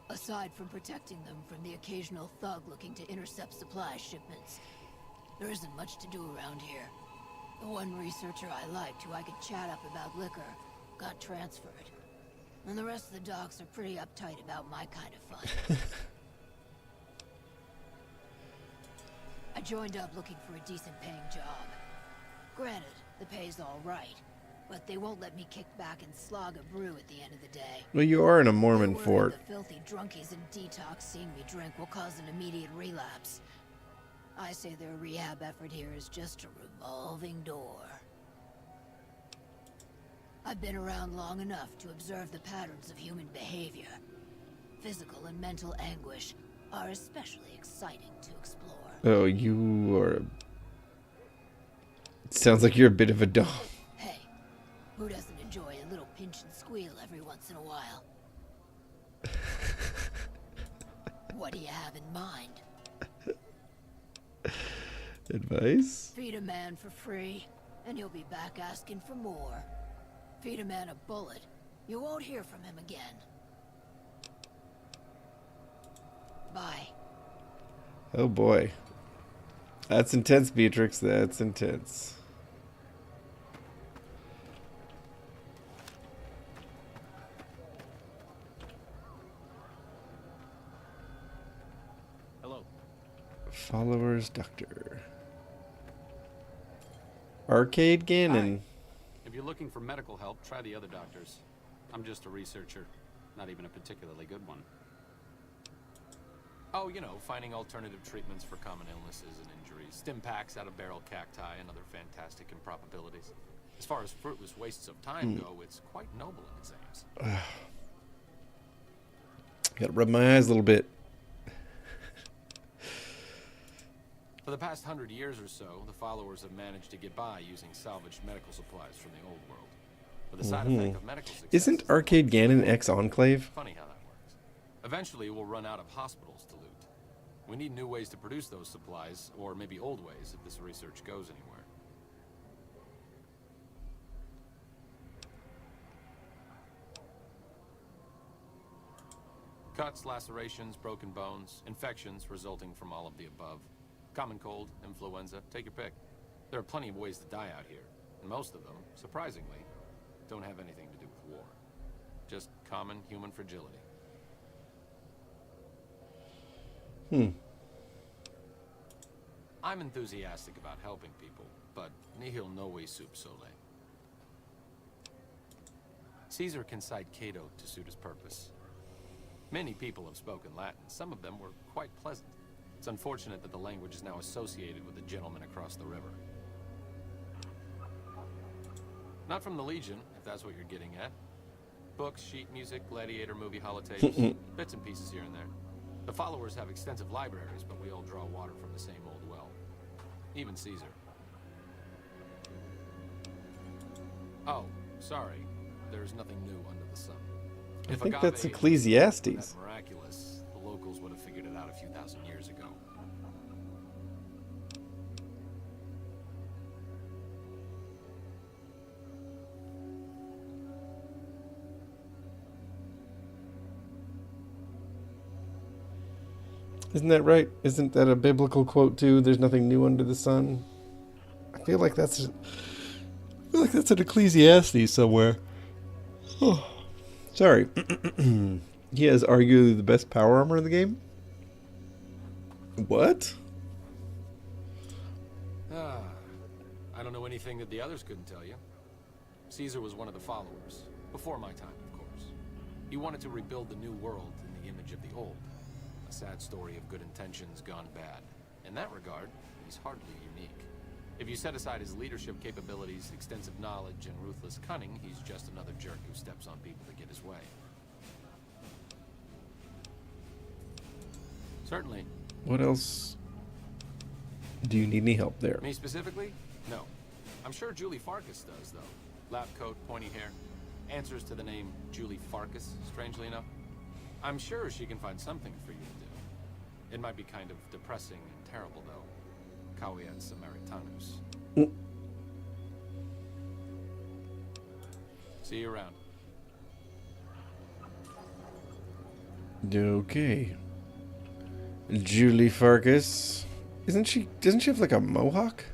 Aside from protecting them from the occasional thug looking to intercept supply shipments, there isn't much to do around here. The one researcher I liked who I could chat up about liquor got transferred. And the rest of the docs are pretty uptight about my kind of fun. I joined up looking for a decent paying job. Granted, the pay's all right, but they won't let me kick back and slog a brew at the end of the day. Well, you are in a Mormon fort. The filthy drunkies in detox seeing me drink will cause an immediate relapse. I say their rehab effort here is just a revolving door. I've been around long enough to observe the patterns of human behavior. Physical and mental anguish are especially exciting to explore. Oh, you are... It sounds like you're a bit of a dog. Hey, who doesn't enjoy a little pinch and squeal every once in a while? What do you have in mind? Advice? Feed a man for free, and he'll be back asking for more. Feed a man a bullet, you won't hear from him again. Bye. Oh boy. That's intense, Beatrix. That's intense. Followers Doctor. Arcade Ganon. Hi. If you're looking for medical help, try the other doctors. I'm just a researcher, not even a particularly good one. Oh, you know, finding alternative treatments for common illnesses and injuries, stim packs out of barrel cacti, and other fantastic improbabilities. As far as fruitless wastes of time go, it's quite noble in its aims. Gotta rub my eyes a little bit. For the past 100 years or so, the followers have managed to get by using salvaged medical supplies from the old world. But the side effect of medical success Isn't Arcade Ganon ex-Enclave? funny how that works. Eventually, we'll run out of hospitals to loot. We need new ways to produce those supplies, or maybe old ways if this research goes anywhere. Cuts, lacerations, broken bones, infections resulting from all of the above. Common cold, influenza, take your pick. There are plenty of ways to die out here, and most of them, surprisingly, don't have anything to do with war. Just common human fragility. I'm enthusiastic about helping people, but nihil novi sub sole. Caesar can cite Cato to suit his purpose. Many people have spoken Latin. Some of them were quite pleasant. It's unfortunate that the language is now associated with the gentleman across the river. Not from the Legion, if that's what you're getting at. Books, sheet music, gladiator movie holotapes, bits and pieces here and there. The followers have extensive libraries, but we all draw water from the same old well. Even Caesar. Oh, sorry. There's nothing new under the sun. I think that's Ecclesiastes. That miraculous, the locals would have figured it out a few thousand years ago. Isn't that right? Isn't that a biblical quote too? There's nothing new under the sun. I feel like that's an Ecclesiastes somewhere. Oh, sorry. He has arguably the best power armor in the game. What? I don't know anything that the others couldn't tell you. Caesar was one of the followers, before my time, of course. He wanted to rebuild the new world in the image of the old. A sad story of good intentions gone bad. In that regard, he's hardly unique. If you set aside his leadership capabilities, extensive knowledge, and ruthless cunning, he's just another jerk who steps on people to get his way. Certainly. What else? Do you need any help there? Me specifically? No. I'm sure Julie Farkas does, though. Lab coat, pointy hair. Answers to the name Julie Farkas, strangely enough. I'm sure she can find something for you to do. It might be kind of depressing and terrible, though. Caveat Samaritanus. See you around. Okay. Julie Farkas. Doesn't she have like a mohawk?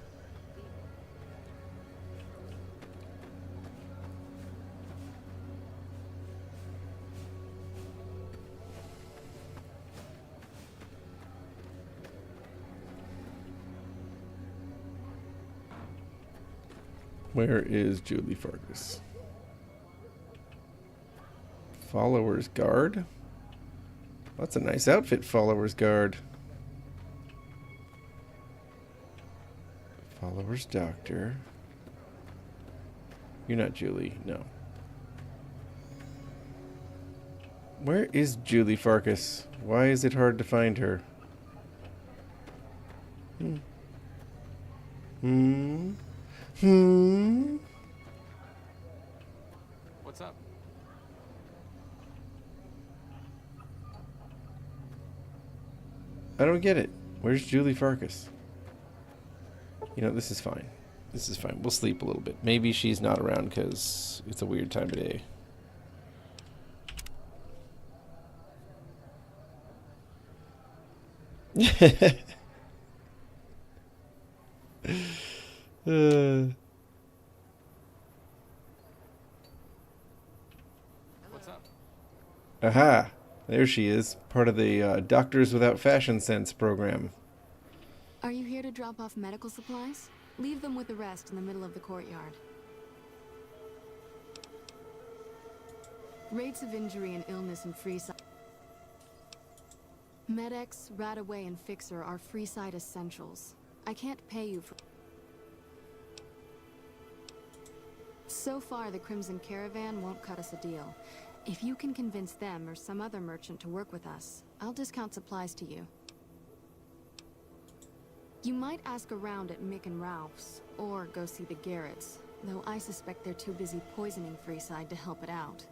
Where is Julie Farkas? Followers Guard? That's a nice outfit, Followers Guard. Followers Doctor. You're not Julie, no. Where is Julie Farkas? Why is it hard to find her? What's up? I don't get it. Where's Julie Farkas? You know, this is fine. This is fine. We'll sleep a little bit. Maybe she's not around because it's a weird time of day. What's up? Aha! There she is. Part of the Doctors Without Fashion Sense program. Are you here to drop off medical supplies? Leave them with the rest in the middle of the courtyard. Rates of injury and illness in Freeside. Med-X, Radaway, and Fixer are Freeside essentials. I can't pay you for... So far, the Crimson Caravan won't cut us a deal. If you can convince them or some other merchant to work with us, I'll discount supplies to you. You might ask around at Mick and Ralph's, or go see the Garretts, though I suspect they're too busy poisoning Freeside to help it out.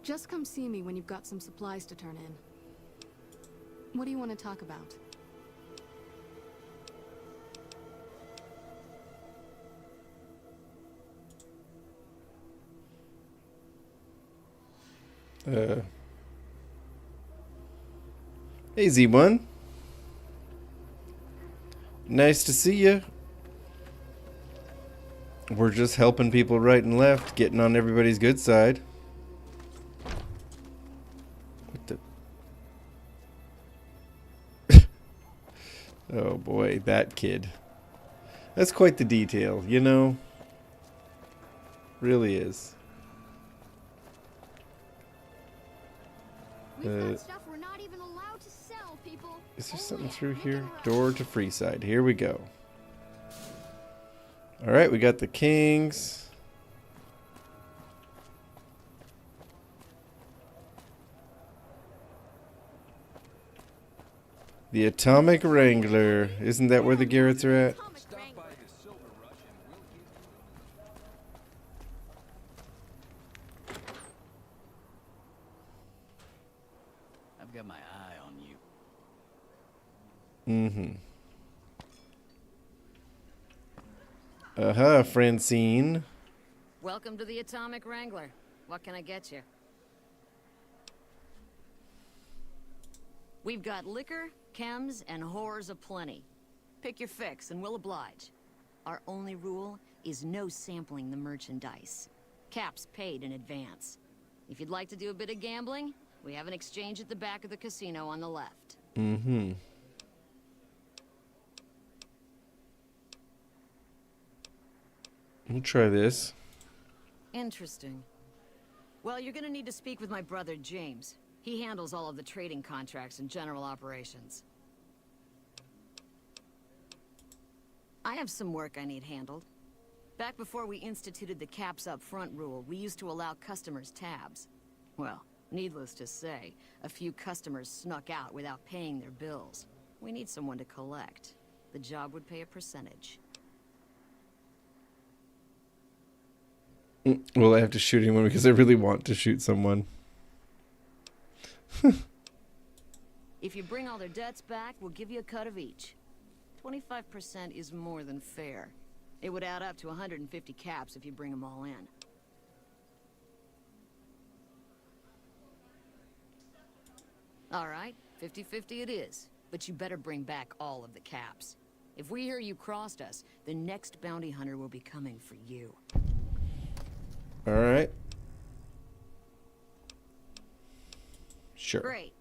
Just come see me when you've got some supplies to turn in. What do you want to talk about? Hey, Z1. Nice to see you. We're just helping people right and left, getting on everybody's good side. What the... Oh boy, that kid. That's quite the detail, you know? Really is. Stuff we're not even allowed to sell, people. Is there something through here? Door to Freeside. Here we go. Alright, we got the Kings. The Atomic Wrangler. Isn't that where the Garretts are at? I've got my eye on you. Mm-hmm. Uh-huh, Francine. Welcome to the Atomic Wrangler. What can I get you? We've got liquor, chems, and whores aplenty. Pick your fix and we'll oblige. Our only rule is no sampling the merchandise. Caps paid in advance. If you'd like to do a bit of gambling, we have an exchange at the back of the casino on the left. Mm-hmm. We'll try this. Interesting. Well, you're gonna need to speak with my brother, James. He handles all of the trading contracts and general operations. I have some work I need handled. Back before we instituted the caps up front rule, we used to allow customers tabs. Well, needless to say, a few customers snuck out without paying their bills. We need someone to collect. The job would pay a percentage. Well, I have to shoot anyone because I really want to shoot someone. If you bring all their debts back, we'll give you a cut of each. 25% is more than fair. It would add up to 150 caps if you bring them all in. All right, 50-50 it is. But you better bring back all of the caps. If we hear you crossed us, the next bounty hunter will be coming for you. All right. Sure. Great.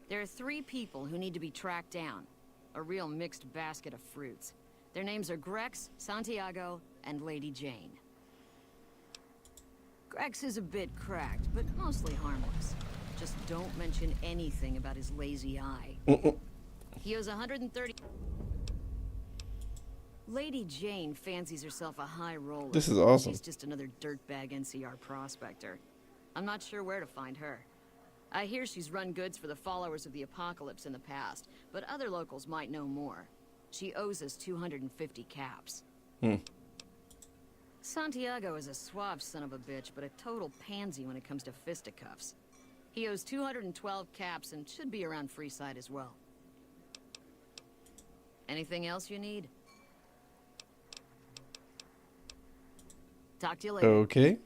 There are 3 people who need to be tracked down. A real mixed basket of fruits. Their names are Grex, Santiago, and Lady Jane. Grex is a bit cracked, but mostly harmless. Just don't mention anything about his lazy eye. He owes 130... Lady Jane fancies herself a high roller. This is awesome. She's just another dirtbag NCR prospector. I'm not sure where to find her. I hear she's run goods for the followers of the apocalypse in the past, but other locals might know more. She owes us 250 caps. Santiago is a suave son of a bitch, but a total pansy when it comes to fisticuffs. He owes 212 caps and should be around Freeside as well. Anything else you need? Talk to you later. Okay.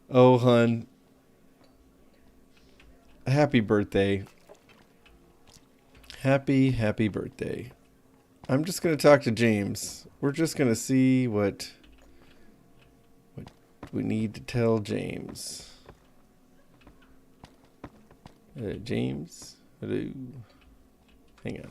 Oh, hun. Happy birthday. Happy birthday. I'm just going to talk to James. We're just going to see what we need to tell James. James? Hello. Hang on.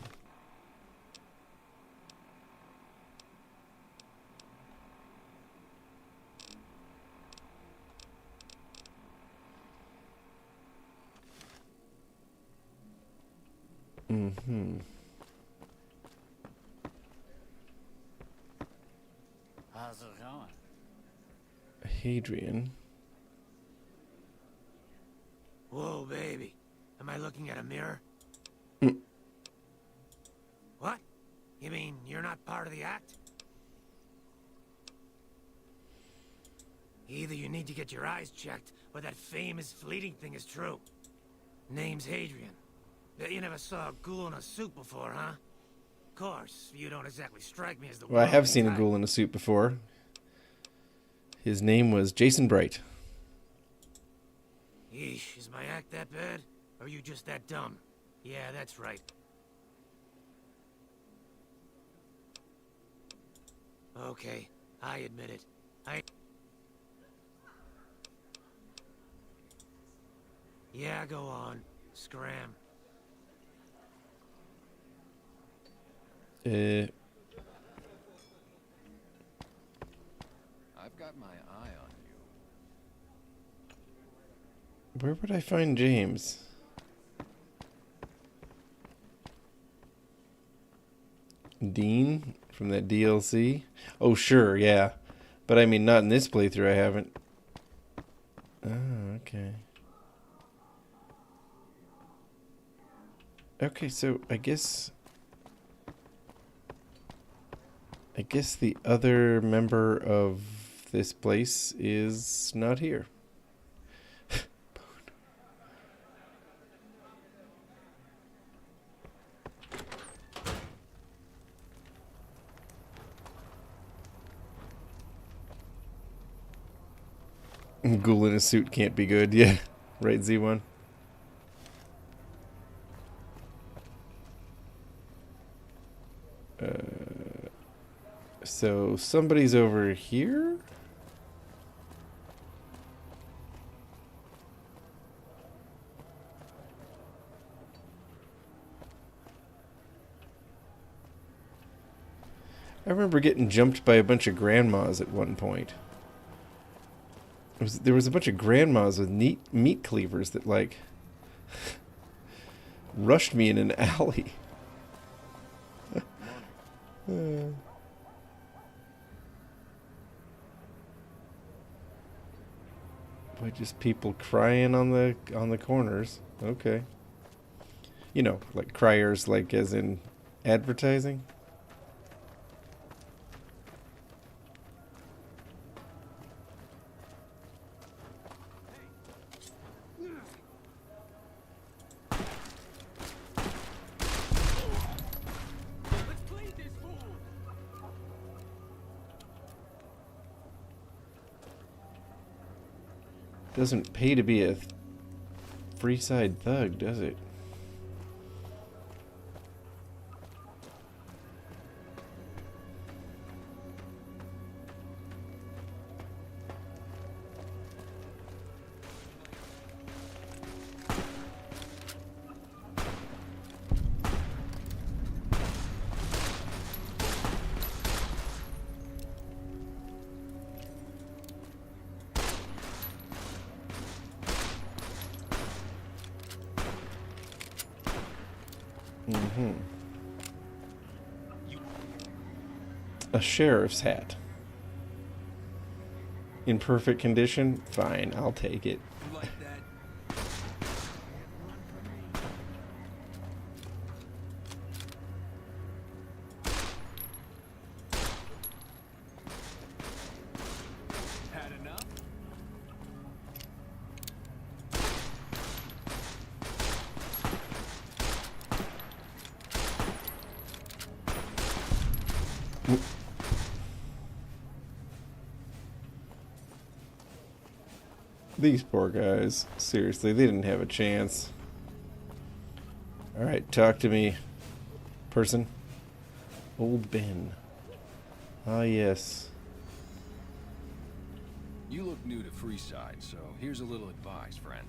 Mm-hmm. How's it going? Hadrian. Whoa, baby. Am I looking at a mirror? Mm. What? You mean you're not part of the act? Either you need to get your eyes checked, or that famous fleeting thing is true. Name's Hadrian. You never saw a ghoul in a suit before, huh? Of course, you don't exactly strike me as the Well, I have seen a type. ghoul in a suit before. His name was Jason Bright. Yeesh, is my act that bad? Or are you just that dumb? Yeah, that's right. Okay, I admit it. Yeah, go on. Scram. I've got my eye on you. Where would I find James? Dean from that DLC? Oh, sure, yeah. But I mean, not in this playthrough, I haven't. Oh, okay. Okay, so I guess the other member of this place is not here. Ghoul in a suit can't be good. Yeah, right, Z1. So somebody's over here? I remember getting jumped by a bunch of grandmas at one point. There was a bunch of grandmas with neat meat cleavers that, like, rushed me in an alley. Boy, just people crying on the corners. Okay. You know, like criers, like as in advertising. Doesn't pay to be a Freeside thug, does it? Mm-hmm. A sheriff's hat. In perfect condition? Fine, I'll take it. These poor guys. Seriously, they didn't have a chance. Alright, talk to me, person. Old Ben. Ah, yes. You look new to Freeside, so here's a little advice, friend.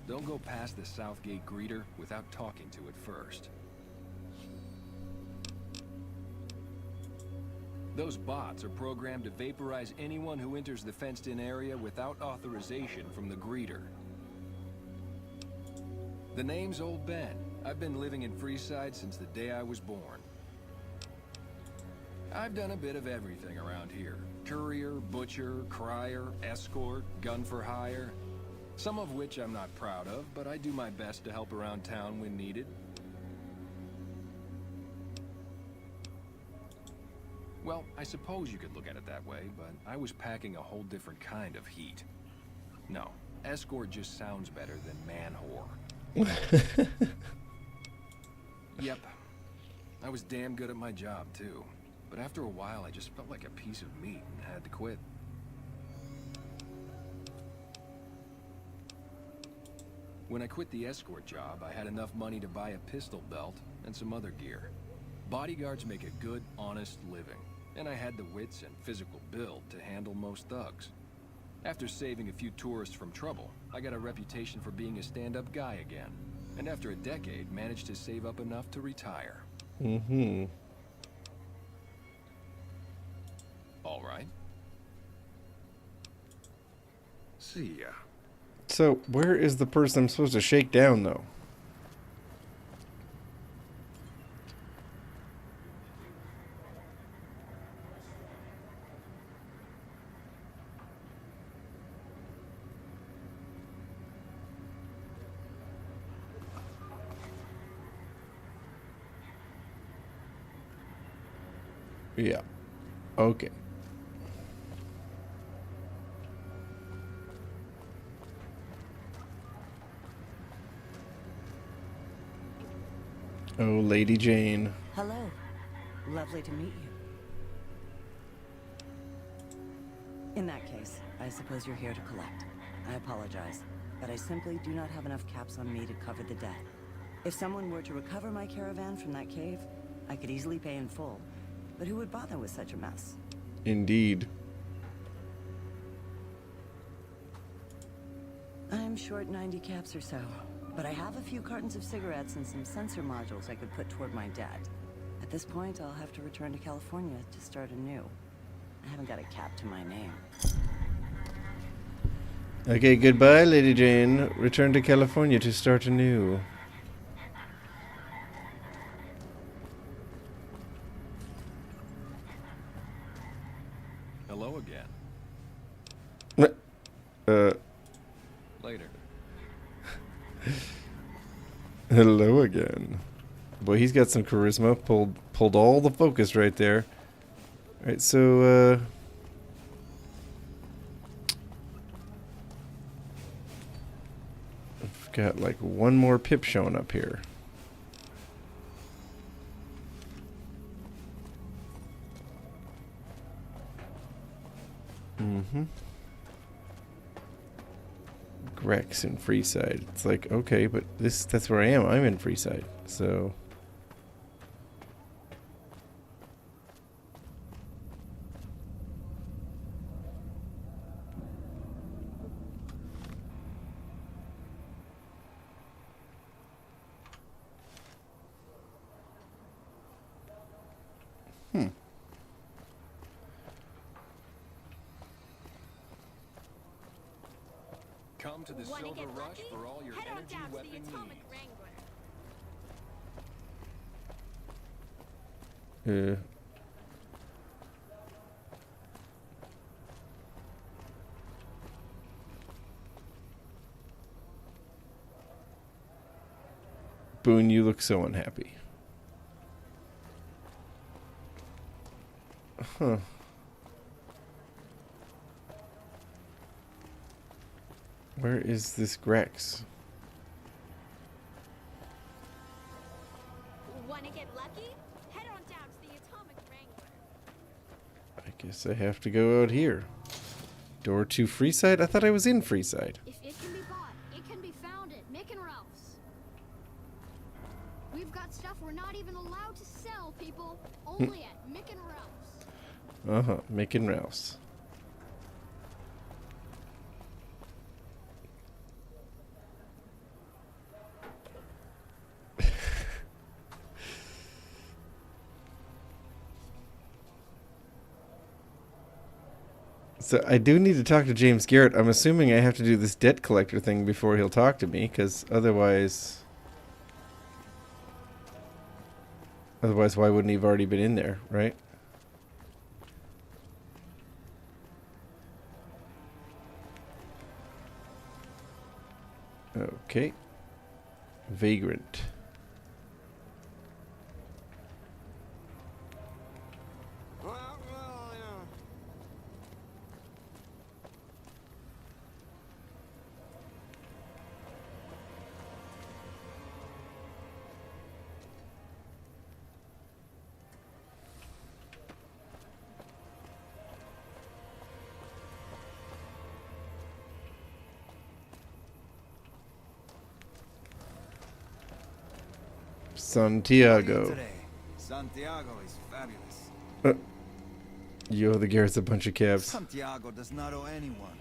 Don't go past the Southgate greeter without talking to it first. Those bots are programmed to vaporize anyone who enters the fenced-in area without authorization from the greeter. The name's Old Ben. I've been living in Freeside since the day I was born. I've done a bit of everything around here. Courier, butcher, crier, escort, gun for hire. Some of which I'm not proud of, but I do my best to help around town when needed. Well, I suppose you could look at it that way, but I was packing a whole different kind of heat. No, escort just sounds better than man-whore. Yep, I was damn good at my job, too. But after a while, I just felt like a piece of meat and had to quit. When I quit the escort job, I had enough money to buy a pistol belt and some other gear. Bodyguards make a good, honest living, and I had the wits and physical build to handle most thugs. After saving a few tourists from trouble, I got a reputation for being a stand-up guy again, and after a decade, managed to save up enough to retire. Mm-hmm. All right. See ya. So, where is the person I'm supposed to shake down, though? Yeah. Okay. Oh, Lady Jane. Hello. Lovely to meet you. In that case, I suppose you're here to collect. I apologize, but I simply do not have enough caps on me to cover the debt. If someone were to recover my caravan from that cave, I could easily pay in full. But who would bother with such a mess? Indeed. I'm short 90 caps or so, but I have a few cartons of cigarettes and some sensor modules I could put toward my debt. At this point, I'll have to return to California to start anew. I haven't got a cap to my name. Okay, goodbye, Lady Jane. Return to California to start anew. Hello again. Later. Hello again. Boy, he's got some charisma. Pulled all the focus right there. All right, so I've got like one more pip showing up here. Mm-hmm. Grex in Freeside. It's like, okay, but that's where I am. I'm in Freeside. So Come to the Silver Rush for all your energy weapon needs. Boon, you look so unhappy. Huh. Where is this Grex? Wanna get lucky? Head on down to the Atomic Wrangler. I guess I have to go out here. Door to Freeside? I thought I was in Freeside. If it can be bought, it can be found at Mick and Ralph's. We've got stuff we're not even allowed to sell, people. Only at Mick and Ralph's. Uh-huh, Mick and Ralph's. So I do need to talk to James Garrett. I'm assuming I have to do this debt collector thing before he'll talk to me, because otherwise, why wouldn't he have already been in there, right? Okay. Vagrant. Santiago. Santiago is fabulous. You owe the Garrett's a bunch of cabs. Santiago does not owe anyone.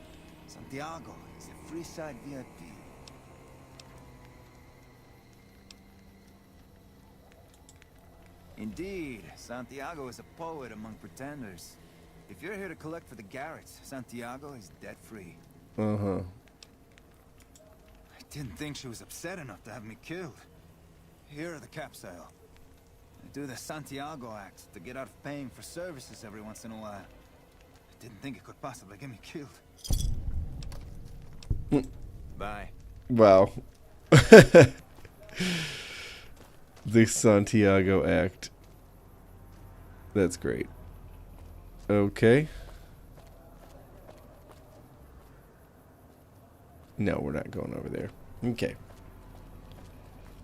Santiago is a free side VIP. Indeed, Santiago is a poet among pretenders. If you're here to collect for the Garretts, Santiago is debt-free. Uh-huh. I didn't think she was upset enough to have me killed. Here are the cap sale. I do the Santiago act to get out of paying for services every once in a while. I didn't think it could possibly get me killed. Bye. Wow. The Santiago act. That's great. Okay. No, we're not going over there. Okay.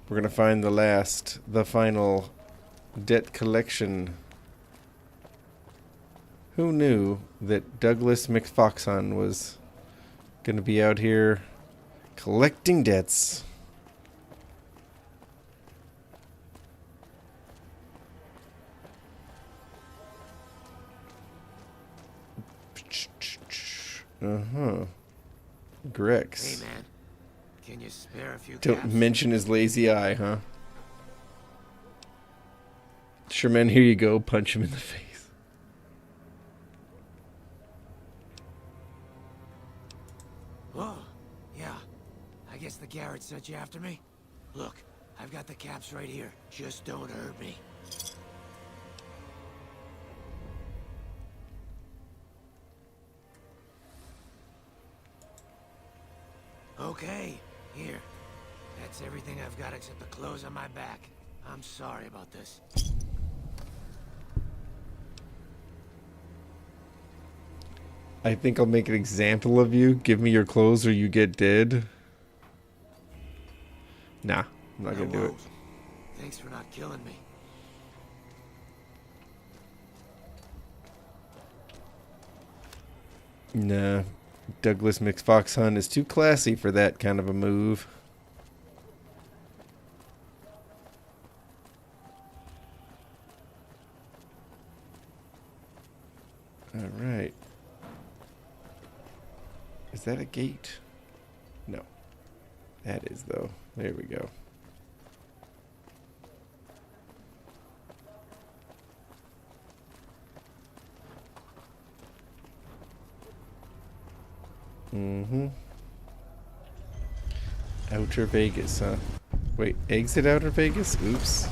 We're going to find the final debt collection. Who knew that Douglas McFoxon was going to be out here collecting debts? Uh-huh. Grex. Hey, man. Can you spare a few Don't caps? mention his lazy eye, huh? Sure, man, here you go. Punch him in the face. Oh, yeah. I guess the Garrett sent you after me. Look, I've got the caps right here. Just don't hurt me. Okay, here. That's everything I've got except the clothes on my back. I'm sorry about this. I think I'll make an example of you. Give me your clothes or you get dead. Nah, I'm not gonna do it. Thanks for not killing me. Nah, Douglas McFoxhunt is too classy for that kind of a move. All right. Is that a gate? No. That is, though. There we go. Mm-hmm. Outer Vegas, huh? Wait, exit Outer Vegas? Oops.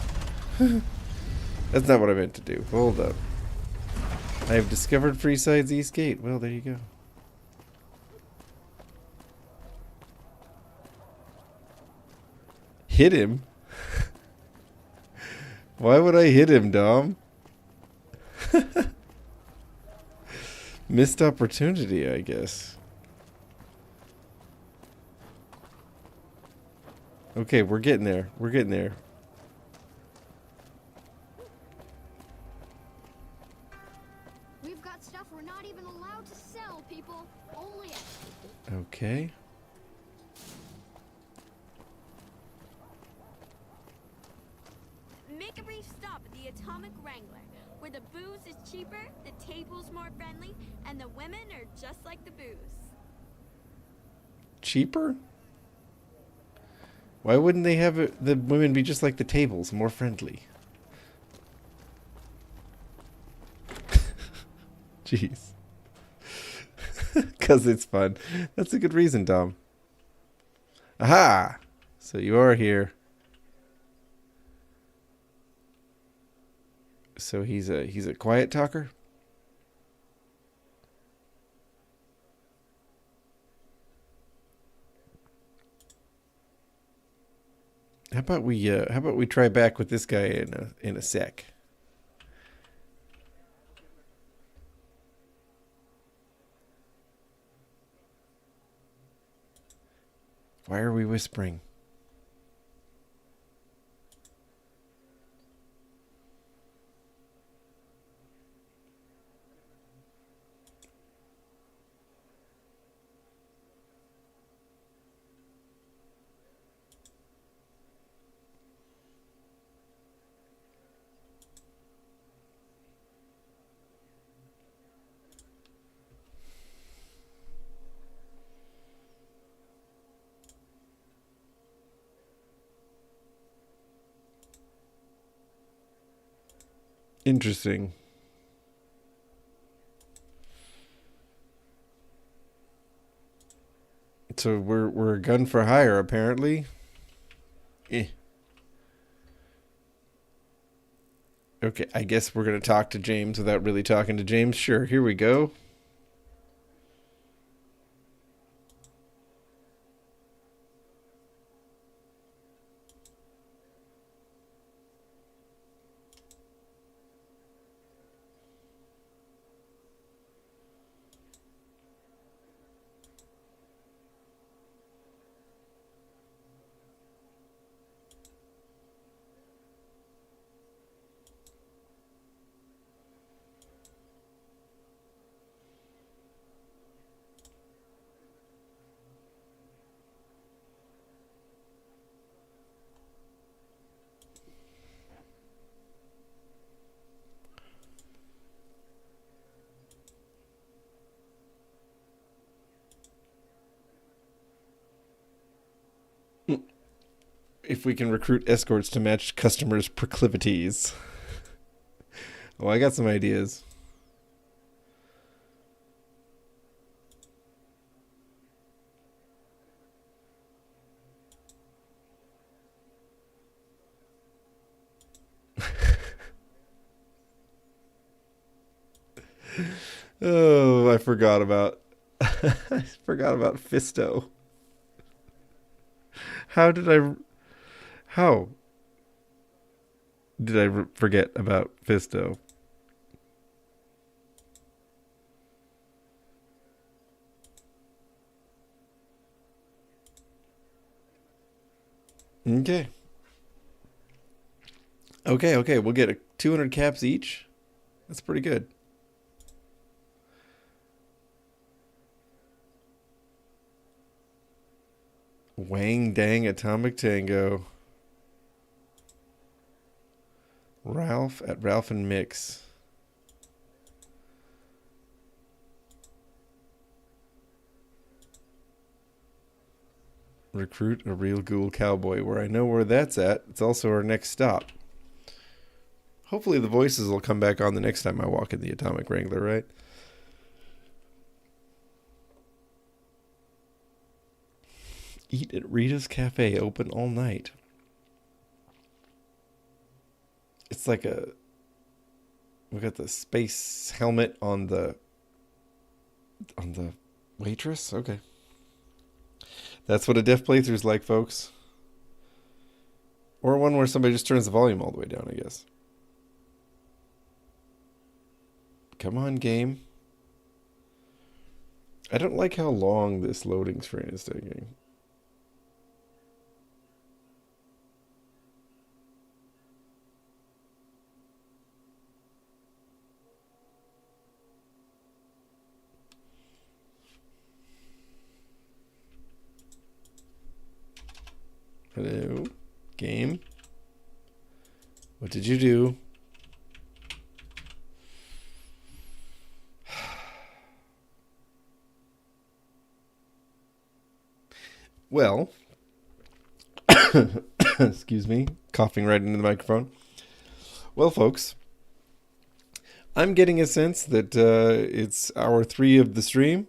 That's not what I meant to do. Hold up. I have discovered Freeside's East Gate. Well, there you go. Hit him? Why would I hit him, Dom? Missed opportunity, I guess. Okay, we're getting there. We're getting there. We've got stuff we're not even allowed to sell, people. Only at... Okay. Make a brief stop at the Atomic Wrangler, where the booze is cheaper, the tables more friendly, and the women are just like the booze. Cheaper? Why wouldn't they have the women be just like the tables, more friendly? Jeez. Because it's fun. That's a good reason, Tom. Aha! So you are here. So he's a quiet talker? How about we try back with this guy in a sec? Why are we whispering? Interesting. So we're a gun for hire, apparently. Okay, I guess we're gonna talk to James without really talking to James. Sure, here we go. If we can recruit escorts to match customers' proclivities. Oh, I got some ideas. Oh, I forgot about Fisto. How did I forget about Fisto? Okay. Okay, we'll get 200 caps each. That's pretty good. Wang Dang Atomic Tango. Ralph at Ralph and Mix. Recruit a real ghoul cowboy. Where I know where that's at. It's also our next stop. Hopefully the voices will come back on the next time I walk in the Atomic Wrangler, right? Eat at Rita's Cafe, open all night. It's like we got the space helmet on the waitress. Okay. That's what a deaf playthrough's like, folks. Or one where somebody just turns the volume all the way down, I guess. Come on, game. I don't like how long this loading screen is taking. Hello, game. What did you do? Well, excuse me, coughing right into the microphone. Well, folks, I'm getting a sense that it's hour 3 of the stream.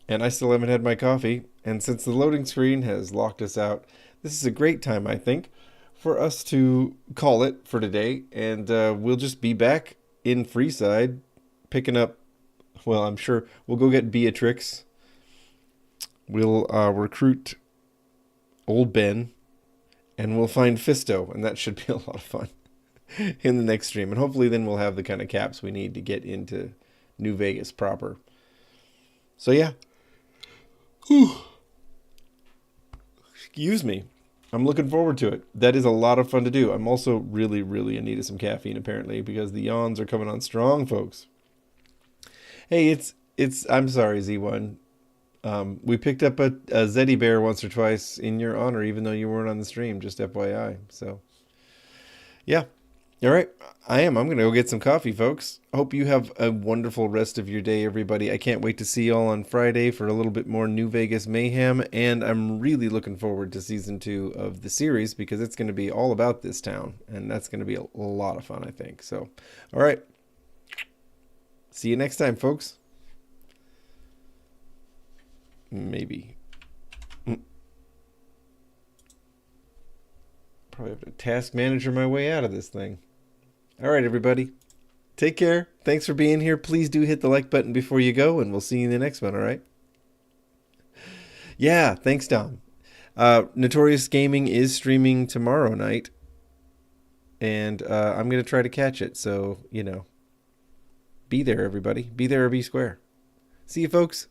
and I still haven't had my coffee. And since the loading screen has locked us out, this is a great time, I think, for us to call it for today. And we'll just be back in Freeside picking up, well, I'm sure we'll go get Beatrix. We'll recruit old Ben, and we'll find Fisto, and that should be a lot of fun in the next stream. And hopefully then we'll have the kind of caps we need to get into New Vegas proper. So yeah. Whew. Excuse me. I'm looking forward to it. That is a lot of fun to do. I'm also really, really in need of some caffeine, apparently, because the yawns are coming on strong, folks. Hey, it's I'm sorry, Z1. We picked up a Zeddy Bear once or twice in your honor, even though you weren't on the stream, just FYI. So, yeah. All right. I'm going to go get some coffee, folks. Hope you have a wonderful rest of your day, everybody. I can't wait to see you all on Friday for a little bit more New Vegas mayhem. And I'm really looking forward to season 2 of the series because it's going to be all about this town. And that's going to be a lot of fun, I think. So, all right. See you next time, folks. Maybe. Probably have to task manager my way out of this thing. All right, everybody. Take care. Thanks for being here. Please do hit the like button before you go, and we'll see you in the next one, all right? Yeah, thanks, Dom. Notorious Gaming is streaming tomorrow night, and I'm going to try to catch it, so, you know, be there, everybody. Be there or be square. See you, folks.